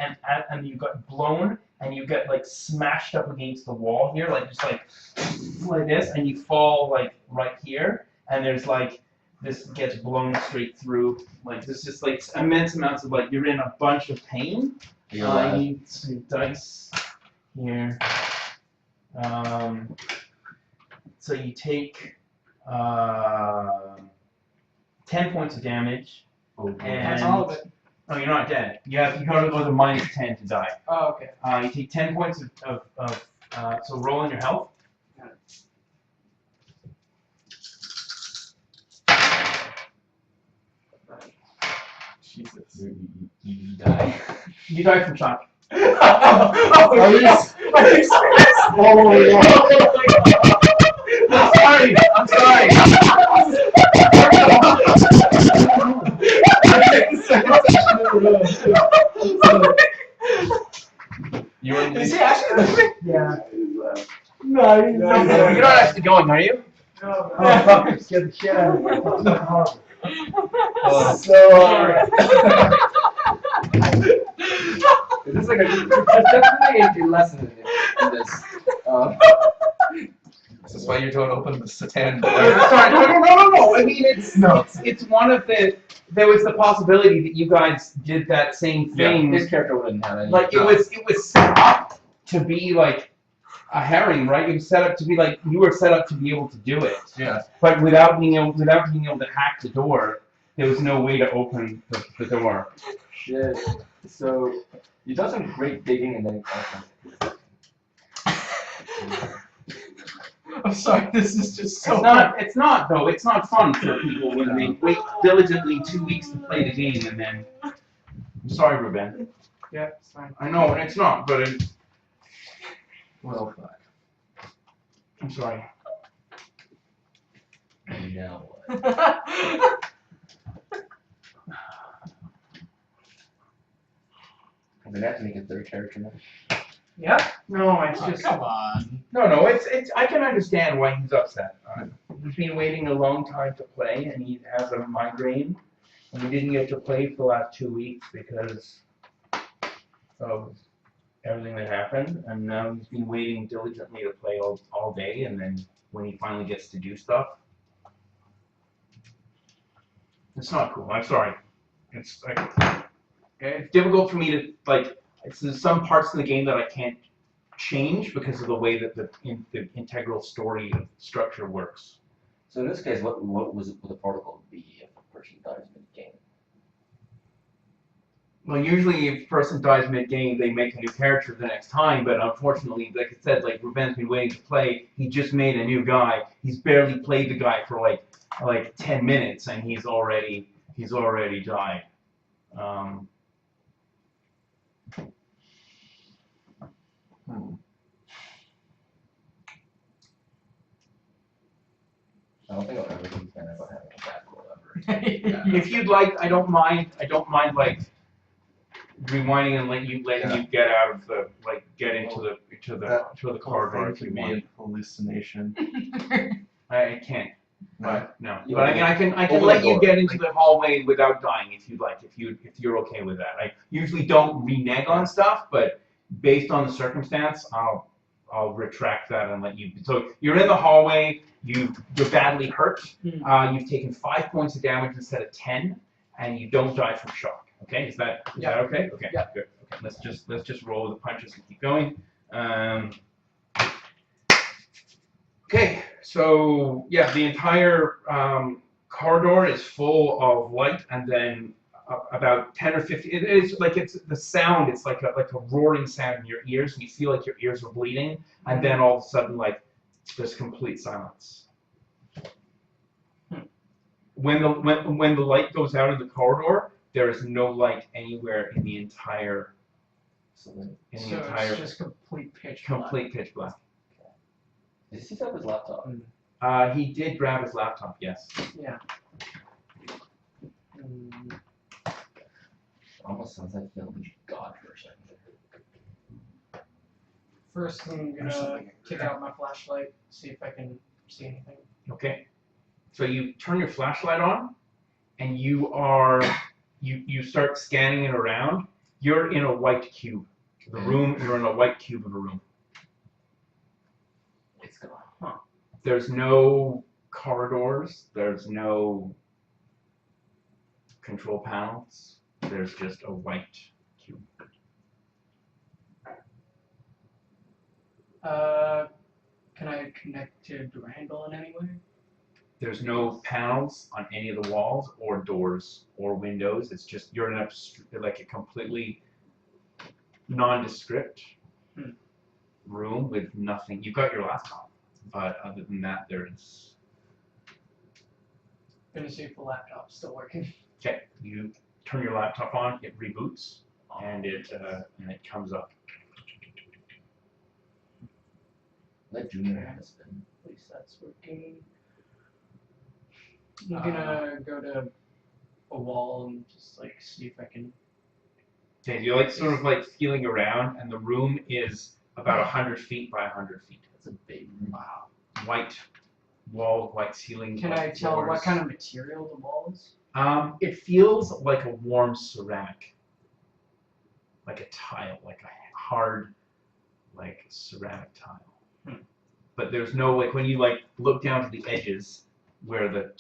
and you got blown, and you get like smashed up against the wall here, like just like this, and you fall like right here, and there's like this gets blown straight through. Like there's just like immense amounts of like you're in a bunch of pain. I need some dice here. So you take 10 points of damage. And That's all of it. Oh, you're not dead. You gotta go to -10 to die. Oh, okay. You take 10 points so roll on your health. Jesus. You die. You die from shock. Are you serious? Oh I'm sorry. You were Is he actually living? Yeah. No, You're not actually going, are you? No. Oh, fuck. Scared the shit out of me. This is like there's definitely a lesson in this. This is why you don't open the Satan door. Sorry, no. I mean, it's one of the. There was the possibility that you guys did that same thing. This character wouldn't have any. Like it was set up to be like a herring, right? It was set up to be like you were set up to be able to do it. Yeah. But without being able to hack the door, there was no way to open the door. Shit. So you done some great digging and then. I'm sorry, this is just so. It's not though. It's not fun for people when they wait diligently 2 weeks to play the game and then. I'm sorry, Ruben. Yeah, it's fine. I know, and it's not, but Well, fuck. I'm sorry. Now what? I'm gonna have to make a third character now. Yeah. No, it's Oh, just. come on. No, it's. I can understand why he's upset. He's been waiting a long time to play, and he has a migraine, and he didn't get to play for the last 2 weeks because of everything that happened, and now he's been waiting diligently to play all day, and then when he finally gets to do stuff, it's not cool. I'm sorry. It's like it's difficult for me to like. There's some parts of the game that I can't change because of the way that the integral story structure works. So in this case, what would the protocol be if a person dies mid-game? Well, usually if a person dies mid-game, they make a new character the next time, but unfortunately, like I said, like Ruben's been waiting to play, he just made a new guy. He's barely played the guy for like 10 minutes, and he's already died. I don't think I'll ever be fan of having a bad roll ever. If you'd like, I don't mind like rewinding and letting you get out of the get into the corridor if you could be want. an hallucination. I can't. But no. You But I mean, I can open let the you door. get into the hallway without dying if you'd like. If you're okay with that. I usually don't renege on stuff, but based on the circumstance, I'll retract that and let you. So you're in the hallway. You're badly hurt. You've taken 5 points of damage instead of 10, and you don't die from shock. Okay, is that okay? Okay, Yeah. good. Okay, let's just roll the punches and keep going. Okay, so yeah, the entire corridor is full of light, and then about 10 or 15. It is like it's the sound. It's like a roaring sound in your ears, and you feel like your ears are bleeding, and then all of a sudden, like there's complete silence. When the light goes out in the corridor, there is no light anywhere in the entire. It's just complete pitch black. Complete pitch black. Did he pick up his laptop? He did grab his laptop. Yes. Yeah. Almost sounds like film God for a second. First, I'm gonna take out my flashlight, see if I can see anything. Okay. So you turn your flashlight on, and you start scanning it around. You're in a white cube. You're in a white cube of a room. It's gone. There's no corridors. There's no control panels. There's just a white cube. Can I connect to door handle in any way? There's no panels on any of the walls or doors or windows. It's just you're in a completely nondescript room with nothing. You've got your laptop, but other than that, there's. Gonna see if the laptop's still working. Okay, you turn your laptop on, it reboots, and it comes up. Let Junior have a spin. At least that's working. I'm gonna go to a wall and just like see if I can. Okay, you're like sort of like feeling around, and the room is about 100 feet by 100 feet. That's a big room. Wow. White wall, white ceiling. Can I tell what kind of material the wall is? It feels like a warm ceramic, like a tile, like a hard, like ceramic tile. But there's no like when you like look down to the edges where the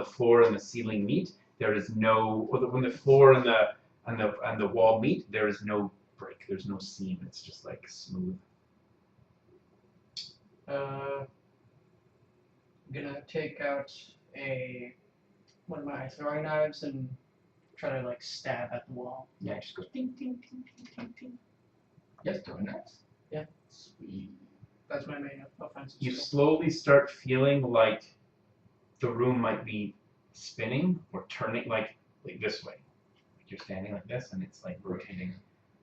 floor and the ceiling meet. There is no when the floor and the wall meet. There is no break. There's no seam. It's just like smooth. I'm gonna take out one of my throwing knives and try to like stab at the wall. Yeah, it just goes ding ding ding ding ding ding. Yes, throwing knives. Yeah. Sweet. That's my main offensive You skill. slowly start feeling like the room might be spinning or turning like this way. You're standing like this and it's like rotating.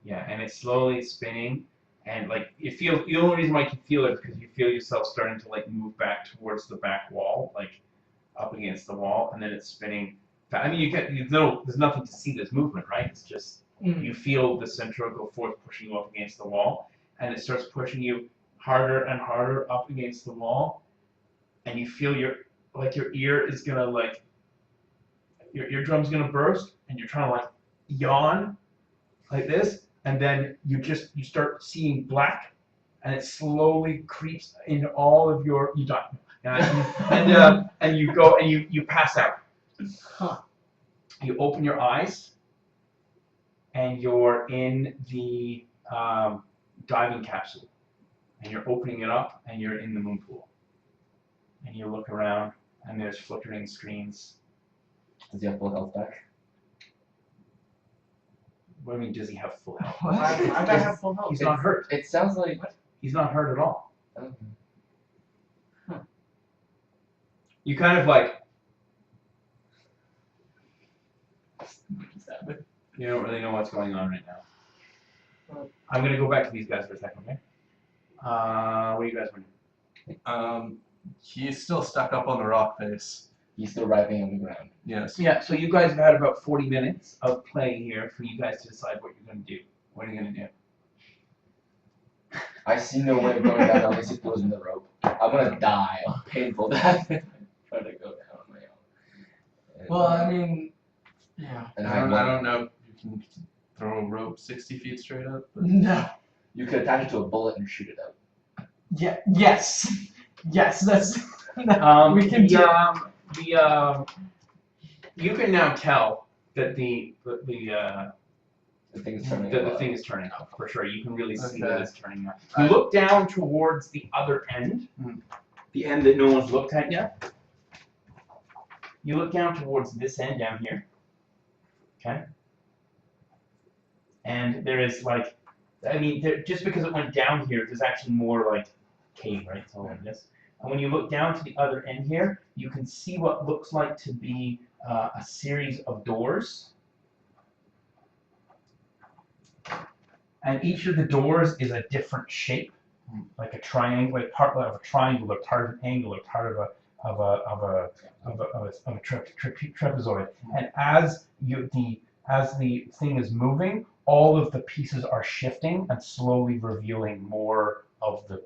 Yeah, and it's slowly spinning and like it feels. The only reason why you can feel it is because you feel yourself starting to like move back towards the back wall, like up against the wall, and then it's spinning. I mean, there's nothing to see this movement, right? It's just you feel the centrifugal force pushing you up against the wall, and it starts pushing you harder and harder up against the wall, and you feel your ear is gonna like your eardrum's gonna burst, and you're trying to like yawn like this, and then you start seeing black, and it slowly creeps into all of your and you go and you pass out. Huh. You open your eyes, and you're in the diving capsule. And you're opening it up, and you're in the moon pool. And you look around, and there's flickering screens. Does he have full health back? What do you mean, does he have full health? I gotta have full health. He's not hurt. It sounds like. He's not hurt at all. Okay. You kind of like. You don't really know what's going on right now. I'm going to go back to these guys for a second, okay? What are you guys doing? He's still stuck up on the rock face. He's still writhing on the ground. Yes. Yeah, so you guys have had about 40 minutes of playing here for you guys to decide what you're going to do. What are you going to do? I see no way of going down unless he throws in the rope. I'm gonna die a painful death. Trying to go down on my own. And, Well, I mean, yeah. and I don't know if you can throw a rope 60 feet straight up. But No. You could attach it to a bullet and shoot it out. Yeah. Yes. Yes. That's. We can do. You can now tell that the thing is turning. the thing is turning up for sure. You can really see that Okay. it's turning up. You look down towards the other end, the end that no one's looked at yet. You look down towards this end down here. Okay. And there is like, I mean, just because it went down here, there's actually more like cave, right? It's all like this. And when you look down to the other end here, you can see what looks like to be a series of doors. And each of the doors is a different shape, like a triangle, like part of a triangle, or part of an angle, or part of a trapezoid. And as the thing is moving, all of the pieces are shifting and slowly revealing more of the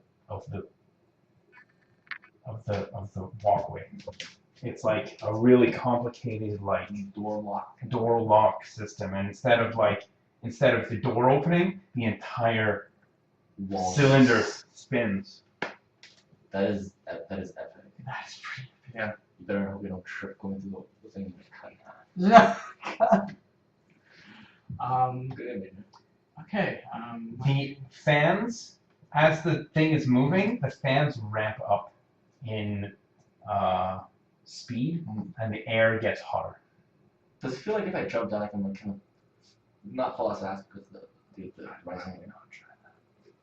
walkway. It's like a really complicated like door lock system, and instead of the door opening, the entire Wall. cylinder spins. That is epic. That's pretty. Yeah. You better hope we don't trip going through the thing and cut in half. Good image. Okay. The fans, as the thing is moving, the fans ramp up in speed, and the air gets hotter. Does it feel like if I jump down, I can like kind of not fall as fast because the rising wind?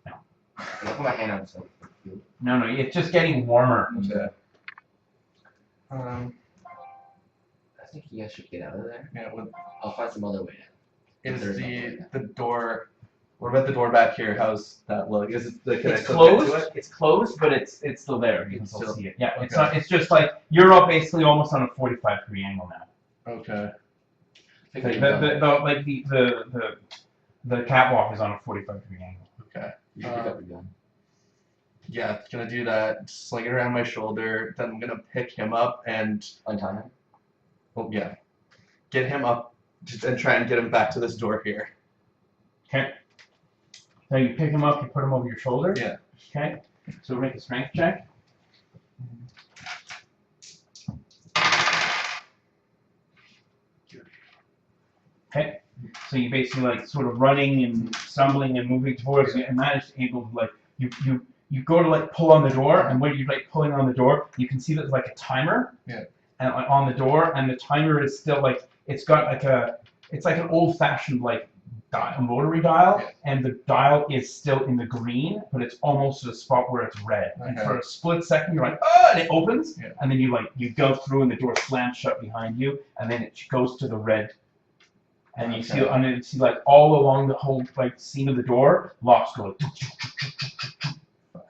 No. I put my hand out so I feel it. No, it's just getting warmer. Okay. I think you guys should get out of there. Yeah. I'll find some other way out. Is There's no way out. the door? What about the door back here? How's that look? Is it can I It's still get closed. to it? It's closed, but it's still there. You can still Still- see it. Yeah, it's okay. not. It's just like you're up basically almost on a 45-degree angle now. Okay. I think The, we've the, done the, the catwalk is on a 45-degree angle. Okay. You should pick up your gun. Yeah, gonna do that. Sling it around my shoulder. Then I'm gonna pick him up and Untie him. oh yeah, get him up and try and get him back to this door here. Okay. So you pick him up, you put him over your shoulder. Yeah. Okay. So make a strength check. Okay. So you basically like sort of running and stumbling and moving towards it and manage to able to like you go to like pull on the door, and when you're like pulling on the door, you can see that there's like a timer. Yeah. And on the door, and the timer is still like it's got like it's like an old-fashioned like dial, rotary dial, Yeah. and the dial is still in the green, but it's almost to the spot where it's red. And Okay. for a split second, you're like, oh, and it opens, Yeah. and then you go through, and the door slams shut behind you, and then it goes to the red. And you see, Okay. and you see like all along the whole like scene of the door, locks go like,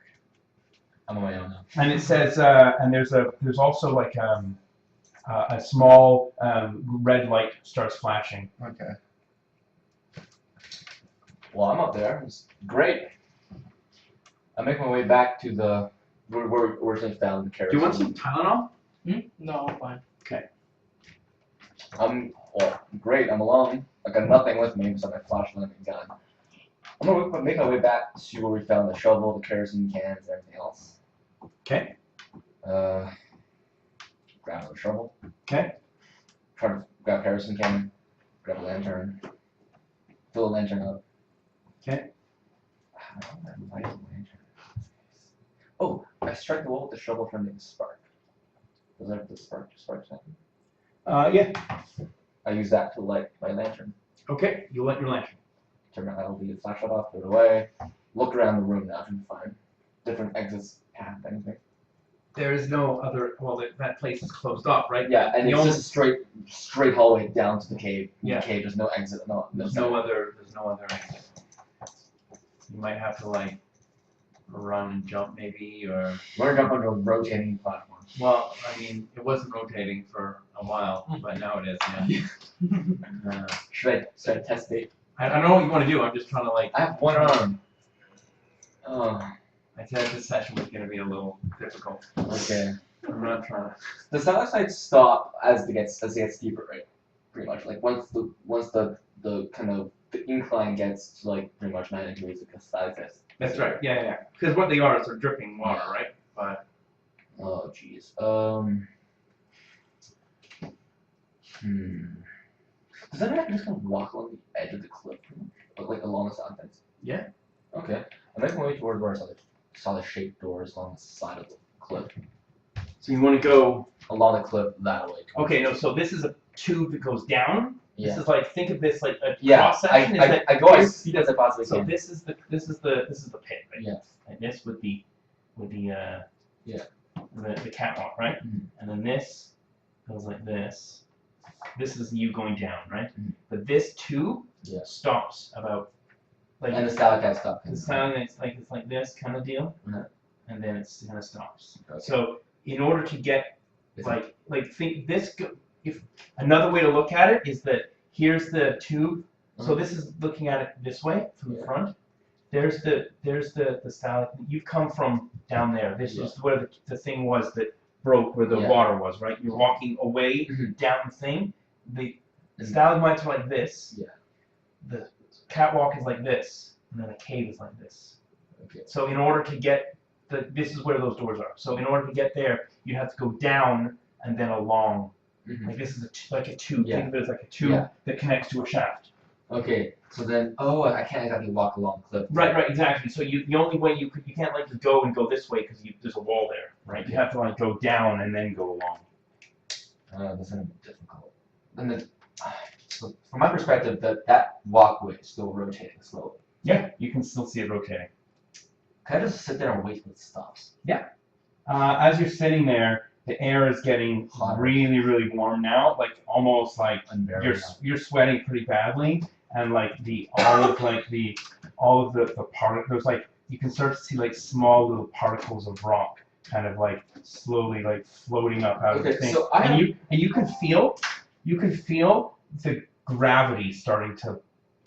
I'm on my own now. and it says, and there's also like a small red light starts flashing. Okay. Well, I'm up there. It's great. I make my way back to the where we originally found the Do kerosene. you want some Tylenol? No, I'm fine. Well, great. I'm alone. I got nothing with me besides my flashlight and gun. I'm gonna make my way back to where we found the shovel, the kerosene cans, and everything else. Okay. Grab another shovel. Okay. Try to grab kerosene can. Grab a lantern. Fill a lantern up. Okay. I don't know if I have a lantern. Oh, I strike the wall with the shovel for making a spark. Does that have the spark something? Yeah. I use that to light my lantern. Okay. You light your lantern. Turn my LED flashlight off, put it away. Look around the room now and find different exits, path things. Right? There is no other. Well, that place is closed off, right? Yeah, and The it's just a straight hallway down to the cave. Yeah. The cave, there's no exit. There's no other exit. You might have to like run and jump maybe, or We're jump onto a rotating platform. well, I mean, it wasn't rotating for a while, but now it is. Yeah. Should I test it? I don't know what you want to do. I'm just trying to like. I have one arm. Oh, I said this session was going to be a little difficult. okay. I'm not trying to. The side stop as it gets deeper, right? Pretty much. Like once the kind of the incline gets to like pretty much 9 degrees, the side gets. That's right. Yeah. Because what they are is they're dripping water, right? But Oh jeez. Does that mean I can just kind of walk along the edge of the cliff, like along the side fence? Yeah. Okay. I'm making my way towards where I saw the shaped doors along the side of the cliff. So you want to go. Along the cliff that way. Okay, no. So this is a tube that goes down. Yeah. This is like, think of this like a Yeah. cross section. I go as steep as I possibly So can. this is the pit, right? Yeah. And this would be Yeah. the catwalk, right? Mhm. And then this goes like this. This is you going down, right? Mhm. But this tube Yeah. stops about like And the stalactite stuff. it's like this kind of deal, Mhm. and then it kind of stops. Okay. So in order to get Is like think this if another way to look at it is that here's the tube. So this is looking at it this way from the Yeah. front. There's the stalactite. You've come from down there. This is where the thing was that broke where the Yeah. water was, right? You're walking away Mhm. down the thing. The Mhm. stalagmites are like this. Yeah. The catwalk is like this, and then the cave is like this. Okay. So in order to get this is where those doors are. So in order to get there, you have to go down and then along. Mhm. Like this is like a tube. Yeah. Think of it as like a tube Yeah. that connects to a shaft. Okay. So then, I can't exactly walk along the cliff. Right, exactly. So the only way you can't like just go and go this way because there's a wall there, right? You have to like go down and then go along. That's gonna be difficult. And so from my perspective, that walkway is still rotating slowly. Yeah, you can still see it rotating. Can I just sit there and wait till it stops? As you're sitting there, the air is getting Hotter. really, really warm now. Like almost like Unbearable. you're sweating pretty badly, and like all of the particles. There's like you can start to see like small little particles of rock, kind of like slowly like floating up out of the Okay, thing. so You can feel the gravity starting to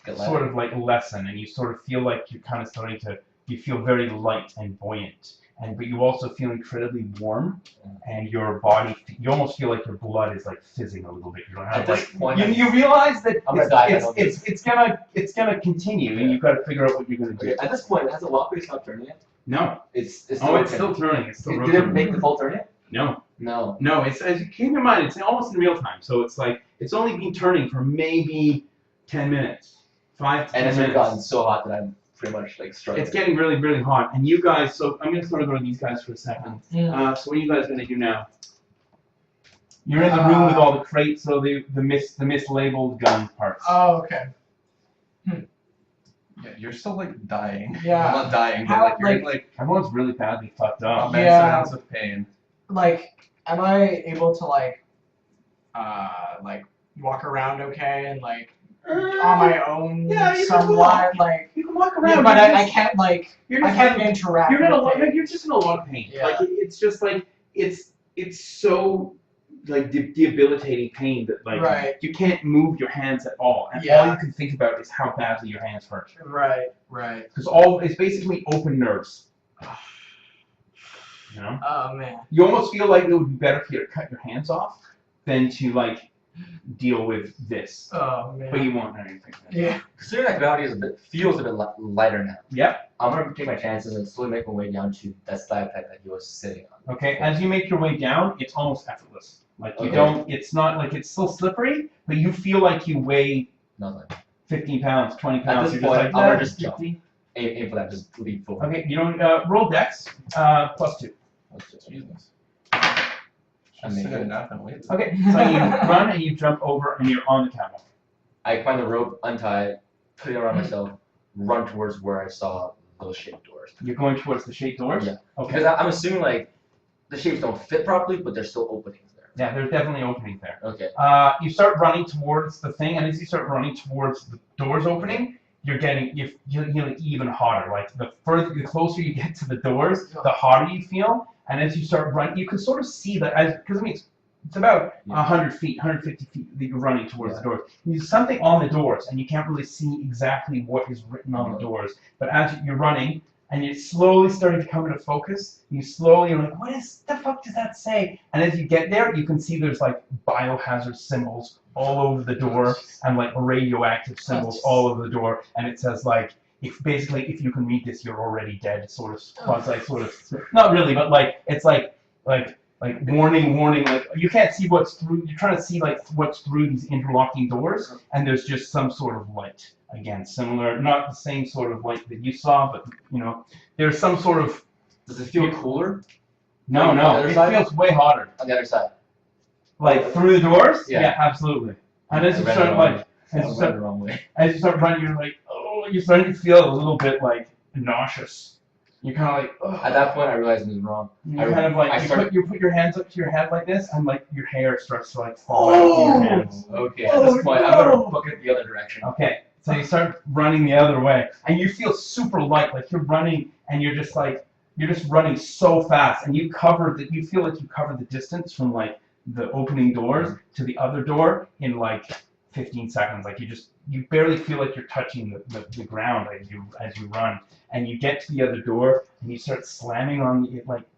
Get sort of like lessen, and you sort of feel like you're kind of starting to. You feel very light and buoyant. But you also feel incredibly warm, and your body, you almost feel like your blood is like fizzing a little bit. You don't have At this point, you realize that I'm gonna die if I don't do it's gonna continue, and you've got to figure out what you're gonna do. at this point, has the walkway stopped turning yet? No. It's Oh, still it's still turning. It's still Did rotating. it make the full turn yet? No. No. No, it's as you keep in mind, it's almost in real time. So it's like it's only been turning for maybe 10 minutes, 5 to 10 And it's minutes. already gotten so hot that I'm pretty much like struggling. It's getting really, really hot. And you guys, so I'm gonna sort of go to these guys for a second. So what are you guys gonna do now? You're in the room with all the crates, so the mislabeled gun parts. Oh, okay. Yeah, you're still like dying. Yeah. Well, not dying, but How, like you're in like Everyone's really badly fucked up. immense Yeah. amounts of pain. Like, am I able to like walk around okay and like on my own yeah, you can somewhat? walk. Like, You can walk yeah, around. but you're I just- can't like You're I just can't like- interact. You're in a with lot. it. You're just in a lot of pain. Yeah. Like it's just like it's so like debilitating pain that like Right. you can't move your hands at all, and all Yeah. you can think about is how badly your hands hurt. Right. Right. Because it's basically open nerves. You know, Oh man. you almost feel like it would be better for you to cut your hands off than to like deal with this, Oh man. but you won't have anything. Yeah. Considering that gravity feels a bit lighter now. Yep. I'm gonna take my chances and slowly make my way down to that stalactite that he was sitting on. Okay, as you make your way down, it's almost effortless. Like you Okay. don't, it's not like it's still slippery, but you feel like you weigh Nothing. 15 pounds, 20 At pounds. this You're point, just I'm like, gonna "Nah, just jump. 50." Aim for that, just leap forward. Okay, you don't roll dex, +2. Jesus. I Just mean, sit good. enough and wait. Okay, so you run and you jump over and you're on the catwalk. I find the rope, untie it, put it around myself, run towards where I saw those shaped doors. You're going towards the shaped doors? Yeah. Okay. Because I'm assuming like the shapes don't fit properly, but there's still openings there. Yeah, there's definitely openings there. Okay. You start running towards the thing, and as you start running towards the doors opening, you're even hotter. Like the closer you get to the doors, the hotter you feel. And as you start running, you can sort of see that because I mean it's about 100 feet, 150 feet that you're running towards the doors. There's something on the doors, and you can't really see exactly what is written on the doors. But as you're running, and you're slowly starting to come into focus, you're like, what is the fuck does that say? And as you get there, you can see there's like biohazard symbols all over the door, and like radioactive symbols all over the door, and it says like, if you can read this, you're already dead, sort of quasi, sort of, not really, but like it's like warning, like you can't see what's through. You're trying to see like what's through these interlocking doors, and there's just some sort of light. Again, similar, not the same sort of light that you saw, but you know, there's some sort of. Does it feel cooler? No, On the other it side? feels way hotter. On the other side. Like through the doors? Yeah. absolutely. And as I you read it start wrong. like, I as you went start, the wrong way. as you start running, you're like, oh, you're starting to feel a little bit like nauseous. You're kind of like, oh. At that point, I realized it was wrong. You're kind of like, I you put your hands up to your head like this, and like your hair starts to like fall out of your hands. Okay, at this point, I'm gonna book it the other direction. Okay, so you start running the other way, and you feel super light, like you're running, and you're just running so fast, and you feel like you cover the distance from like the opening doors to the other door in like 15 seconds. Like you barely feel like you're touching the ground as you run, and you get to the other door, and you start slamming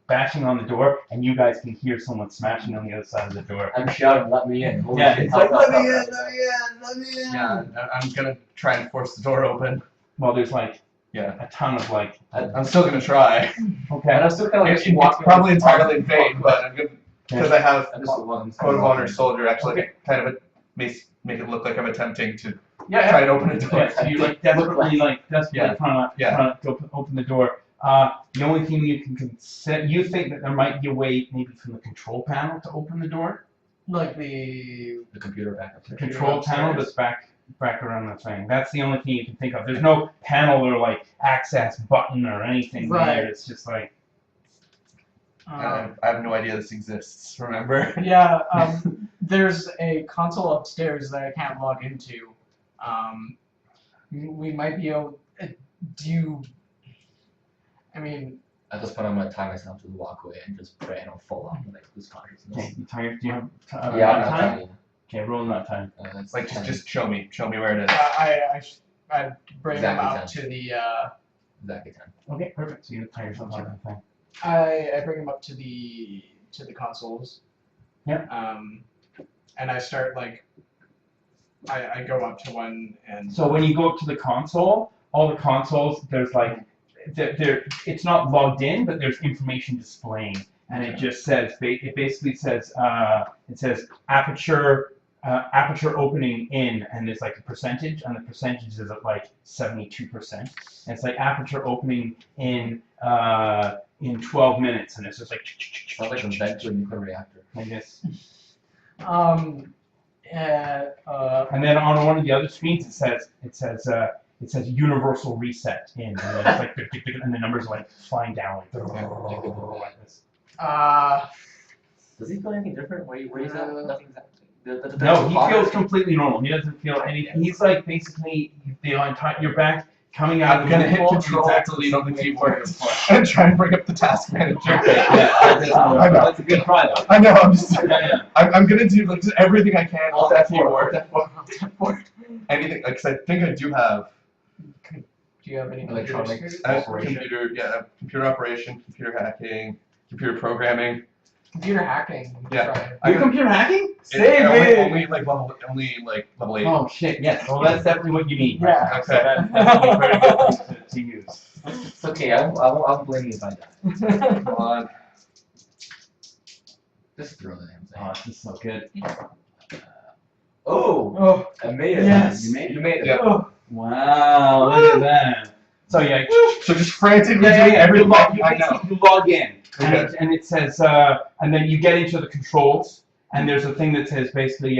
bashing on the door, and you guys can hear someone smashing on the other side of the door. I'm shouting, let me in. Holy Yeah, shit. it's like, Help, let me help, in, help, let me in, let me in. Yeah, I'm gonna try and force the door open. Well, there's like Yeah. a ton of like. I'm still gonna try. Okay. And I'm still kind of like It's walking. probably entirely in vain, but I'm gonna because I have I'm just the one. Code of Honor Soldier actually Okay. kind of make it look like I'm attempting to Yeah. try and open a door. Yeah, so you like desperately Yeah. trying to open the door. The only thing you can consider, you think that there might be a way maybe from the control panel to open the door? Like the The computer backup. The control panel that's back around the thing. That's the only thing you can think of. There's no panel or like access button or anything Right. there. It's just like I have no idea this exists. Remember? yeah, there's a console upstairs that I can't log into. We might be able. I mean, At this point, I'm gonna tie myself to the walkway and just pray I don't fall off and like lose consciousness. okay, you tired? Do you have Yeah, I'm not not time? timing. Okay, roll not time. It's Like 10. just show me where it is. I bring them Exactly out 10. to the. Exactly 10. Okay, perfect. So you tie yourself on that thing. I bring them up to the consoles. Yeah. And I start like. I go up to one and. So when you go up to the console, all the consoles, there's like, it's not logged in, but there's information displaying, and it just says, it basically says, it says aperture opening in, and there's like a percentage, and the percentage is at like 72%. And it's like aperture opening in 12 minutes, and it's just like. Sounds like a vent to a nuclear reactor. I guess. And then on one of the other screens, it says universal reset in, and then it's like, and the numbers are like flying down like this. Does he feel anything different? Where he's at? Nothing's happening. No, he feels completely normal. He doesn't feel anything. He's like basically you're back coming out. I'm gonna hit control to lead on the keyboard and try and bring up the task manager. That's a good try though. I know. I'm just. Yeah. I'm gonna do like just everything I can on that keyboard. Anything, because I think I do have. Do you have any Electronics. I have Operation. computer operation, computer hacking, computer programming. Computer hacking? Yeah. Are you computer hacking? Save it. Only level 8. Oh shit! Yes. Well, that's definitely what you need. Yeah. Right? So that's a very good thing to use. It's okay. I'll blame you if I die. Come on. Just throw the damn thing. Oh, this is so good. Oh! I made it. Yes. You made it. Yeah. Wow! Look at that. So yeah. So just frantically Yeah, doing you everything log, you I know. basically log in, and, Okay. and it says, and then you get into the controls, and there's a thing that says basically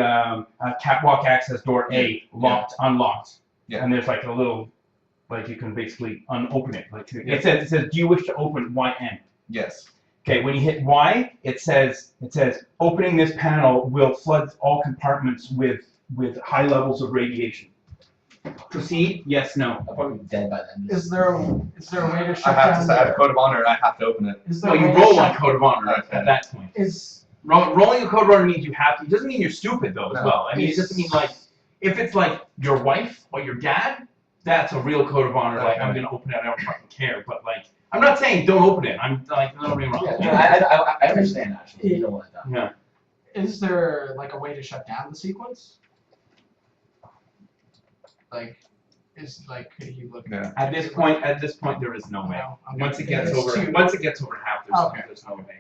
catwalk access door A locked, unlocked, Yeah. and there's like a little, like you can basically unopen it. Like it says, do you wish to open YN? Yes. Okay, when you hit Y, it says opening this panel will flood all compartments with high levels of radiation. Proceed? Yes, no. I'll probably be dead by then. Is there a way to I shut have down? to say, I have Code of Honor. I have to open it. Is there Well, a you way to roll shut- on Code of Honor Okay. at that point. Is Rolling a code runner means you have to. It doesn't mean you're stupid though, as No. well. I mean, it doesn't mean like if it's like your wife or your dad, that's a real code of honor. Like I'm gonna open it, I don't fucking care. But like, I'm not saying don't open it. I'm like, no, me wrong. Yeah, I understand actually. You don't want that. Yeah. Is there like a way to shut down the sequence? Like, could he look? Yeah. At this point, there is no way. No, I'm Once it gonna- gets it's over, too- once it gets over half, Okay. there's no way.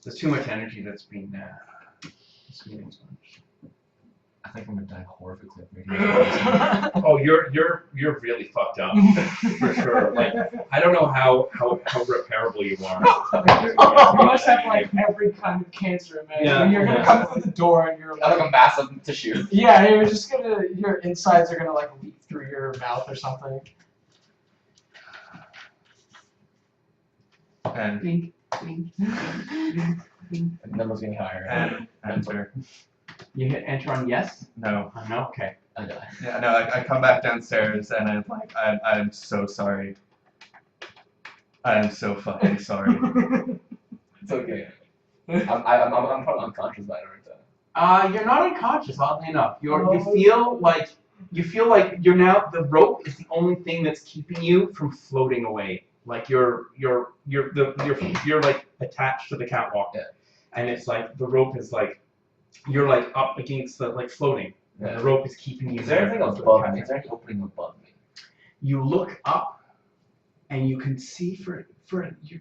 There's too much energy that's being. I think I'm gonna die horrifically. Maybe. Oh, you're really fucked up for sure. Like I don't know how repairable you are. You must have like every kind of cancer, man. Yeah. When you're gonna come through the door and you're I have like a massive tissue. yeah, you're just gonna, your insides are gonna like leak through your mouth or something. And The number's getting higher. and enter. You hit enter on yes? No. No, okay. I die. Yeah, no. I come back downstairs and I'm like, I'm so sorry. I am so fucking sorry. It's okay. I'm probably unconscious by it, aren't I? You're not unconscious, oddly enough. You feel like you're now, the rope is the only thing that's keeping you from floating away. Like you're like attached to the catwalk. Yeah. And it's like the rope is like you're like up against the like floating. Yeah. And the rope is keeping you Is there there. anything above me? Is there any opening above me? You look up and you can see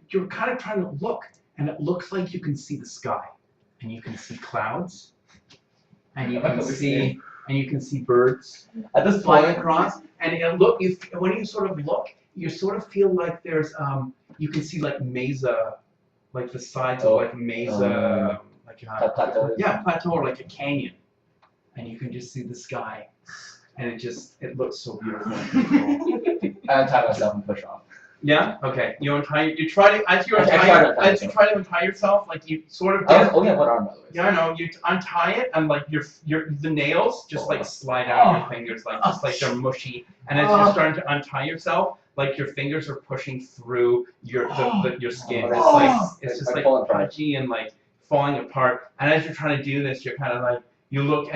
you're kind of trying to look, and it looks like you can see the sky. And you can see clouds. And you can see birds At this flying point, across, and when you sort of look, you sort of feel like there's you can see like mesa, like the sides of like mesa, like that plateau. plateau or like a canyon, and you can just see the sky, and it looks so beautiful. I untie myself and push off. Yeah. Okay. You try to as you I try to untie yourself, like you sort of. I only have one arm, by the way. Yeah, I know. You untie it, and like the nails just like slide out of your fingers, like just like they're mushy. And as you're starting to untie yourself, like your fingers are pushing through your skin. It's just like punchy and like falling apart. And as you're trying to do this, you're kind of like you look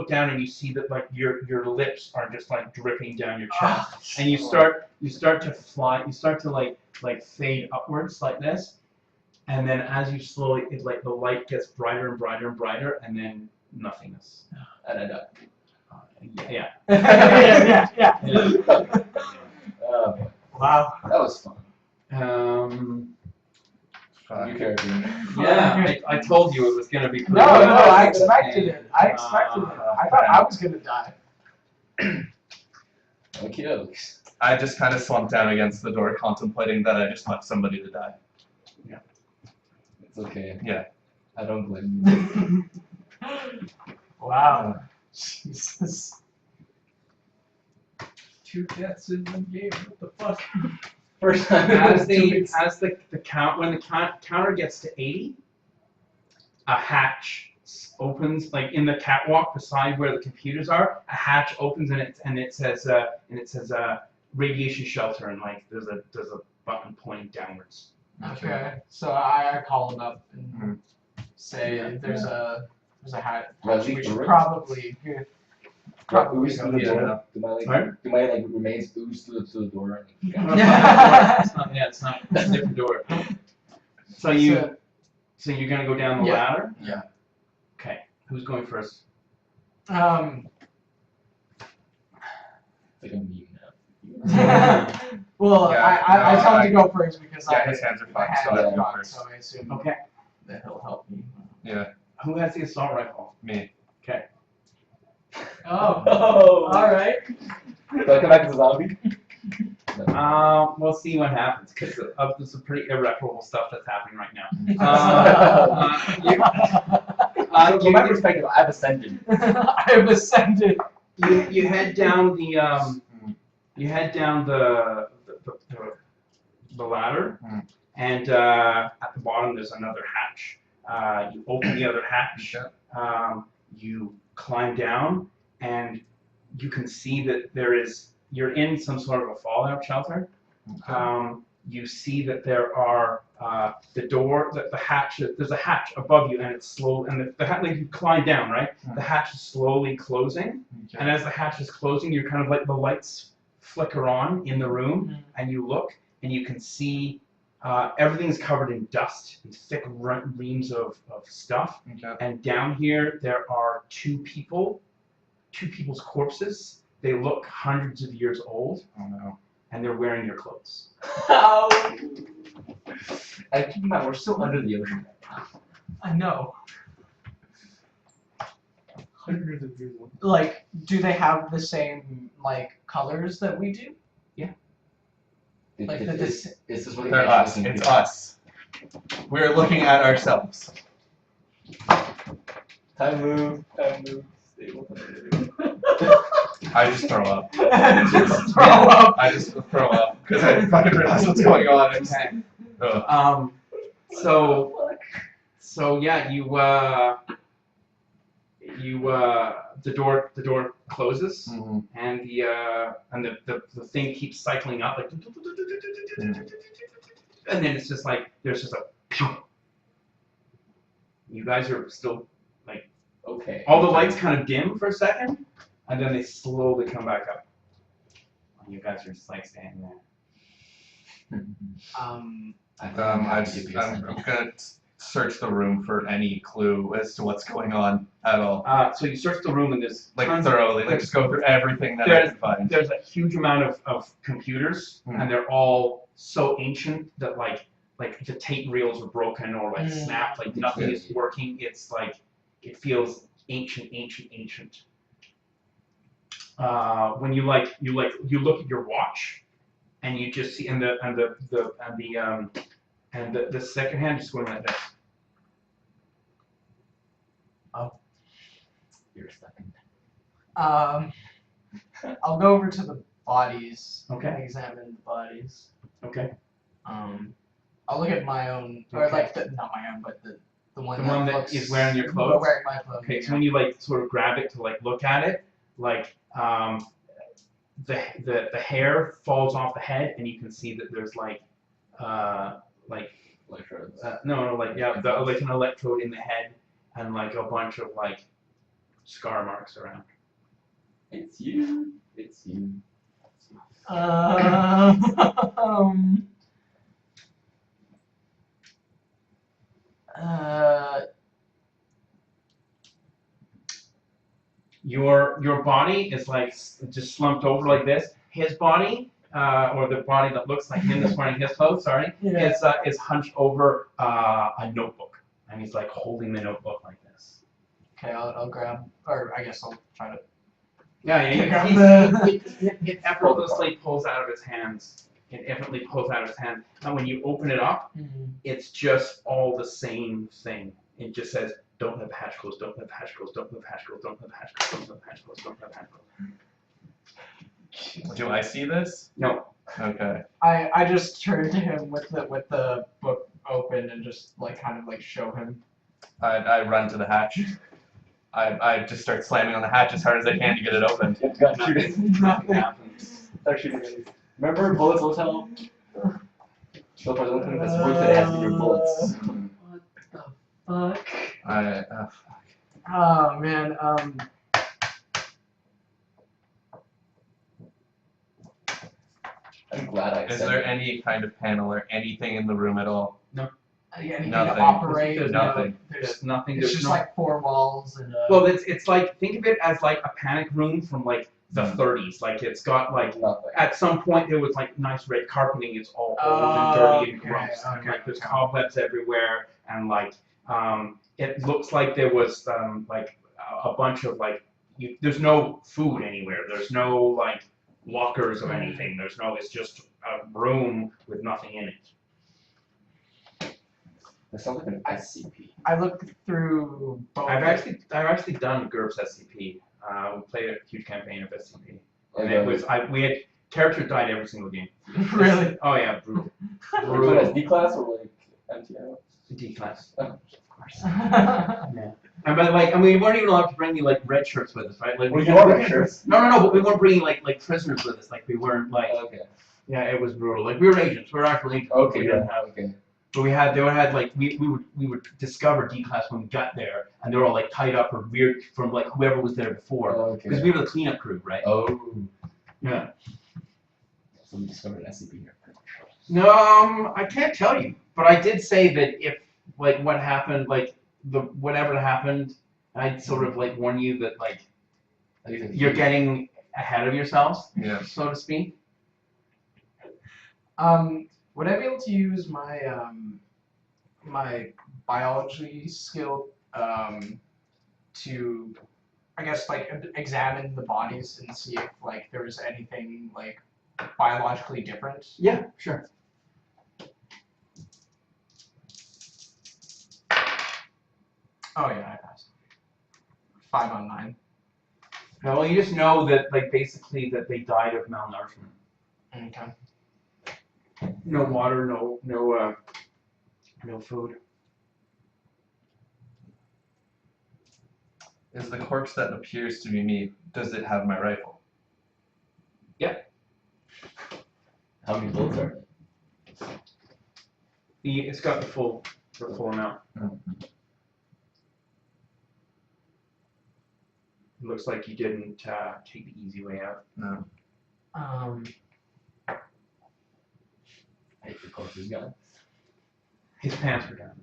down and you see that like your lips are just like dripping down your chest, and you start to fly. You start to like fade upwards like this. And then as you slowly, the light gets brighter and brighter and brighter, and then nothingness. And I die. Yeah. yeah. Wow. That was fun. Fuck. New character. Yeah, I told you it was gonna be. No, I expected it. I thought I was gonna die. Okay. I just kind of slumped down against the door, contemplating that I just left somebody to die. It's okay. Yeah. I don't blame you. Wow. Jesus. 2 deaths in 1 game. What the fuck? First time. When the counter gets to 80, a hatch opens, like in the catwalk beside where the computers are. A hatch opens and it says radiation shelter, and like there's a button pointing downwards. Okay. So I call him up and say there's a hat. We should probably Ooze through the Yeah. door. Do my remains ooze through the door? It's not a different door. So you're gonna go down the Yeah. ladder? Yeah. Okay. Who's going first? It's like a meme now. Well, Yeah, I no, tell him I- to go first because Yeah, his hands are my fucked, so I hands have are to go fucked, first. so I assume Okay. that he'll help me. Yeah. Who has the assault rifle? Me. Okay. Oh. Oh. All right. Do I come back as a zombie? We'll see what happens because there's some pretty irreparable stuff that's happening right now. From my perspective, I've ascended. I have ascended. You head down the ladder, and at the bottom there's another hatch. You open the other hatch. You climb down, and you can see that you're in some sort of a fallout shelter. You see that there are the hatch. There's a hatch above you, and it's slow. And the hatch, like you climb down, right? The hatch is slowly closing, and as the hatch is closing, you're kind of like the lights flicker on in the room, and you look, and you can see everything's covered in dust and thick reams of stuff. And down here, there are two people's corpses. They look hundreds of years old. Oh no. And they're wearing your clothes. And keep in mind, we're still under the ocean. I know. Hundreds of years old. Like, do they have the same like colors that we do? Like Is this what They're us. It's us. We're looking at ourselves. Time move. Stable. I just throw up. Just throw up. I just throw up because I fucking realize what's going on. Ugh. So yeah, the door closes, and the thing keeps cycling up, like, and then it's just like there's just a. You guys are still like, Okay. all the lights kind of dim for a second, and then they slowly come back up. And you guys are just like standing there. I'm gonna search the room for any clue as to what's going on at all. So you search the room and there's Like tons thoroughly, like just go through everything that I can find. There's a huge amount of computers, and they're all so ancient that like the tape reels are broken or like snapped, like nothing is working. It's like it feels ancient. When you look at your watch, and you just see and the second hand just going like this. You're stuck in. I'll go over to the bodies. Okay. Examine the bodies. Okay. I'll look at my own, or Okay. like not my own, but the one that looks, is wearing your clothes. Wearing my clothes. Okay, so when you like sort of grab it to like look at it, like the hair falls off the head, and you can see that there's like Electrodes. like an electrode in the head, and like a bunch of like scar marks around. It's you. Your body is like just slumped over like this. His body, or the body that looks like him that's wearing his clothes, is hunched over a notebook, and he's like holding the notebook like this. Okay, I'll grab, or I guess I'll try to. It effortlessly pulls out of his hands. And when you open it up, it's just all the same thing. It just says, "Don't let the hatch close. Don't let the hatch close. Don't let the hatch close. Don't let the hatch close. Don't let the hatch close. Don't let the hatch close." Do I see this? No. Okay. I just turn to him with the book open and just like kind of like show him. I run to the hatch. I just start slamming on the hatch as hard as I can to get it open. Nothing happens. Start shooting. Remember Bullets Hotel? So far, the only thing that's worth it has been your bullets. What the fuck? Fuck. Oh man. I'm glad I Is said there it. any kind of panel or anything in the room at all? Anything Nothing. to operate? There's nothing. There's nothing. It's There's just no. like four walls and. Well, it's like, think of it as like a panic room from like the 30s. Like it's got like Nothing. at some point there was like nice red carpeting. It's all old Oh, and dirty and okay, gross, and okay, like there's okay. cobwebs everywhere, and like it looks like there was like a bunch of like there's no food anywhere. There's no like lockers of anything. There's no. It's just a room with nothing in it. That sounds like an SCP. I looked through both. I've actually done GURPS SCP. We played a huge campaign of SCP. And it was we had characters died every single game. Really? Oh yeah, brutal. Brutal. As D class or like MTR? D class. Oh, Of course. Yeah. And but like, I mean, we weren't even allowed to bring any like red shirts with us, right? Like Well, you are red shirts. No, but we weren't bringing like prisoners with us. Like we weren't like. Okay. Yeah, it was brutal. Like we were agents. We were actual agents. Okay. We didn't have. Okay. But we had like we would discover D class when we got there, and they were all like tied up or weird from like whoever was there before, Okay. because we were the cleanup crew, right? Oh. Yeah. So we discovered an SCP here. No, I can't tell you, but I did say that if like what happened, like whatever happened, I'd sort of like warn you that like you're getting ahead of yourselves, Yeah. so to speak. Would I be able to use my my biology skill to? I I guess like examine the bodies and see if like there was anything like biologically different. Yeah, sure. Oh yeah, I passed. 5 on 9. No, well, you just know that, like, basically that they died of malnourishment. Okay. No water, no food. Is the corpse that appears to be me, does it have my rifle? How many bullets are there? It's got the full amount. It looks like you didn't take the easy way out. No. Take the corpse's gun. His pants were down.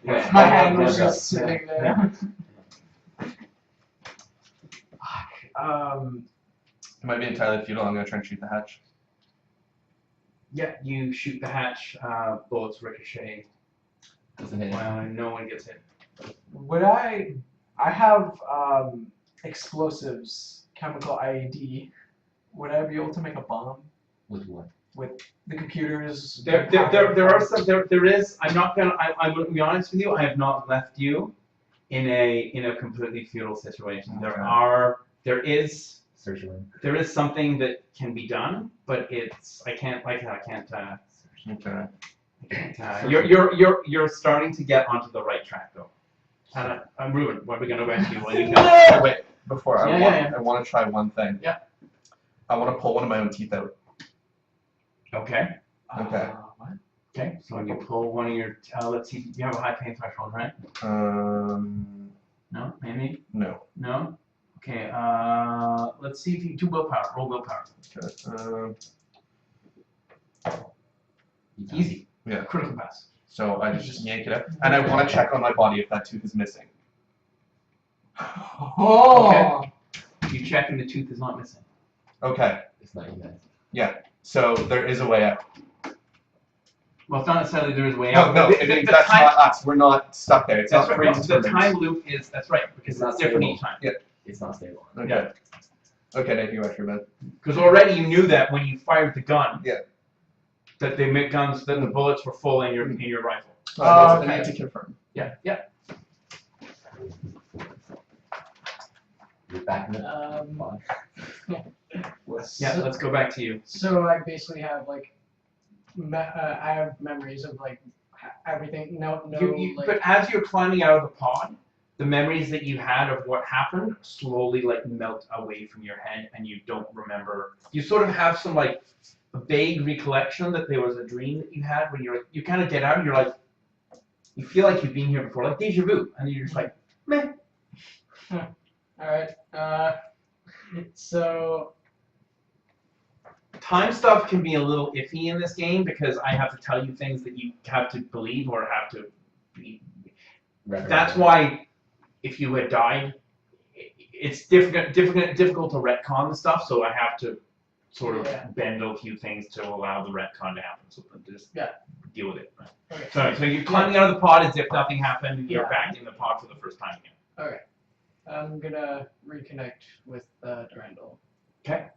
My hand was just sitting there. It might be entirely futile. I'm gonna try and shoot the hatch. Yeah, you shoot the hatch. Bullets ricochet. Doesn't hit it. No one gets hit. Would I have explosives, chemical IED. Would I be able to make a bomb With what? with the computers? There are some. There is. I'm not gonna. I'm gonna be honest with you. I have not left you in a completely futile situation. Okay. There is Search room. There is something that can be done, but it's I can't. Okay. You're starting to get onto the right track though. I'm Ruben. What are we gonna go back to? Well, you know. Wait, before I want to try one thing. Yeah. I want to pull one of my own teeth out. Okay. Okay. What? Okay. So you pull one of your. Let's see. You have a high pain threshold, right? No. Maybe. No. No. Okay. Let's see if you do willpower. Roll willpower. Okay. Easy. Yeah. Critical pass. So I just yank it out, and I want to check on my body if that tooth is missing. Oh. Okay. You check and the tooth is not missing. Okay. It's not you guys. Yeah. So there is a way out. Well, it's not necessarily there is a way No, out. no, that's not us. We're not stuck there. It's That's not right. The predetermined. time loop is that's right because It's it's not different stable. each time. Yeah. It's not stable. Okay. Yeah. Okay, Nate, you actually meant. Because already you knew that when you fired the gun. Yeah. That they make guns. That the bullets were full in your rifle. I okay. need to confirm. Yeah. Yeah. You're back in the pod. Yeah. Let's go back to you. So I basically have like, I have memories of like everything. No, like. But as you're climbing out of the pod, the memories that you had of what happened slowly like melt away from your head, and you don't remember. You sort of have some like a vague recollection that there was a dream that you had when you kind of get out and you're like, you feel like you've been here before, like deja vu, and you're just like, meh. All right. So. Time stuff can be a little iffy in this game because I have to tell you things that you have to believe or have to be. That's why, if you had died, it's difficult to retcon the stuff. So I have to sort of bend a few things to allow the retcon to happen. So just deal with it. Okay. Sorry. So you're climbing out of the pod as if nothing happened, and you're back in the pod for the first time again. Okay. I'm gonna reconnect with Durandal. Okay.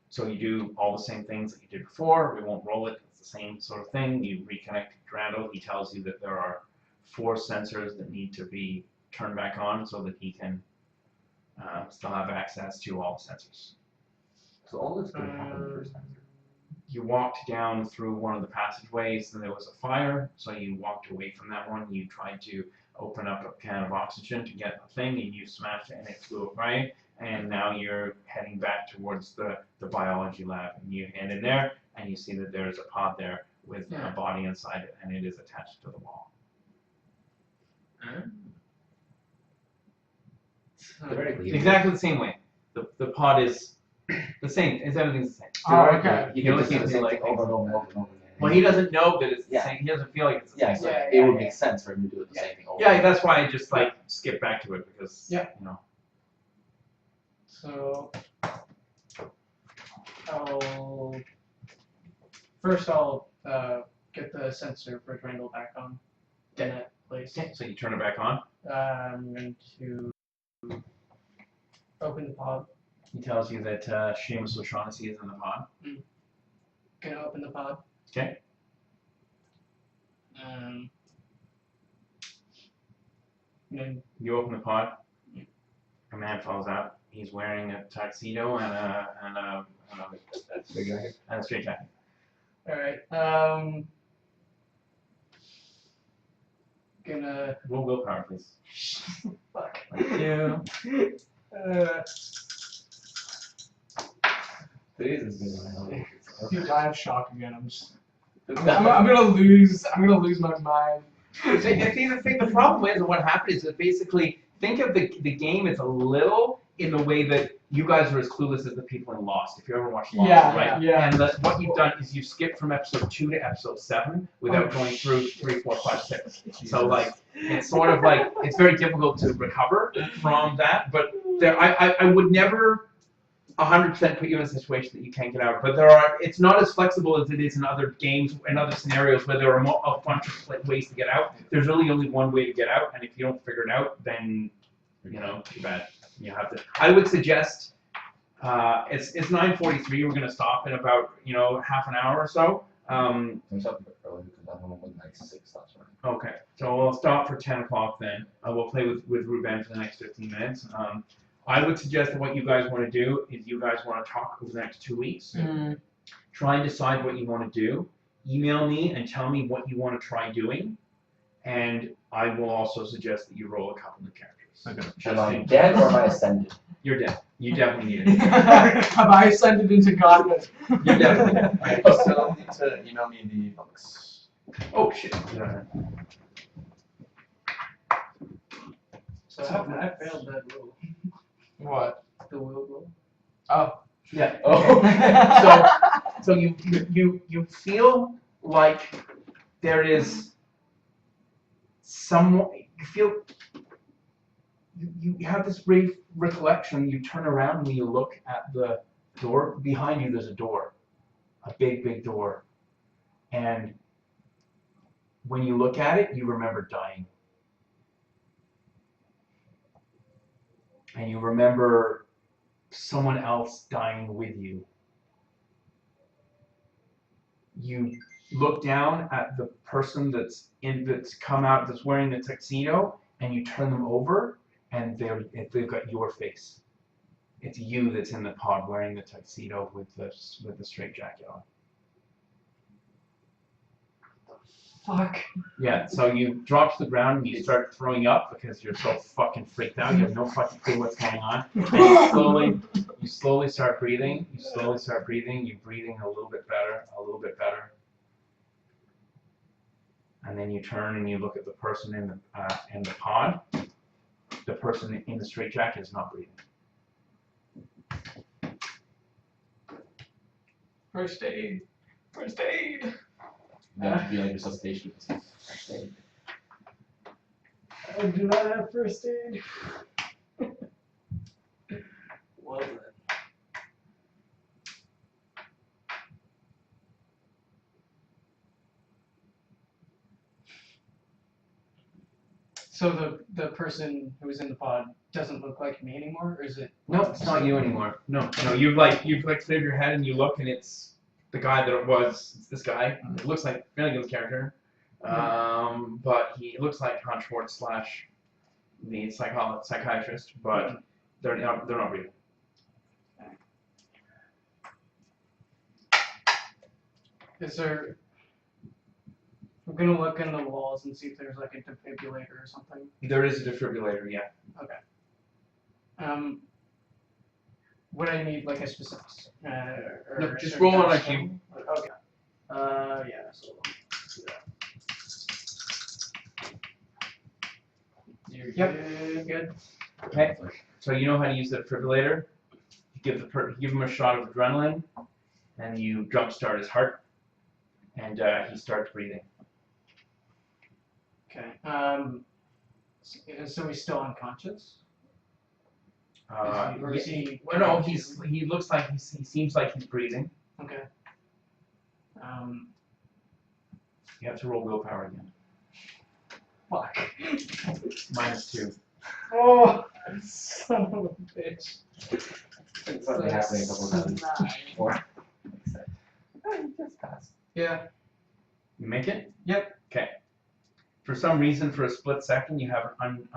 So you do all the same things that you did before. We won't roll it. It's the same sort of thing. You reconnect Durandal. He tells you that there are 4 sensors that need to be turned back on so that he can still have access to all the sensors. So all this could happen the first time. You walked down through one of the passageways, and there was a fire, so you walked away from that one. You tried to open up a can of oxygen to get the thing, and you smashed it, and it flew away. And now you're heading back towards the biology lab, and you head in there, and you see that there's a pod there with a body inside it, and it is attached to the wall. Theoretically, Exactly the same way. The pod is the same. Everything's the same. Oh, okay. You You can only just see see the the same like thing over and over and over and over again. Well, he doesn't know that it's the Yeah. same. He doesn't feel like it's the Yeah, same. so Yeah, it would yeah. make sense for him to do it the same thing over. Yeah, that's why I just like skip back to it because Yeah. you know. So I'll get the sensor for Durandal back on in that place. Okay, so you turn it back on. I'm going to open the pod. He tells you that Seamus O'Shaughnessy is in the pod. Gonna open the pod. Okay. Then You open the pod. A man falls out. He's wearing a tuxedo and a straight jacket. all right. Gonna. Roll willpower, please. Fuck. Yeah. Dude, I have shock again. I'm gonna lose my mind. The problem is, what happened is that basically, think of the game as a little in the way that you guys are as clueless as the people in Lost, if you ever watched Lost, Yeah, right? yeah. And what you've done is you've skipped from episode 2 to episode 7 without going through 3, 4, 5, 6. So like, it's sort of like, it's very difficult to recover from that, but I would never 100% put you in a situation that you can't get out. But it's not as flexible as it is in other games and other scenarios where there are a bunch of ways to get out. There's really only one way to get out, and if you don't figure it out, then, too bad. You have to. I would suggest, it's 9:43. We're going to stop in about, half an hour or so. I'm stopping a bit early because I'm home with like 6 stops right. Okay, so we'll stop for 10 o'clock then. We'll play with Ruben for the next 15 minutes. I would suggest that what you guys want to do is you guys want to talk over the next 2 weeks. Try and decide what you want to do. Email me and tell me what you want to try doing. And I will also suggest that you roll a couple new characters. Okay. Am I dead or am I ascended? You're dead. You definitely need it. Have I ascended into godhood? You're definitely dead. Alright, you still need to email me the books. Oh shit. So I failed that rule. What? The will rule. Oh. Yeah. Oh. So you feel like there is someone. You feel you have this brief recollection. You turn around and you look at the door behind you. There's a door, a big door, and when you look at it, you remember dying, and you remember someone else dying with you. You look down at the person that's come out, that's wearing the tuxedo, and you turn them over, and they've got your face. It's you that's in the pod wearing the tuxedo with the straight jacket on. Fuck. Yeah, so you drop to the ground and you start throwing up because you're so fucking freaked out. You have no fucking clue what's going on. And you slowly start breathing. You're breathing a little bit better. And then you turn and you look at the person in the pod. The person in the straitjacket is not breathing. First aid. First aid. That should be like resuscitation. I do not have first aid. Well then. So the person who was in the pod doesn't look like me anymore, or is it? No, it's not you anymore. No, you've cleared your head and you look and it's the guy that it was. It's this guy. It looks like Finnegan's character, but he looks like Hans Schwartz / the psychiatrist, but they're not breathing. Is there? I'm gonna look in the walls and see if there's like a defibrillator or something. There is a defibrillator, yeah. Okay. Would I need like a specific? No, just roll on IQ. Okay. Yeah. So let's do that. You're good. Okay. So you know how to use the defibrillator. You give him a shot of adrenaline, and you jumpstart his heart, and he starts breathing. Okay. So he's still unconscious? Or is he? Well, no, he looks like he seems like he's breathing. Okay. You have to roll willpower again. Fuck. -2. Oh, son of a bitch. It's something happening a couple times. 4. Just pass. Yeah. You make it? Yep. Okay. For some reason, for a split second, you have an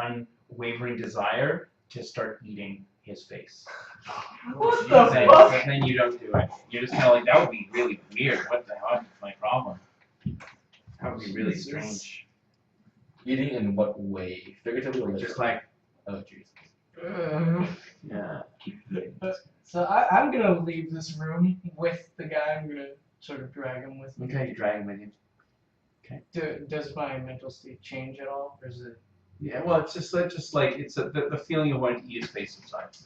unwavering desire to start eating his face. What But the then, fuck? but then you don't do it. You're just kind of like, that would be really weird. What the hell is my problem? That would be really Jesus. strange. Eating in what way? Figuratively or Just literally? like, Oh, jeez. yeah. So I'm gonna leave this room with the guy. I'm gonna sort of drag him with me. Okay, you drag him with you. Does my mental state change at all, or is it? Yeah, well, it's just like it's the feeling of wanting to eat his face subsides.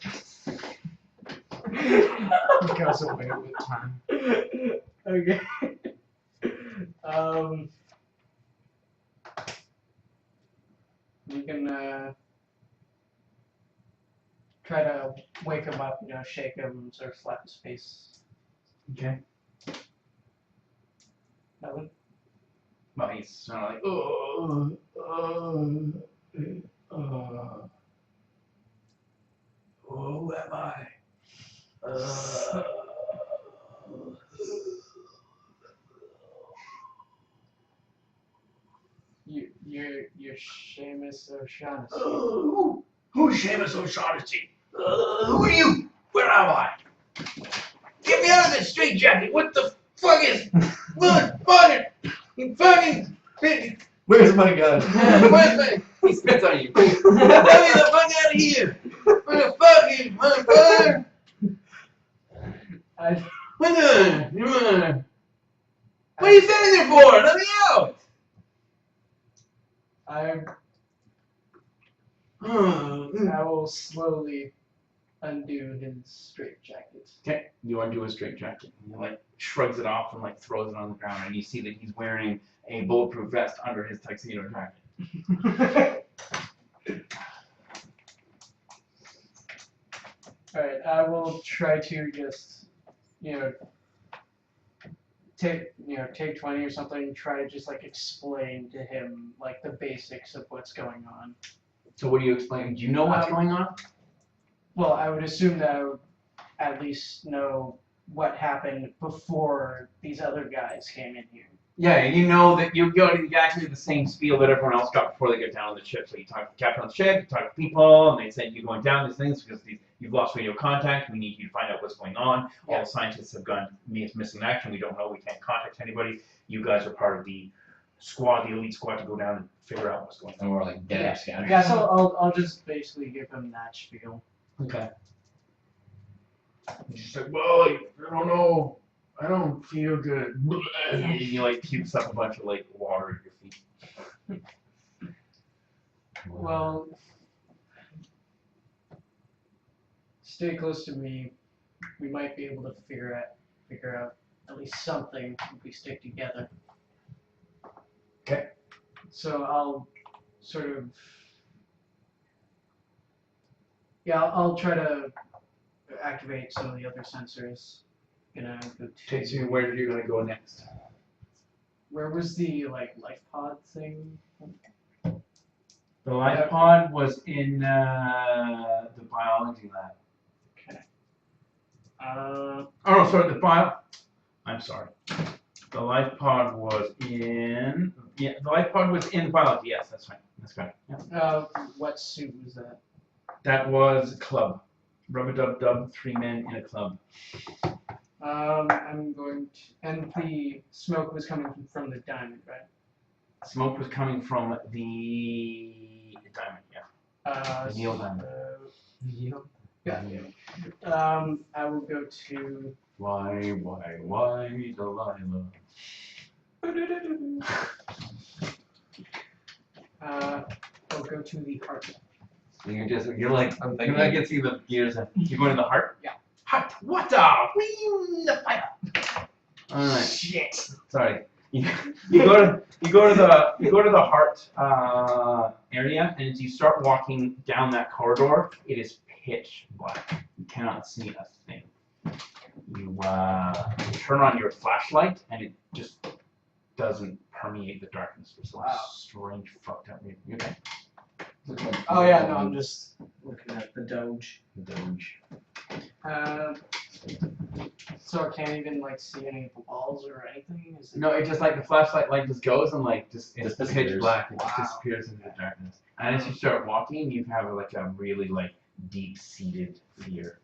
It goes away with time. Okay. You can try to wake him up, shake him, sort of slap his face. Okay. Nothing? Well, he's sort of like, who am I? You're Seamus O'Shaughnessy. Who's Seamus O'Shaughnessy? Who are you? Where am I? Get me out of this straitjacket! What the fuck is? Look, fucking, you fucking. Where's my gun? Where's my? He spits on you. Get me the fuck out of here! Where the fuck is motherfucker? What are you standing there for? Let me out! I will slowly undo his straitjacket. Okay, you undo his straitjacket. He like shrugs it off and like throws it on the ground, and you see that he's wearing a bulletproof vest under his tuxedo jacket. Alright, I will try to just, take 20 or something, try to just like explain to him like the basics of what's going on. So what do you explain? Do you know what's going on? Well, I would assume that I would at least know what happened before these other guys came in here. Yeah, and you know that you go to exactly the same spiel that everyone else got before they get down on the ship. So you talk to the captain on the ship, you talk to people, and they say you're going down these things because you've lost radio contact. We need you to find out what's going on. Yeah. All the scientists have gone missing in action. We don't know. We can't contact anybody. You guys are part of the squad, the elite squad, to go down and figure out what's going on. And we're like dead scattered. Yeah, so I'll just basically give him that spiel. Okay. He's just like, well, I don't know. I don't feel good. And you like pukes up a bunch of like water at your feet. Well, stay close to me. We might be able to figure out at least something if we stick together. Okay. So I'll sort of, I'll try to activate some of the other sensors. Gonna go Okay, so where are you gonna go next? Where was the life pod thing? The life pod was in the biology lab. Okay. Oh no, sorry, I'm sorry. The life pod was in the life pod was in biology. Yes, that's right. That's right. Yeah. What suit was that? That was club. Rub-a-dub-dub, 3 men in a club. I'm going to, and the smoke was coming from the diamond, right? Smoke was coming from the diamond, yeah. The Neil diamond. Yeah. I will go to. Why, Delilah? I'll go to the heart. You're like, I'm you're thinking. not getting the gears. You're going to the heart? Yeah. Heart, what the? All right. Shit. Sorry. You go to the heart area, and as you start walking down that corridor, it is pitch black. You cannot see a thing. You turn on your flashlight, and it just doesn't permeate the darkness for some Wow. strange, fucked up reason. You okay? Oh yeah, no, I'm just looking at the Doge. Doge. So I can't even like see any of the walls or anything. Is it? No, it just like the flashlight light just goes and like just it's pitch Disappears. black. It just Wow. disappears into the darkness. And as you start walking, you have like a really like deep-seated fear.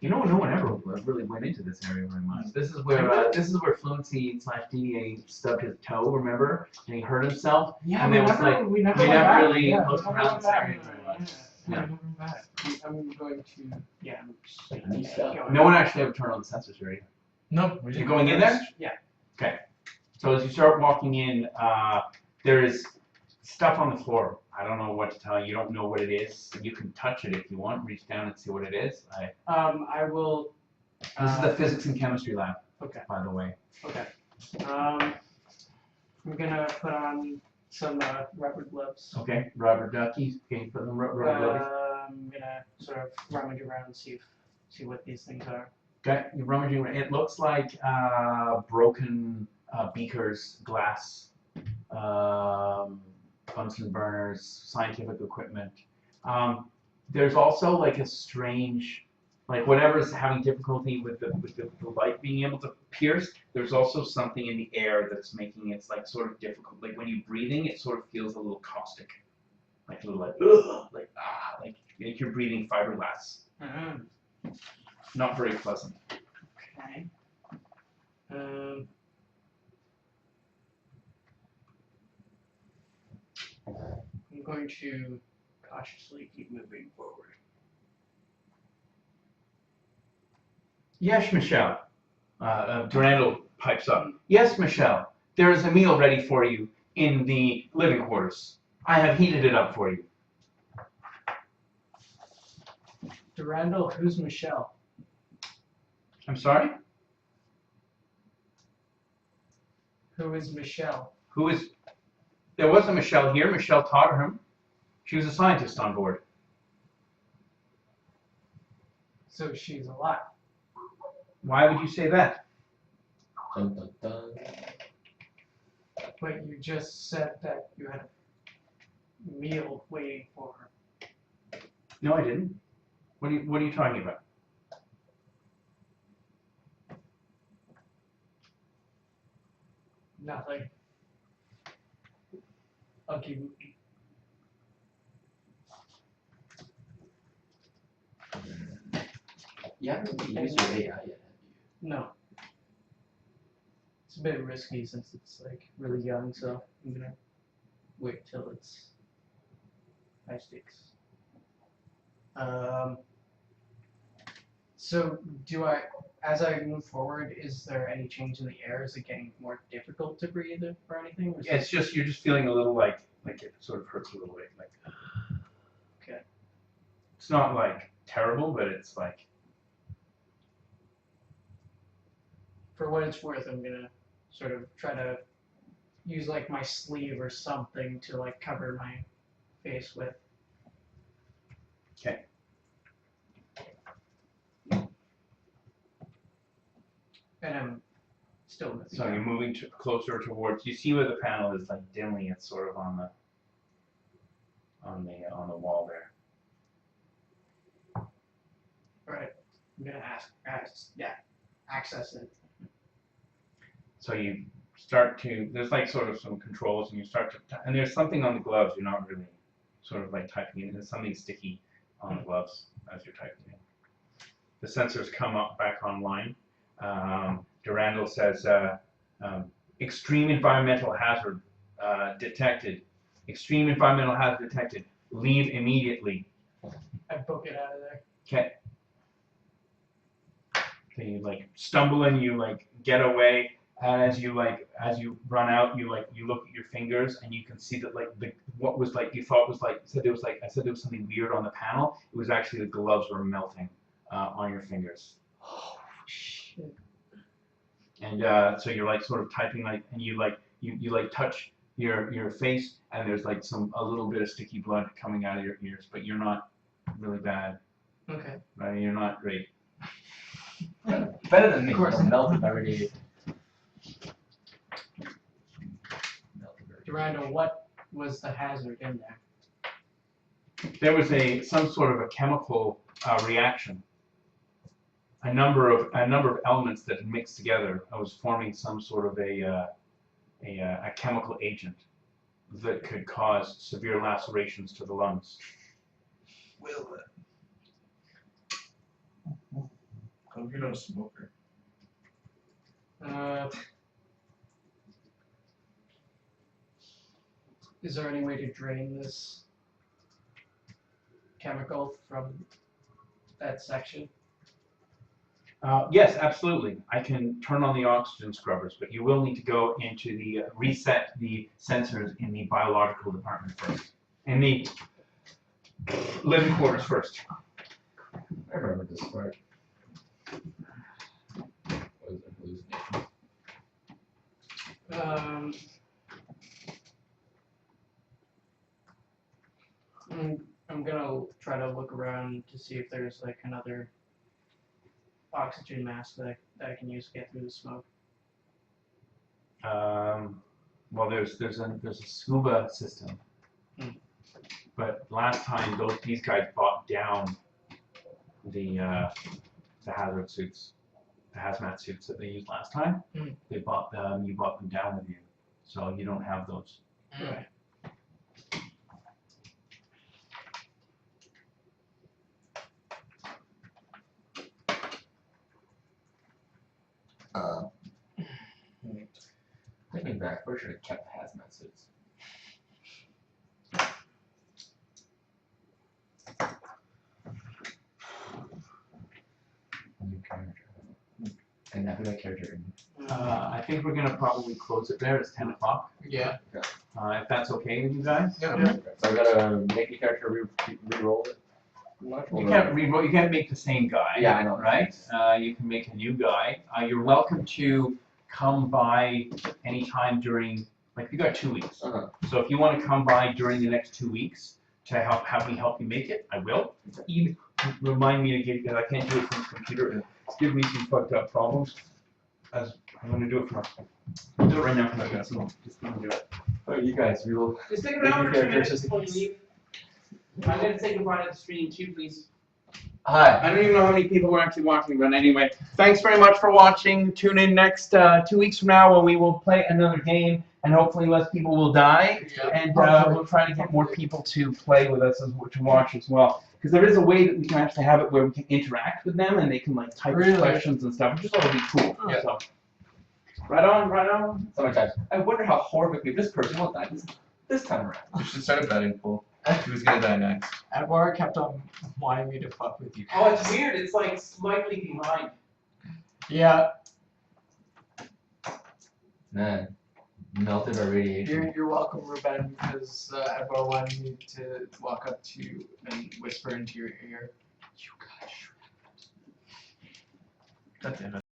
You know, no one ever really went into this area very much. This is where Fluency / DDA stubbed his toe. Remember, and he hurt himself. Yeah, And we it was never, like, we never we went never back. really Yeah, looked we never around went this back. area very much. Yeah. Yeah. I'm going to. Yeah. I'm just, New stuff. going. No one actually ever turned on the sensors here. Either. No, we You're didn't. going in there? Yeah. Okay. So as you start walking in, there is stuff on the floor. I don't know what to tell you. You don't know what it is. You can touch it if you want. Reach down and see what it is. I will. This is the physics and chemistry lab, Okay. by the way. Okay. I'm gonna put on some rubber gloves. Okay, rubber duckies. Okay, put them rubber gloves. I'm gonna sort of rummage around and see what these things are. Okay, you're rummaging around. It looks like broken beakers, glass, Bunsen burners, scientific equipment. There's also like a strange, like whatever's having difficulty with the light being able to pierce. There's also something in the air that's making it like sort of difficult. Like when you're breathing, it sort of feels a little caustic, like a little like ugh, like you're breathing fiberglass. Not very pleasant. Okay. I'm going to cautiously keep moving forward. Yes, Michelle. Durandal pipes up. Yes, Michelle. There is a meal ready for you in the living quarters. I have heated it up for you. Durandal, who's Michelle? I'm sorry? Who is Michelle? Who is... There was a Michelle here, Michelle Totterham. She was a scientist on board. So she's alive. Why would you say that? Dun, dun, dun. But you just said that you had a meal waiting for her. No, I didn't. What are you talking about? Nothing. I'll keep moving. You haven't really used your AI yet, have you? No. It's a bit risky since it's like really young, so I'm gonna wait till it's high stakes. So as I move forward, is there any change in the air? Is it getting more difficult to breathe or anything? Or is It's just, you're just feeling a little like it sort of hurts a little bit. Like, Okay. It's not like terrible, but it's like, For what it's worth, I'm gonna sort of try to use like my sleeve or something to like cover my face with. okay. And I'm still moving. So you're moving closer towards. You see where the panel is like dimly. It's sort of on the wall there. Right. I'm gonna access it. So you start to. There's like sort of some controls, and you start to. And there's something on the gloves. You're not really sort of like typing in. There's something sticky on the gloves as you're typing in. The sensors come up back online. Durandal says, extreme environmental hazard detected. Extreme environmental hazard detected. Leave immediately. I book it out of there. Okay. So you like stumble and you like get away. And as you run out, you look at your fingers and you can see that like what was like you thought was like I said there was something weird on the panel. It was actually the gloves were melting on your fingers. Oh shit. And so you're like sort of typing like, and you touch your face, and there's like a little bit of sticky blood coming out of your ears, but you're not really bad, Okay. right? You're not great. Better than me. Of course. I'm melted by radiation. Durando, what was the hazard in there? There was some sort of a chemical reaction. A number of elements that mixed together was forming some sort of a chemical agent that could cause severe lacerations to the lungs. Will it? Hope you're not a smoker. Is there any way to drain this chemical from that section? Yes, absolutely. I can turn on the oxygen scrubbers, but you will need to go into the reset the sensors in the biological department first, in the living quarters first. I remember this part. What is it? Hallucination. I'm gonna try to look around to see if there's like another oxygen mask that I can use to get through the smoke. Well, there's a scuba system, but last time these guys bought down the hazard suits, the hazmat suits that they used last time. They bought them. You bought them down with you, so you don't have those. Right. Thinking back, we should have kept the hazmat suits. New character. And now who that character in? I think we're gonna probably close it there. It's 10 o'clock. Yeah. If that's okay with you guys. Yeah. So I gotta make a character re-roll it? You can't re-roll. You can't make the same guy. Yeah, I know. Right? You can make a new guy. You're welcome to come by anytime during. Like you got 2 weeks. So if you want to come by during the next 2 weeks to have me help you make it, I will. Even remind me to get because I can't do it from the computer. It's giving me some fucked up problems. As I'm gonna do it from. Do it right now. Just gonna do it. Oh, you guys, we will. Just take an hour or 2 minutes before you leave. I'm gonna say goodbye to the stream too, please. Hi. I don't even know how many people were actually watching, but anyway, thanks very much for watching. Tune in next 2 weeks from now when we will play another game, and hopefully less people will die, and we'll try to get more people to play with us to watch as well. Because there is a way that we can actually have it where we can interact with them, and they can like type questions and stuff, which is already cool. Yeah. So, right on, right on. Sometimes I wonder how horrifically this person will die this time around. You should start a betting pool. Who's gonna die next? Adwar kept on wanting me to fuck with you. Oh, it's weird. It's like slightly behind. Yeah, Man, melted by radiation. you're welcome, Ruben, because Adwar wanted me to walk up to you and whisper into your ear, "You got shredded." God damn it.